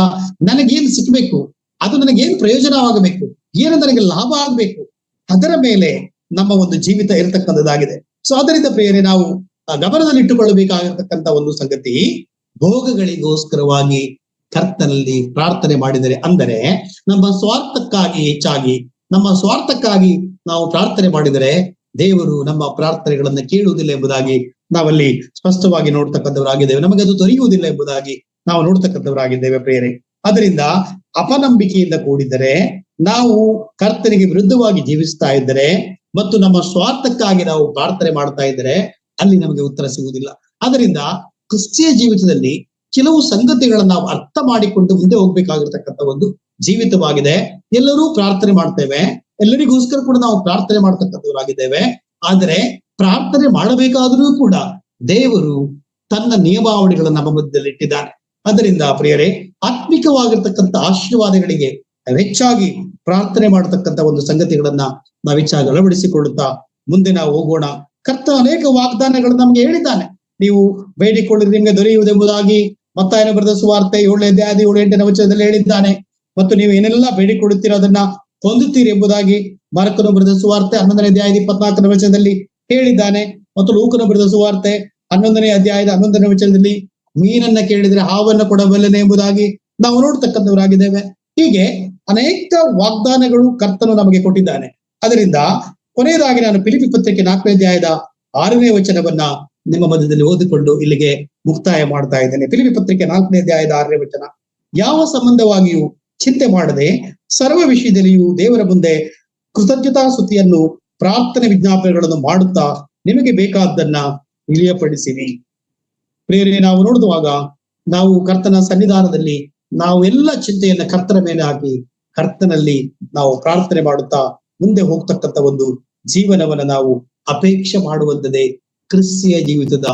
ನನಗೇನು ಸಿಕ್ಬೇಕು, ಅದು ನನಗೇನು ಪ್ರಯೋಜನವಾಗಬೇಕು, ಏನು ನನಗೆ ಲಾಭ ಆಗ್ಬೇಕು, ಅದರ ಮೇಲೆ ನಮ್ಮ ಒಂದು ಜೀವಿತ ಇರತಕ್ಕಂಥದ್ದಾಗಿದೆ. ಸೊ ಅದರಿಂದ ಪ್ರಿಯರೇ, ನಾವು ಗಮನದಲ್ಲಿಟ್ಟುಕೊಳ್ಳಬೇಕಾಗಿರ್ತಕ್ಕಂಥ ಒಂದು ಸಂಗತಿ, ಭೋಗಗಳಿಗೋಸ್ಕರವಾಗಿ ಕರ್ತನಲ್ಲಿ ಪ್ರಾರ್ಥನೆ ಮಾಡಿದರೆ, ಅಂದರೆ ನಮ್ಮ ಸ್ವಾರ್ಥಕ್ಕಾಗಿ ಹೆಚ್ಚಾಗಿ ನಮ್ಮ ಸ್ವಾರ್ಥಕ್ಕಾಗಿ ನಾವು ಪ್ರಾರ್ಥನೆ ಮಾಡಿದರೆ ದೇವರು ನಮ್ಮ ಪ್ರಾರ್ಥನೆಗಳನ್ನ ಕೇಳುವುದಿಲ್ಲ ಎಂಬುದಾಗಿ ನಾವಲ್ಲಿ ಸ್ಪಷ್ಟವಾಗಿ ನೋಡ್ತಕ್ಕಂಥವರಾಗಿದ್ದೇವೆ. ನಮಗೆ ಅದು ದೊರೆಯುವುದಿಲ್ಲ ಎಂಬುದಾಗಿ ನಾವು ನೋಡ್ತಕ್ಕಂಥವರಾಗಿದ್ದೇವೆ ಪ್ರಿಯರೇ. ಅದರಿಂದ ಅಪನಂಬಿಕೆಯಿಂದ ಕೂಡಿದರೆ, ನಾವು ಕರ್ತನಿಗೆ ವಿರುದ್ಧವಾಗಿ ಜೀವಿಸ್ತಾ ಇದ್ದರೆ ಮತ್ತು ನಮ್ಮ ಸ್ವಾರ್ಥಕ್ಕಾಗಿ ನಾವು ಪ್ರಾರ್ಥನೆ ಮಾಡ್ತಾ ಇದ್ದರೆ ಅಲ್ಲಿ ನಮಗೆ ಉತ್ತರ ಸಿಗುವುದಿಲ್ಲ. ಅದರಿಂದ ಕ್ರಿಸ್ತಿಯ ಜೀವಿತದಲ್ಲಿ ಕೆಲವು ಸಂಗತಿಗಳನ್ನ ನಾವು ಅರ್ಥ ಮಾಡಿಕೊಂಡು ಮುಂದೆ ಹೋಗ್ಬೇಕಾಗಿರ್ತಕ್ಕಂಥ ಒಂದು ಜೀವಿತವಾಗಿದೆ. ಎಲ್ಲರೂ ಪ್ರಾರ್ಥನೆ ಮಾಡ್ತೇವೆ, ಎಲ್ಲರಿಗೋಸ್ಕರ ಕೂಡ ನಾವು ಪ್ರಾರ್ಥನೆ ಮಾಡ್ತಕ್ಕಂಥವರಾಗಿದ್ದೇವೆ. ಆದರೆ ಪ್ರಾರ್ಥನೆ ಮಾಡಬೇಕಾದರೂ ಕೂಡ ದೇವರು ತನ್ನ ನಿಯಮಾವಳಿಗಳನ್ನ ನಮ್ಮ ಮಧ್ಯದಲ್ಲಿ ಇಟ್ಟಿದ್ದಾನೆ. ಅದರಿಂದ ಪ್ರಿಯರೇ, ಆತ್ಮಿಕವಾಗಿರ್ತಕ್ಕಂಥ ಆಶೀರ್ವಾದಗಳಿಗೆ ಹೆಚ್ಚಾಗಿ ಪ್ರಾರ್ಥನೆ ಮಾಡತಕ್ಕಂಥ ಒಂದು ಸಂಗತಿಗಳನ್ನ ನಾವು ಹೆಚ್ಚಾಗಿ ಅಳವಡಿಸಿಕೊಳ್ಳುತ್ತಾ ಮುಂದೆ ನಾವು ಹೋಗೋಣ. ಕರ್ತ ಅನೇಕ ವಾಗ್ದಾನಗಳನ್ನು ನಮ್ಗೆ ಹೇಳಿದ್ದಾನೆ. ನೀವು ಬೇಡಿಕೊಳ್ಳಿದ್ರೆ ನಿಮಗೆ ದೊರೆಯುವುದೆಂಬುದಾಗಿ ಮತ್ತಾಯನ ಬರೆದ ಸುವಾರ್ತೆ 7ನೇ ಅಧ್ಯಾಯದ 7-8ನೇ ವಚನದಲ್ಲಿ ಹೇಳಿದ್ದಾನೆ. ಮತ್ತು ನೀವು ಏನೆಲ್ಲ ಬೇಡಿಕೊಳ್ಳುತ್ತೀರೋ ಅದನ್ನ ಹೊಂದುತ್ತೀರಿ ಎಂಬುದಾಗಿ ಮಾರ್ಕನ ಬರೆದ ಸುವಾರ್ತೆ 11ನೇ ಅಧ್ಯಾಯದ 24ನೇ ವಚನದಲ್ಲಿ ಹೇಳಿದ್ದಾನೆ. ಮತ್ತು ಲೂಕನ ಬರೆದ ಸುವಾರ್ತೆ 11ನೇ ಅಧ್ಯಾಯದ 11ನೇ ವಚನದಲ್ಲಿ ಮೀನನ್ನ ಕೇಳಿದ್ರೆ ಹಾವನ್ನ ಕೊಡಬಲ್ಲನೆ ಎಂಬುದಾಗಿ ನಾವು ನೋಡ್ತಕ್ಕಂಥವರಾಗಿದ್ದೇವೆ. ಹೀಗೆ ಅನೇಕ ವಾಗ್ದಾನಗಳು ಕರ್ತನು ನಮಗೆ ಕೊಟ್ಟಿದ್ದಾನೆ. ಅದರಿಂದ ಕೊನೆಯದಾಗಿ ನಾನು ಫಿಲಿಪ್ಪಿ ಪತ್ರಿಕೆ 4ನೇ ಅಧ್ಯಾಯದ 6ನೇ ವಚನವನ್ನ ನಿಮ್ಮ ಮಧ್ಯದಲ್ಲಿ ಓದಿಕೊಂಡು ಇಲ್ಲಿಗೆ ಮುಕ್ತಾಯ ಮಾಡ್ತಾ ಇದ್ದೇನೆ. ಫಿಲಿಪ್ಪಿ ಪತ್ರಿಕೆ 4ನೇ ಅಧ್ಯಾಯದ 6ನೇ ವಚನ, ಯಾವ ಸಂಬಂಧವಾಗಿಯೂ ಚಿಂತೆ ಮಾಡದೆ ಸರ್ವ ವಿಷಯದಲ್ಲಿಯೂ ದೇವರ ಮುಂದೆ ಕೃತಜ್ಞತಾ ಸ್ತುತಿಯನ್ನು ಪ್ರಾರ್ಥನೆ ವಿಜ್ಞಾಪನೆಗಳನ್ನು ಮಾಡುತ್ತಾ ನಿಮಗೆ ಬೇಕಾದ್ದನ್ನ ಇಳಿಯಪಡಿಸಿರಿ. ಪ್ರಿಯರೇ, ನಾವು ನೋಡುವಾಗ ನಾವು ಕರ್ತನ ಸನ್ನಿಧಾನದಲ್ಲಿ ನಾವು ಎಲ್ಲ ಚಿಂತೆಯನ್ನ ಕರ್ತನ ಮೇಲೆ ಹಾಕಿ ಕರ್ತನಲ್ಲಿ ನಾವು ಪ್ರಾರ್ಥನೆ ಮಾಡುತ್ತಾ ಮುಂದೆ ಹೋಗ್ತಕ್ಕಂಥ ಒಂದು ಜೀವನವನ್ನ ನಾವು ಅಪೇಕ್ಷೆ ಮಾಡುವಂಥದ್ದೇ ಕ್ರಿಸ್ತಿಯ ಜೀವಿತದ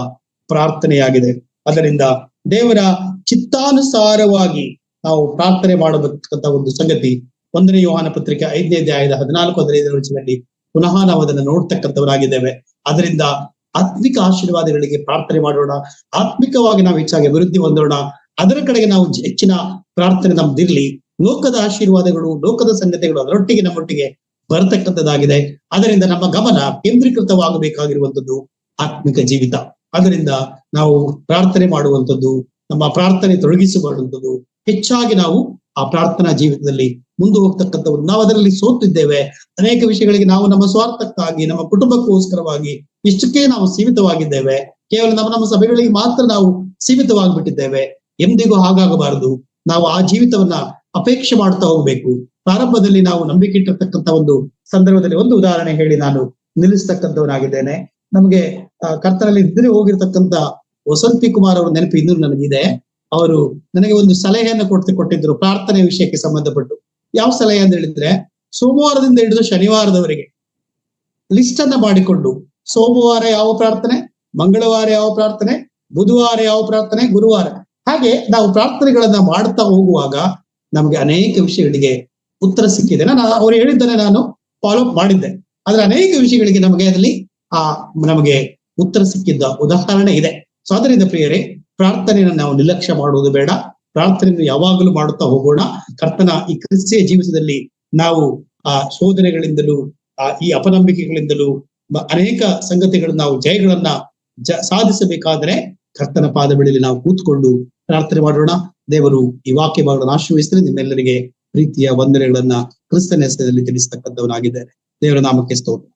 ಪ್ರಾರ್ಥನೆಯಾಗಿದೆ. ಅದರಿಂದ ದೇವರ ಚಿತ್ತಾನುಸಾರವಾಗಿ ನಾವು ಪ್ರಾರ್ಥನೆ ಮಾಡತಕ್ಕಂಥ ಒಂದು ಸಂಗತಿ 1ನೇ ಯೋಹಾನ ಪತ್ರಿಕೆ 5ನೇ ಅಧ್ಯಾಯದ 14-15 ವಚನದಲ್ಲಿ ಪುನಃ ನಾವು ಅದನ್ನು ನೋಡ್ತಕ್ಕಂಥವರಾಗಿದ್ದೇವೆ. ಅದರಿಂದ ಆತ್ಮಿಕ ಆಶೀರ್ವಾದಗಳಿಗೆ ಪ್ರಾರ್ಥನೆ ಮಾಡೋಣ. ಆತ್ಮಿಕವಾಗಿ ನಾವು ಹೆಚ್ಚಾಗಿ ಅಭಿವೃದ್ಧಿ ಹೊಂದೋಣ. ಅದರ ಕಡೆಗೆ ನಾವು ಹೆಚ್ಚಿನ ಪ್ರಾರ್ಥನೆ ನಮ್ದಿರ್ಲಿ. ಲೋಕದ ಆಶೀರ್ವಾದಗಳು, ಲೋಕದ ಸಂಗತಿಗಳು ಅದರೊಟ್ಟಿಗೆ ನಮ್ಮೊಟ್ಟಿಗೆ ಬರತಕ್ಕಂಥದ್ದಾಗಿದೆ. ಅದರಿಂದ ನಮ್ಮ ಗಮನ ಕೇಂದ್ರೀಕೃತವಾಗಬೇಕಾಗಿರುವಂಥದ್ದು ಆತ್ಮಿಕ ಜೀವಿತ. ಅದರಿಂದ ನಾವು ಪ್ರಾರ್ಥನೆ ಮಾಡುವಂಥದ್ದು, ನಮ್ಮ ಪ್ರಾರ್ಥನೆ ತೊಡಗಿಸಿಕೊಳ್ಳುವಂಥದ್ದು, ಹೆಚ್ಚಾಗಿ ನಾವು ಆ ಪ್ರಾರ್ಥನಾ ಜೀವಿತದಲ್ಲಿ ಮುಂದೆ ಹೋಗ್ತಕ್ಕಂಥವ್ರು. ನಾವು ಅದರಲ್ಲಿ ಸೋತಿದ್ದೇವೆ. ಅನೇಕ ವಿಷಯಗಳಿಗೆ ನಾವು ನಮ್ಮ ಸ್ವಾರ್ಥಕ್ಕಾಗಿ, ನಮ್ಮ ಕುಟುಂಬಕ್ಕೋಸ್ಕರವಾಗಿ ಇಷ್ಟಕ್ಕೆ ನಾವು ಸೀಮಿತವಾಗಿದ್ದೇವೆ. ಕೇವಲ ನಮ್ಮ ಸಭೆಗಳಿಗೆ ಮಾತ್ರ ನಾವು ಸೀಮಿತವಾಗಿಬಿಟ್ಟಿದ್ದೇವೆ. ಎಂದಿಗೂ ಹಾಗಾಗಬಾರದು. ನಾವು ಆ ಜೀವಿತವನ್ನ ಅಪೇಕ್ಷೆ ಮಾಡ್ತಾ ಹೋಗ್ಬೇಕು. ಪ್ರಾರಂಭದಲ್ಲಿ ನಾವು ನಂಬಿಕೆ ಇಟ್ಟಿರ್ತಕ್ಕಂಥ ಒಂದು ಸಂದರ್ಭದಲ್ಲಿ ಒಂದು ಉದಾಹರಣೆ ಹೇಳಿ ನಾನು ನಿಲ್ಲಿಸ್ತಕ್ಕಂಥವನಾಗಿದ್ದೇನೆ. ನಮಗೆ ಕರ್ತನಲ್ಲಿ ನಿದ್ರೆ ಹೋಗಿರ್ತಕ್ಕಂಥ ವಸಂತಿ ಕುಮಾರ್ ಅವರ ನೆನಪು ಇನ್ನೂ ನನಗಿದೆ. ಅವರು ನನಗೆ ಒಂದು ಸಲಹೆಯನ್ನು ಕೊಟ್ಟಿದ್ರು ಪ್ರಾರ್ಥನೆ ವಿಷಯಕ್ಕೆ ಸಂಬಂಧಪಟ್ಟು. ಯಾವ ಸಲಹೆ ಅಂತ ಹೇಳಿದ್ರೆ, ಸೋಮವಾರದಿಂದ ಹಿಡಿದು ಶನಿವಾರದವರೆಗೆ ಲಿಸ್ಟ್ ಅನ್ನ ಮಾಡಿಕೊಂಡು, ಸೋಮವಾರ ಯಾವ ಪ್ರಾರ್ಥನೆ, ಮಂಗಳವಾರ ಯಾವ ಪ್ರಾರ್ಥನೆ, ಬುಧವಾರ ಯಾವ ಪ್ರಾರ್ಥನೆ, ಗುರುವಾರ, ಹಾಗೆ ನಾವು ಪ್ರಾರ್ಥನೆಗಳನ್ನ ಮಾಡ್ತಾ ಹೋಗುವಾಗ ನಮಗೆ ಅನೇಕ ವಿಷಯಗಳಿಗೆ ಉತ್ತರ ಸಿಕ್ಕಿದೆ. ಅವ್ರು ಹೇಳಿದ್ದನ್ನೇ ನಾನು ಫಾಲೋ ಅಪ್ ಮಾಡಿದ್ದೆ. ಆದ್ರೆ ಅನೇಕ ವಿಷಯಗಳಿಗೆ ನಮಗೆ ಅದರಲ್ಲಿ ನಮಗೆ ಉತ್ತರ ಸಿಕ್ಕಿದ್ದ ಉದಾಹರಣೆ ಇದೆ. ಸೊ ಅದರಿಂದ ಪ್ರಿಯರೇ, ಪ್ರಾರ್ಥನೆಯನ್ನು ನಾವು ನಿರ್ಲಕ್ಷ್ಯ ಮಾಡುವುದು ಬೇಡ. ಪ್ರಾರ್ಥನೆಯನ್ನು ಯಾವಾಗಲೂ ಮಾಡುತ್ತಾ ಹೋಗೋಣ. ಕರ್ತನ ಈ ಕ್ರಿಸ್ತಿಯ ಜೀವಿತದಲ್ಲಿ ನಾವು ಶೋಧನೆಗಳಿಂದಲೂ ಈ ಅಪನಂಬಿಕೆಗಳಿಂದಲೂ ಅನೇಕ ಸಂಗತಿಗಳನ್ನ ನಾವು ಜಯಗಳನ್ನ ಸಾಧಿಸಬೇಕಾದ್ರೆ ಕರ್ತನ ಪಾದ ಬಳಿಯಲ್ಲಿ ನಾವು ಕೂತ್ಕೊಂಡು ಪ್ರಾರ್ಥನೆ ಮಾಡೋಣ. ದೇವರು ಈ ವಾಕ್ಯ ಭಾಗಗಳನ್ನು ಆಶೀರ್ವದಿಸಲಿ. ನಿಮ್ಮೆಲ್ಲರಿಗೆ ಪ್ರೀತಿಯ ವಂದನೆಗಳನ್ನ ಕ್ರಿಸ್ತನ ಹೆಸರಿನಲ್ಲಿ ತಿಳಿಸ್ತಕ್ಕಂಥವನಾಗಿದ್ದಾರೆ. ದೇವರ ನಾಮಕ್ಕೆ ಸ್ತೋತ್ರ.